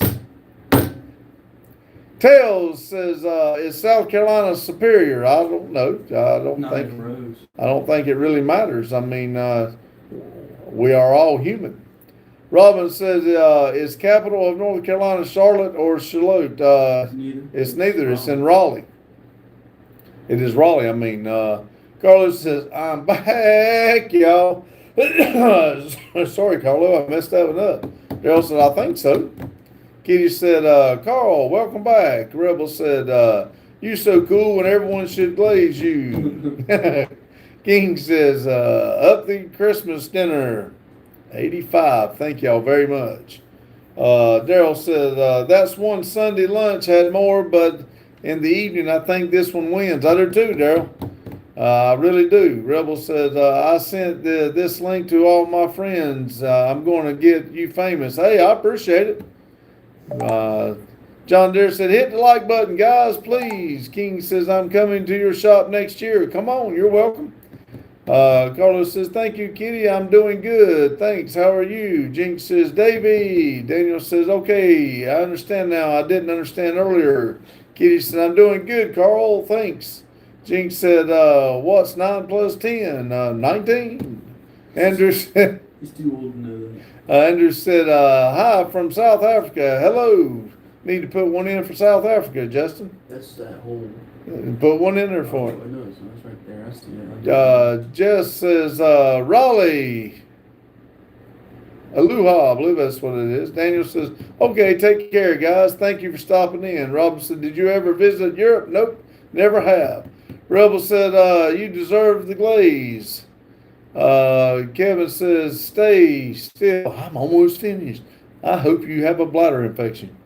Tails says, is South Carolina superior? I don't know. I don't think it really matters. I mean, we are all human. Robin says, is capital of North Carolina Charlotte or Charlotte? Neither. It's neither. It's in Raleigh. It is Raleigh. I mean, Carlos says, I'm back, y'all. Sorry, Carlo, I messed that one up. Daryl said, I think so. Kitty said, Carl, welcome back. Rebel said, you so cool when everyone should glaze you. King says, up the Christmas dinner. 85. Thank y'all very much. Daryl said, that's one Sunday lunch had more, but in the evening, I think this one wins. I do too, Daryl. I really do. Rebel said, I sent this link to all my friends. I'm going to get you famous. Hey, I appreciate it. John Deere said, hit the like button, guys, please. King says, I'm coming to your shop next year. Come on, you're welcome. Carlos says, thank you, Kitty. I'm doing good. Thanks. How are you? Jinx says, Davey. Daniel says, okay, I understand now. I didn't understand earlier. Kitty said, I'm doing good, Carl. Thanks. Jinx said, what's 9 plus 10? 19. Andrew said, he's too old to know that. Andrew said, hi from South Africa. Hello. Need to put one in for South Africa, Justin. That's that whole. Put one in there for him. I know, so that's right there. I see it. Jess says, Raleigh. Aloha, I believe that's what it is. Daniel says, okay, take care, guys. Thank you for stopping in. Robin said, did you ever visit Europe? Nope, never have. Rebel said, you deserve the glaze. Kevin says, stay still. I'm almost finished. I hope you have a bladder infection.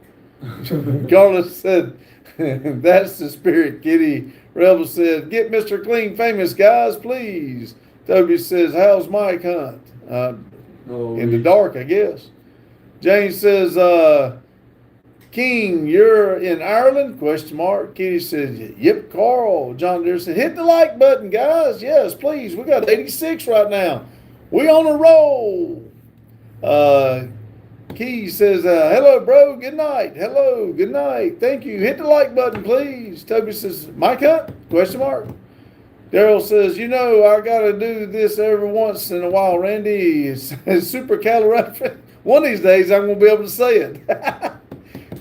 Carlos said, that's the spirit, Kitty. Rebel said, get Mr. Clean famous, guys, please. Toby says, how's Mike Hunt? In the dark, I guess. James says, King, you're in Ireland? Question mark. Kitty says, yep, Carl. John Deere said, hit the like button, guys. Yes, please. We got 86 right now. We on a roll. Key says, hello, bro. Good night. Hello. Good night. Thank you. Hit the like button, please. Toby says, Mike Hunt? Question mark. Daryl says, I got to do this every once in a while, Randy. It's supercalorific. One of these days, I'm going to be able to say it.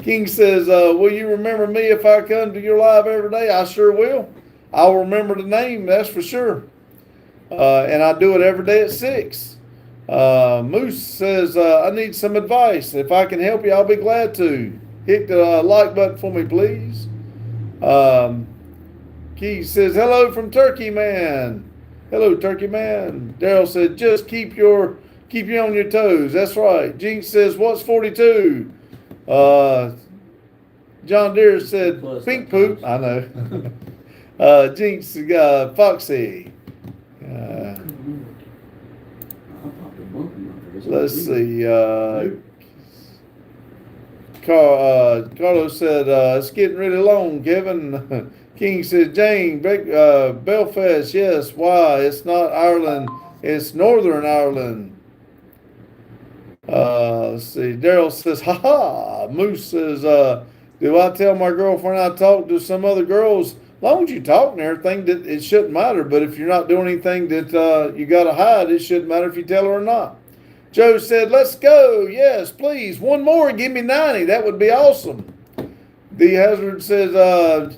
King says, will you remember me if I come to your live every day? I sure will. I'll remember the name, that's for sure. And I do it every day at 6. Moose says, I need some advice. If I can help you, I'll be glad to. Hit the like button for me, please. Key says, hello from Turkey Man. Hello, Turkey Man. Daryl said, just keep you on your toes. That's right. Jinx says, what's 42? John Deere said, pink poop. I know. Jinx, Foxy. Let's see. Carlos said, it's getting really long, Kevin. King said, Jane, Belfast, yes. Why? It's not Ireland. It's Northern Ireland. Let's see. Daryl says, ha ha. Moose says, do I tell my girlfriend I talk to some other girls? As long as you talk and everything, that it shouldn't matter. But if you're not doing anything that you got to hide, it shouldn't matter if you tell her or not. Joe said, let's go. Yes, please. One more. Give me 90. That would be awesome. D. Hazard says,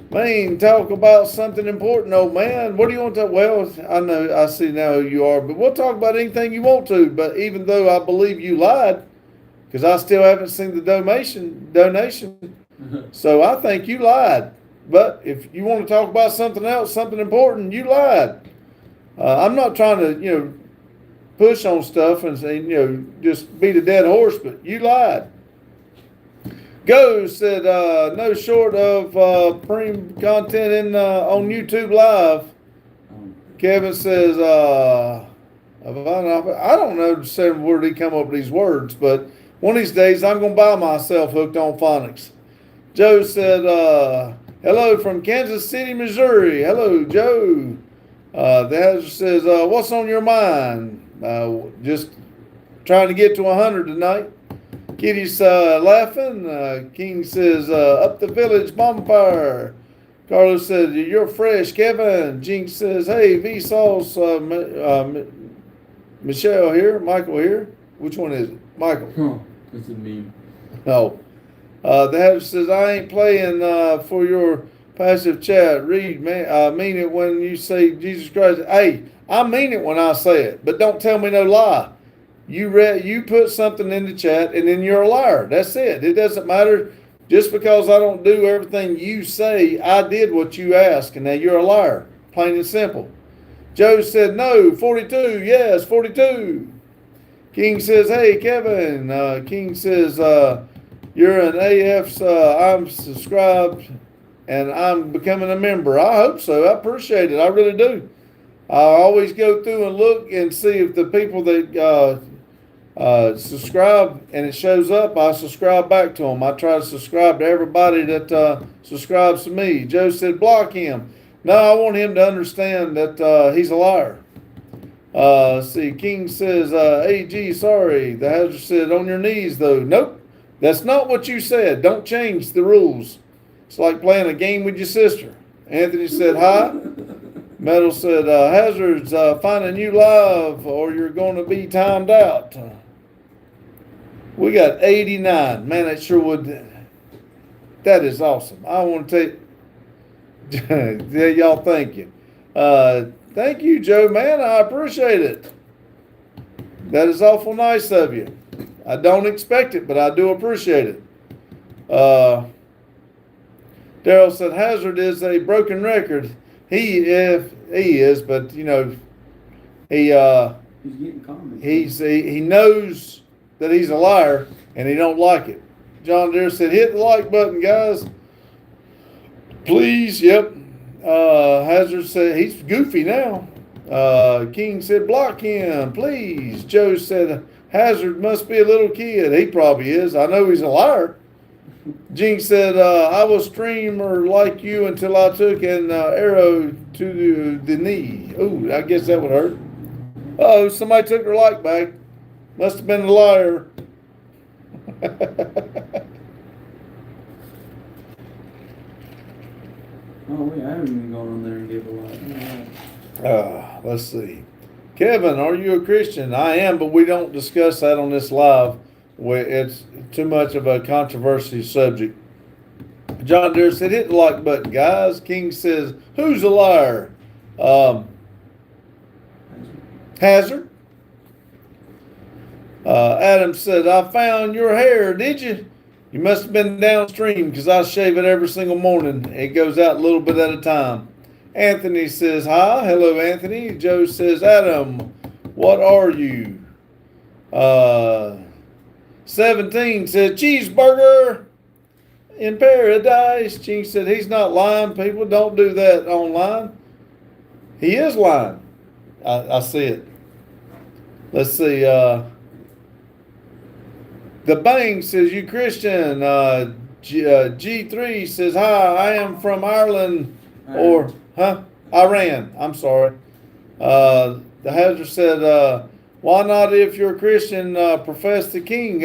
man, talk about something important, old man. What do you want to talk? Well, I know, I see now who you are, but we'll talk about anything you want to. But even though I believe you lied, because I still haven't seen the donation, so I think you lied. But if you want to talk about something else, something important, you lied. I'm not trying to, push on stuff and say, just beat a dead horse, but you lied. Go said, no short of premium content on YouTube Live. Kevin says, I don't know where did he come up with these words, but one of these days I'm going to buy myself Hooked on Phonics. Joe said, hello from Kansas City, Missouri. Hello, Joe. The Hazard says, what's on your mind? Just trying to get to 100 tonight. Kitty's laughing. King says, up the village bonfire. Carlos says, you're fresh, Kevin. Jinx says, hey, Vsauce, Michelle here, Michael here. Which one is it? Michael. Oh, that's a meme. No. The Hazard says, I ain't playing for your passive chat. Read, man. I mean it when you say Jesus Christ. Hey, I mean it when I say it, but don't tell me no lie. You put something in the chat and then you're a liar. That's it. It doesn't matter. Just because I don't do everything you say, I did what you asked, and now you're a liar. Plain and simple. Joe said, no, 42. Yes, 42. King says, hey, Kevin. King says, you're an AF's, I'm subscribed, and I'm becoming a member. I hope so. I appreciate it. I really do. I always go through and look and see if the people that subscribe and it shows up, I subscribe back to them. I try to subscribe to everybody that subscribes to me. Joe said, block him. No, I want him to understand that he's a liar. See, King says, AG, sorry. The Hazard said, on your knees, though. Nope, that's not what you said. Don't change the rules. It's like playing a game with your sister. Anthony said, hi. Metal said, Hazard's finding you live or you're going to be timed out. We got 89. Man, that sure would. That is awesome. I want to tell y'all thank you. Thank you, Joe, man. I appreciate it. That is awful nice of you. I don't expect it, but I do appreciate it. Daryl said, Hazard is a broken record. He is, but he getting comments. He knows that he's a liar and he don't like it. John Deere said, hit the like button, guys. Please, yep. Hazard said he's goofy now. King said, block him, please. Joe said, Hazard must be a little kid. He probably is. I know he's a liar. Gene said, I was a streamer like you until I took an arrow to the knee. Ooh, I guess that would hurt. Oh, somebody took their like back. Must have been a liar. Oh, wait, I haven't even gone on there and gave a lot. Let's see. Kevin, are you a Christian? I am, but we don't discuss that on this live. It's too much of a controversy subject. John Deere said, hit the like button, guys. King says, who's a liar? Hazard. Adam said, I found your hair, did you? You must have been downstream because I shave it every single morning. It goes out a little bit at a time. Anthony says, hi. Hello, Anthony. Joe says, Adam, what are you? 17 said, cheeseburger in paradise. Gene said, he's not lying. People don't do that online. He is lying. I see it. Let's see. The Bang says, you Christian. G3 says, hi, I am from Ireland. Iran. I'm sorry. The Hazard said, why not if you're a Christian, profess the King?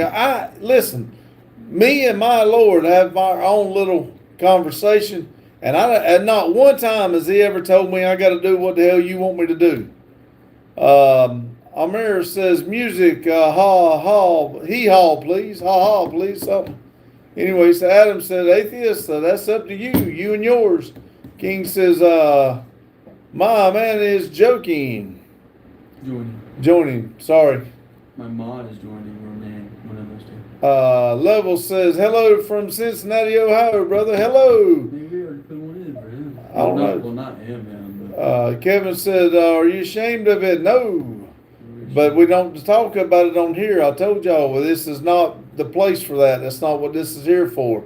Listen, me and my Lord have our own little conversation, and not one time has he ever told me I got to do what the hell you want me to do. Amir says, music, hee-haw, please. Ha-ha, please, something. Anyway, so Adam said, atheist, that's up to you and yours. King says, my man is joking. Joining, sorry. My mod is joining, one of those two. Level says, hello from Cincinnati, Ohio, brother. Hello. Maybe we already put one in for him. I don't know. Well, not him, but. Kevin said, are you ashamed of it? No. But we don't talk about it on here. I told y'all, well, this is not the place for that. That's not what this is here for.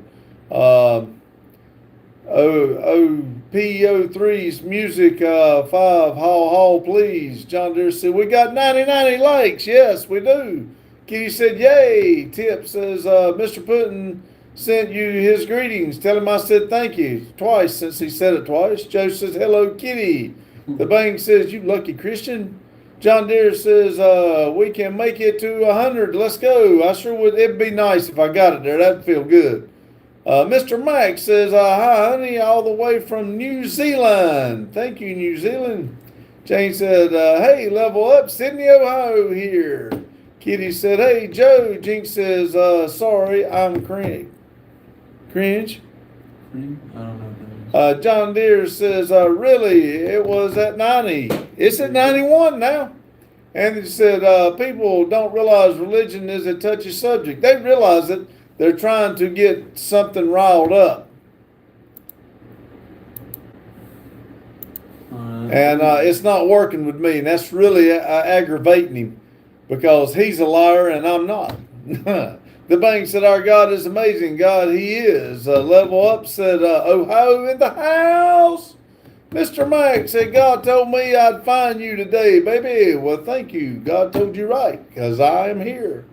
PO3's music, 5, haw, please. John Deere said, we got 90 likes. Yes, we do. Kitty said, yay. Tip says, Mr. Putin sent you his greetings. Tell him I said thank you twice since he said it twice. Joe says, hello, Kitty. The Bang says, you lucky Christian. John Deere says, we can make it to 100. Let's go. I sure would. It'd be nice if I got it there. That'd feel good. Mr. Max says, hi, honey, all the way from New Zealand. Thank you, New Zealand. Jane said, hey, level up. Sydney, Ohio here. Kitty said, hey, Joe. Jinx says, sorry, I'm cringe. I don't know. John Deere says, really, it was at 90. It's at 91 now. And he said, people don't realize religion is a touchy subject. They realize it. They're trying to get something riled up. And it's not working with me. And that's really aggravating him because he's a liar and I'm not. The Bang said, our God is amazing. God, he is. Level Up said, Ohio in the house. Mr. Max said, God told me I'd find you today, baby. Well, thank you. God told you right, because I am here.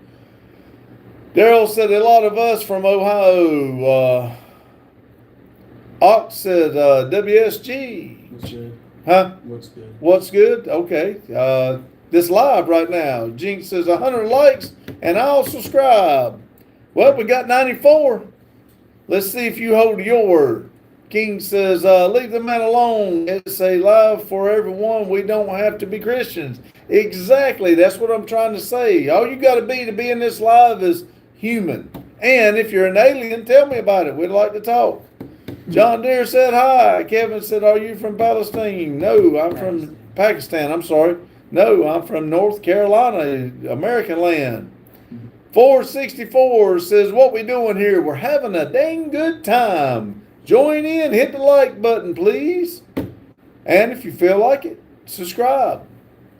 Daryl said, a lot of us from Ohio. Ox said, WSG. What's good? Huh? What's good? What's good? Okay. This live right now. Jinx says 100 likes and I'll subscribe. Well, we got 94. Let's see if you hold your word. King says, leave the man alone. It's a live for everyone. We don't have to be Christians. Exactly. That's what I'm trying to say. All you got to be in this live is human. And if you're an alien, tell me about it. We'd like to talk. John Deere said hi. Kevin said, are you from Palestine? No, I'm from Pakistan. I'm sorry. No, I'm from North Carolina, American land. 464 says, what we doing here? We're having a dang good time. Join in, hit the like button, please. And if you feel like it, subscribe.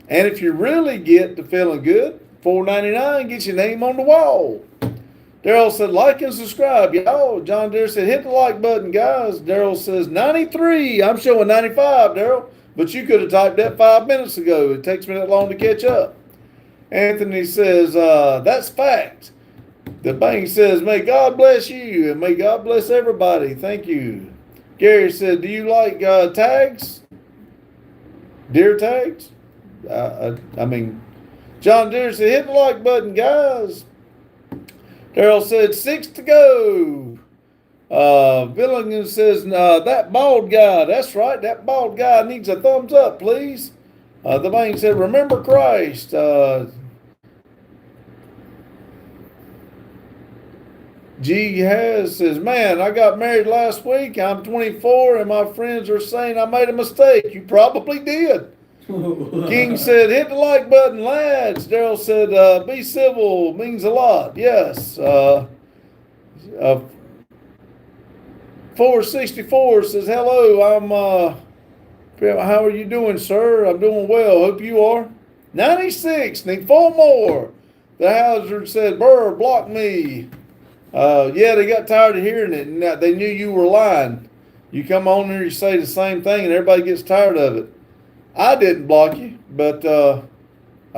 And if you really get to feeling good, $4.99 gets your name on the wall. Daryl said, like and subscribe, y'all. John Deere said, hit the like button, guys. Daryl says, 93. I'm showing 95, Daryl. but you could have typed that 5 minutes ago. It takes me that long to catch up. Anthony says, that's fact. The bank says, may God bless you and may God bless everybody. Thank you. Gary said, do you like tags? Deer tags? I mean, John Deere said, hit the like button, guys. Daryl said, 6 to go. Villigan says, that bald guy, that's right, that bald guy needs a thumbs up, please. The bank said, remember Christ. G has says, man, I got married last week. I'm 24 and my friends are saying I made a mistake. You probably did. King said, hit the like button, lads. Daryl said, be civil means a lot. Yes. 464 says, hello, how are you doing, sir? I'm doing well. Hope you are. 96, need 4 more. The Hazard said, Burr, block me. Yeah, they got tired of hearing it, and they knew you were lying. You come on there, you say the same thing, and everybody gets tired of it. I didn't block you, but I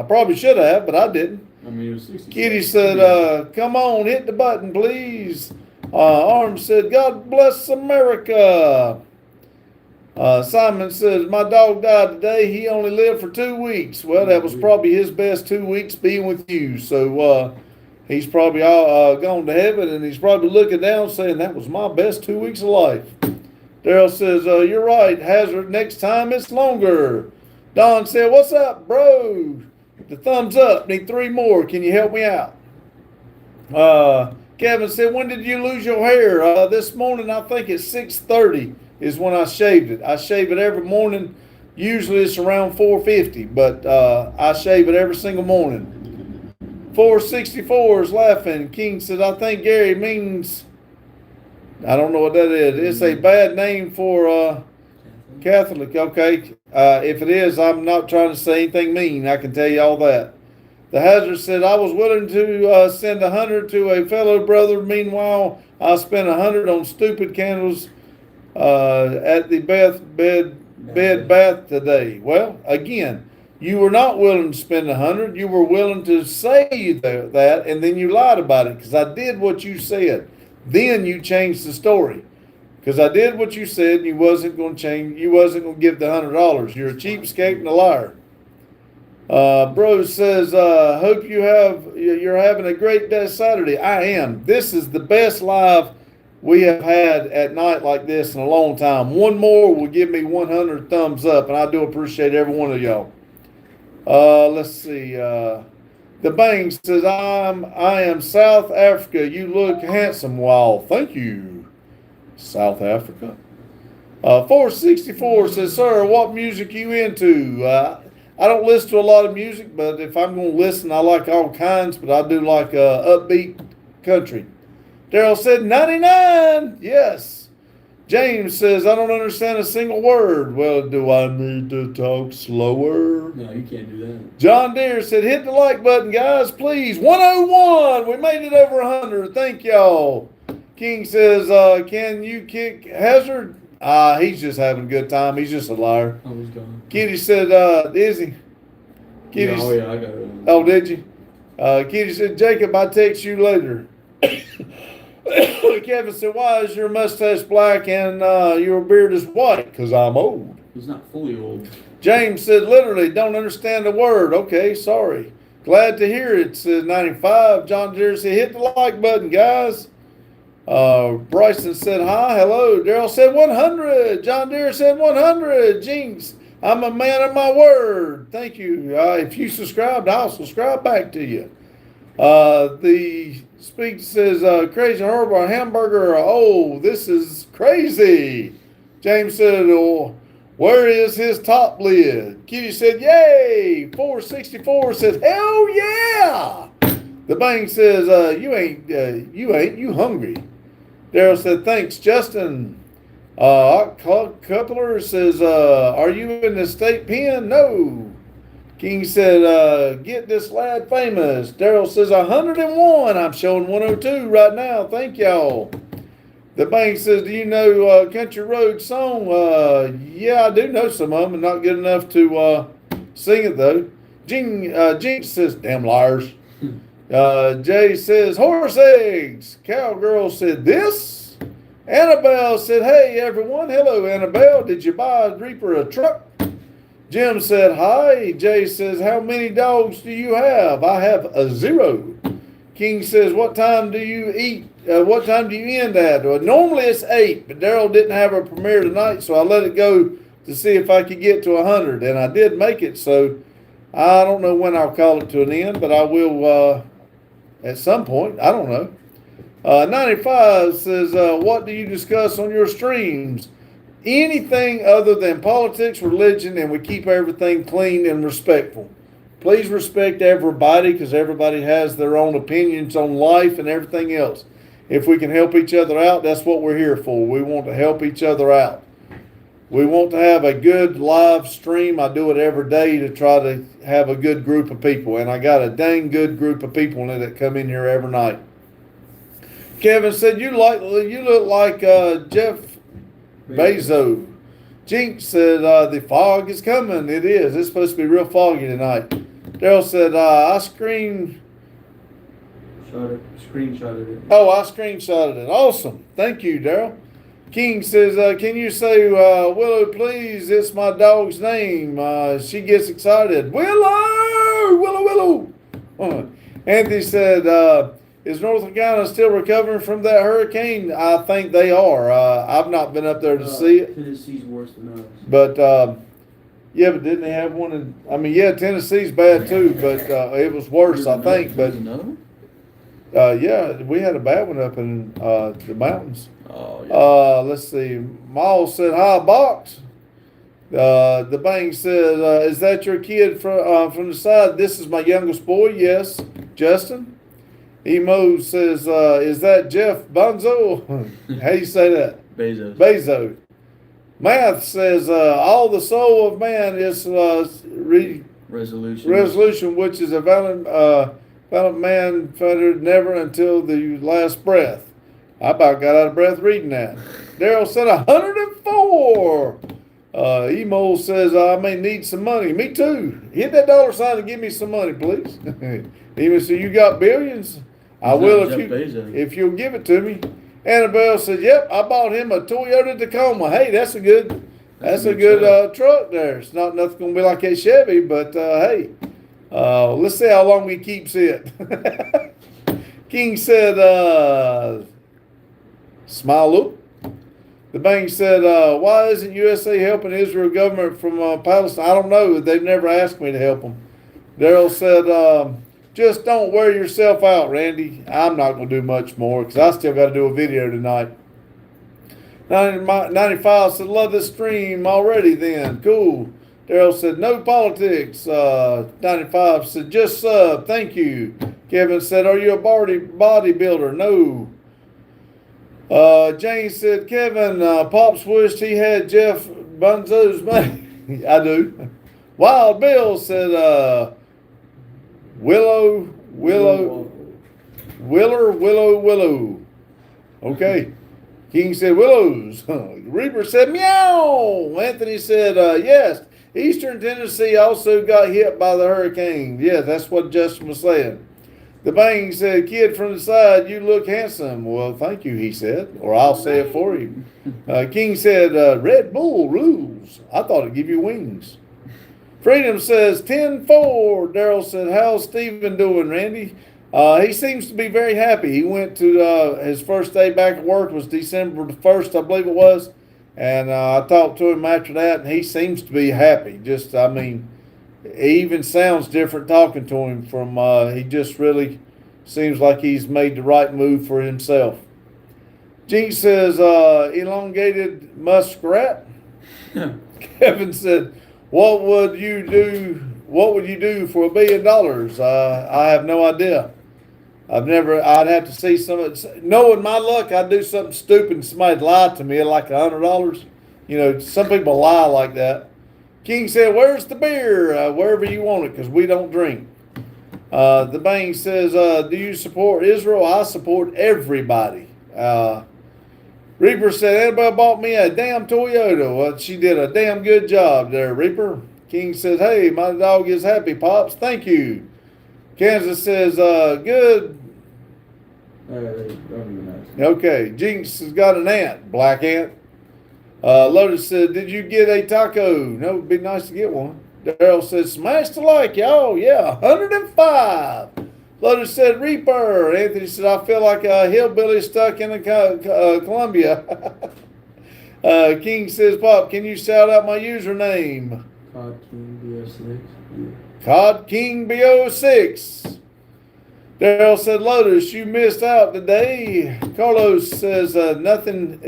probably should have, but I didn't. I mean, it was 60. Kitty said, come on, hit the button, please. Arms said, God bless America. Simon says, my dog died today. He only lived for 2 weeks. Well, that was probably his best 2 weeks being with you. So he's probably gone to heaven, and he's probably looking down saying, that was my best 2 weeks of life. Daryl says, you're right, Hazard, next time it's longer. Don said, what's up, bro? The thumbs up, need 3 more. Can you help me out? Kevin said, when did you lose your hair? This morning, I think it's 6:30 is when I shaved it. I shave it every morning. Usually it's around 4:50, but I shave it every single morning. 464 is laughing. King says, I think Gary means, I don't know what that is. It's a bad name for Catholic. Okay. If it is, I'm not trying to say anything mean. I can tell you all that. The Hazard said, I was willing to send 100 to a fellow brother. Meanwhile, I spent 100 on stupid candles at the bed bath today. Well, again, you were not willing to spend 100. You were willing to say that, and then you lied about it because I did what you said. Then you changed the story because I did what you said. And you wasn't going to change. You wasn't going to give the $100. You're a cheapskate and a liar. Bro says, hope you're having a great day Saturday. I am. This is the best live we have had at night like this in a long time. One more will give me 100 thumbs up, and I do appreciate every one of y'all. Let's see. The Bang says, I am South Africa. You look handsome. Wow, thank you. South Africa. 464 says, sir, what music you into? I don't listen to a lot of music, but if I'm going to listen, I like all kinds, but I do like upbeat country. Daryl said 99. Yes. James says, I don't understand a single word. Well, do I need to talk slower? No, you can't do that. John Deere said, hit the like button, guys, please. 101. We made it over 100. Thank y'all. King says, can you kick Hazard? He's just having a good time. He's just a liar. I was gone. Kitty said, is he? Kitty, Yeah, I got it. Oh, did you? Kitty said, Jacob, I'll text you later. Kevin said, why is your mustache black and your beard is white? Because I'm old. He's not fully old. James said, literally, don't understand the word. Okay, sorry. Glad to hear it, says 95. John Deere said, hit the like button, guys. Bryson said, hi, hello. Daryl said 100. John Deere said 100. Jinx, I'm a man of my word. Thank you. If you subscribed, I'll subscribe back to you. The speak says, crazy horrible hamburger. Oh, this is crazy. James said, oh, where is his top lid? Kitty said, yay. 464 says, hell yeah. The Bang says, you hungry. Daryl said, thanks, Justin. Coupler says, are you in the state pen? No. King said, get this lad famous. Daryl says, 101. I'm showing 102 right now. Thank y'all. The bank says, do you know Country Road song? Yeah, I do know some of them, and not good enough to sing it though. Jinx says, damn liars. Jay says, horse eggs. Cowgirl said, this. Annabelle said, hey everyone. Hello, Annabelle. Did you buy Reaper a truck? Jim said, hi. Jay says, how many dogs do you have? I have a 0. King says, what time do you eat? What time do you end at? Well, normally it's 8, but Daryl didn't have a premiere tonight, so I let it go to see if I could get to 100, and I did make it, so I don't know when I'll call it to an end, but I will at some point. I don't know. 95 says, what do you discuss on your streams? Anything other than politics, religion, and we keep everything clean and respectful. Please respect everybody, because everybody has their own opinions on life and everything else. If we can help each other out, that's what we're here for. We want to help each other out. We want to have a good live stream. I do it every day to try to have a good group of people, and I got a dang good group of people in it that come in here every night. Kevin said, you look like Jeff Bezos. Jinx said, the fog is coming. It is. It's supposed to be real foggy tonight. Daryl said, I screenshotted it. Oh, I screenshotted it. Awesome. Thank you, Daryl. King says, can you say, Willow, please? It's my dog's name. She gets excited. Willow! Willow! Anthony said, is North Carolina still recovering from that hurricane? I think they are. I've not been up there to see it. Tennessee's worse than us. But, yeah, but didn't they have one in, yeah, Tennessee's bad too, but it was worse, I think. But, yeah, we had a bad one up in the mountains. Oh, yeah. Let's see. Miles said, hi, Box. The bank said, is that your kid from the side? This is my youngest boy. Yes, Justin. Emo says, is that Jeff Bonzo? How do you say that? Bezos. Math says, all the soul of man is resolution, which is a valiant man fettered never until the last breath. I about got out of breath reading that. Daryl said 104. Emo says, I may need some money. Me too. Hit that $sign and give me some money, please. Emo said, you got billions? I will if you'll give it to me. Annabelle said, yep, I bought him a Toyota Tacoma. Hey, that's a good truck there. It's not nothing going to be like a Chevy, but hey, let's see how long he keeps it. King said, smile up. The bank said, why isn't USA helping Israel government from Palestine? I don't know. They've never asked me to help them. Daryl said, just don't wear yourself out, Randy. I'm not going to do much more because I still got to do a video tonight. 95 said, love this stream already then. Cool. Daryl said, no politics. 95 said, just sub. Thank you. Kevin said, are you a bodybuilder? No. Jane said, Kevin, Pops wished he had Jeff Bunzo's money. I do. Wild Bill said, Willow. Okay. King said, Willows. Reaper said, meow. Anthony said, yes. Eastern Tennessee also got hit by the hurricane. Yeah, that's what Justin was saying. The bang said, kid from the side, you look handsome. Well, thank you, he said, or I'll say it for you. King said, Red Bull rules. I thought it'd give you wings. Freedom says 10-4. Daryl said, how's Steven doing, Randy? He seems to be very happy. He went to his first day back at work was December the 1st, I believe it was. And I talked to him after that, and he seems to be happy. Just, he even sounds different talking to him from, he just really seems like he's made the right move for himself. Gene says, elongated muskrat. Kevin said, what would you do for $1 billion? I have no idea. I'd have to see knowing my luck, I'd do something stupid and somebody'd lie to me like $100. You know, some people lie like that. King said, where's the beer? Wherever you want it, because we don't drink. The Bang says, do you support Israel? I support everybody. Reaper said, Annabelle bought me a damn Toyota. Well, she did a damn good job there, Reaper. King says, hey, my dog is happy, Pops. Thank you. Kansas says, good. Okay. Jinx has got an ant, black ant. Lotus said, did you get a taco? No, it'd be nice to get one. Daryl says, smash the like, y'all. Yeah, 105. Lotus said, Reaper. Anthony said, I feel like a hillbilly stuck in Columbia. King says, Pop, can you shout out my username? Cod King BO6. Cod King BO6. Daryl said, Lotus, you missed out today. Carlos says, nothing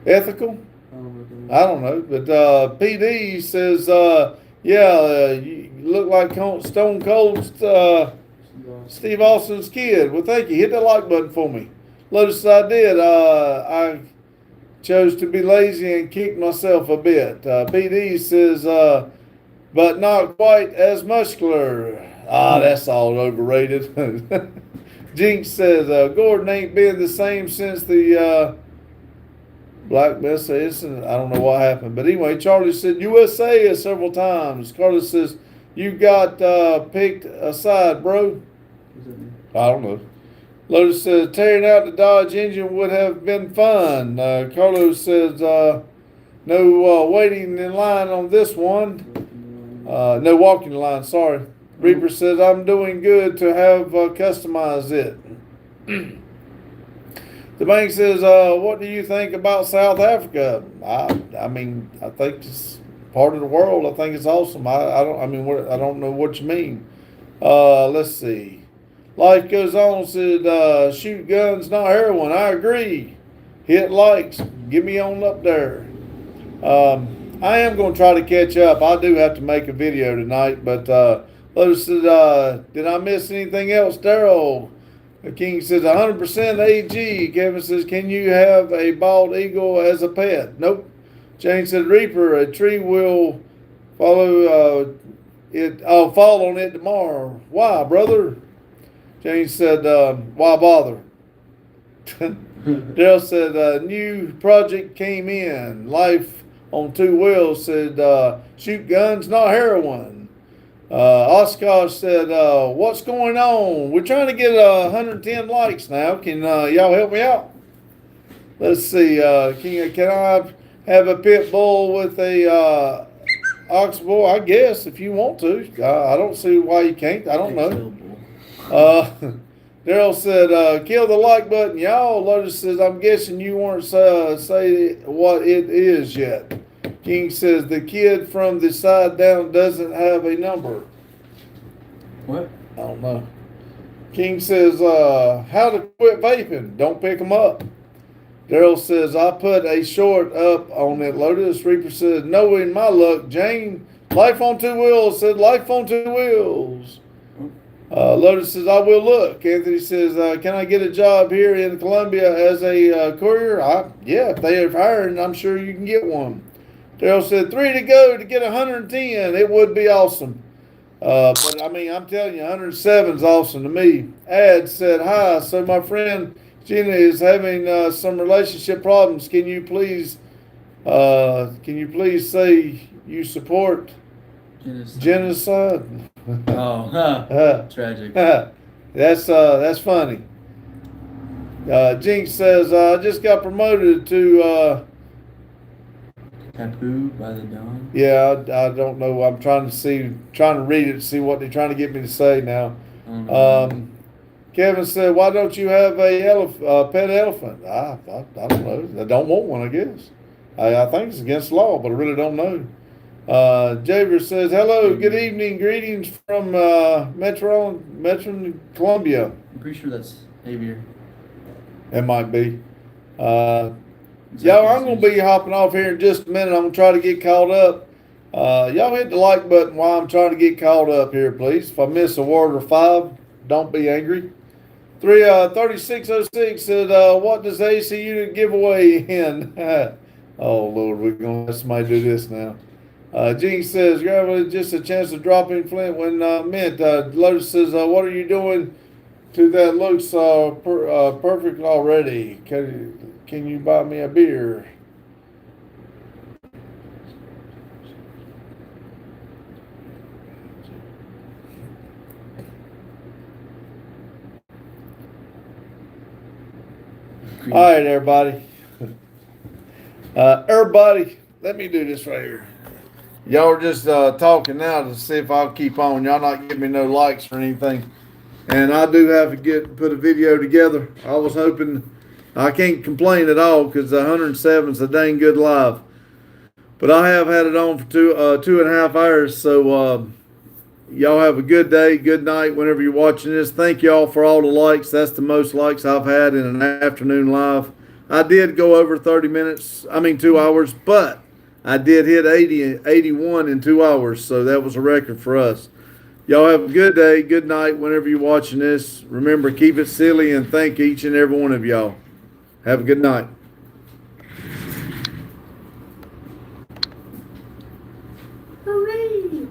ethical. I don't know, but PD says, you look like Stone Cold Steve Austin's kid. Well, thank you. Hit that like button for me. Lotus, I did. I chose to be lazy and kicked myself a bit. PD says, but not quite as muscular. That's all overrated. Jinx says, Gordon ain't been the same since the Black Mesa incident. I don't know what happened. But anyway, Charlie said USA several times. Carlos says, you got picked aside, bro. I don't know. Lotus says, tearing out the Dodge engine would have been fun. Carlos says, no waiting in line on this one. No walking in line, sorry. Reaper says, I'm doing good to have customized it. The bank says, what do you think about South Africa? I mean, I think it's part of the world. I think it's awesome. I don't know what you mean. Let's see. Life goes on said, shoot guns, not heroin. I agree. Hit likes. Get me on up there. I am going to try to catch up. I do have to make a video tonight, but Lotus said, did I miss anything else? Daryl. The King says 100% AG. Kevin says, can you have a bald eagle as a pet? Nope. Jane said, Reaper, a tree will follow I'll fall on it tomorrow. Why, brother? Jane said, why bother? Daryl said, new project came in. Life on two wheels said, shoot guns, not heroin. Oscar said, what's going on? We're trying to get 110 likes now. Can y'all help me out? Let's see. Can I have a pit bull with a ox bull? I guess if you want to. I don't see why you can't. I don't know. Daryl said, kill the like button, y'all. Lotus says, I'm guessing you weren't say what it is yet. King says, the kid from the side down doesn't have a number. What? I don't know. King says, how to quit vaping. Don't pick them up. Daryl says, I put a short up on it. Lotus. Reaper says, no, in my luck. Jane, life on two wheels, said, life on two wheels. Lotus says, I will look. Anthony says, can I get a job here in Columbia as a courier? Yeah, if they are hiring, I'm sure you can get one. Daryl said, 3 to go to get 110. It would be awesome. But I mean, I'm telling you, 107 is awesome to me. Ad said, hi. So my friend Gina is having some relationship problems. Can you please say you support genocide? Tragic. That's funny. Jinx says, I just got promoted to Taboo by the Dawn. Yeah, I don't know. I'm trying to read it to see what they're trying to get me to say now. Kevin said, why don't you have a pet elephant? I don't know. I don't want one, I guess. I think it's against the law, but I really don't know. Javer says, hello, good evening, greetings from Metro Columbia. I'm pretty sure that's Xavier. It might be. Y'all, I'm going to be hopping off here in just a minute. I'm going to try to get caught up. Y'all hit the like button while I'm trying to get caught up here, please. If I miss a word or 5, don't be angry. 3606 said, what does AC unit giveaway in? Oh, Lord, we're going to let somebody do this now. Gene says, just a chance to drop in Flint when meant. Lotus says, what are you doing To that looks perfect already. Can you buy me a beer? All right, everybody. Everybody, let me do this right here. Y'all are just talking now to see if I'll keep on. Y'all not giving me no likes or anything. And I do have to put a video together. I was hoping, I can't complain at all because 107 is a dang good live. But I have had it on for 2.5 hours. So y'all have a good day, good night whenever you're watching this. Thank y'all for all the likes. That's the most likes I've had in an afternoon live. I did go over 2 hours, but I did hit 81 in 2 hours. So that was a record for us. Y'all have a good day, good night whenever you're watching this. Remember, keep it silly and thank each and every one of y'all. Have a good night. Hooray!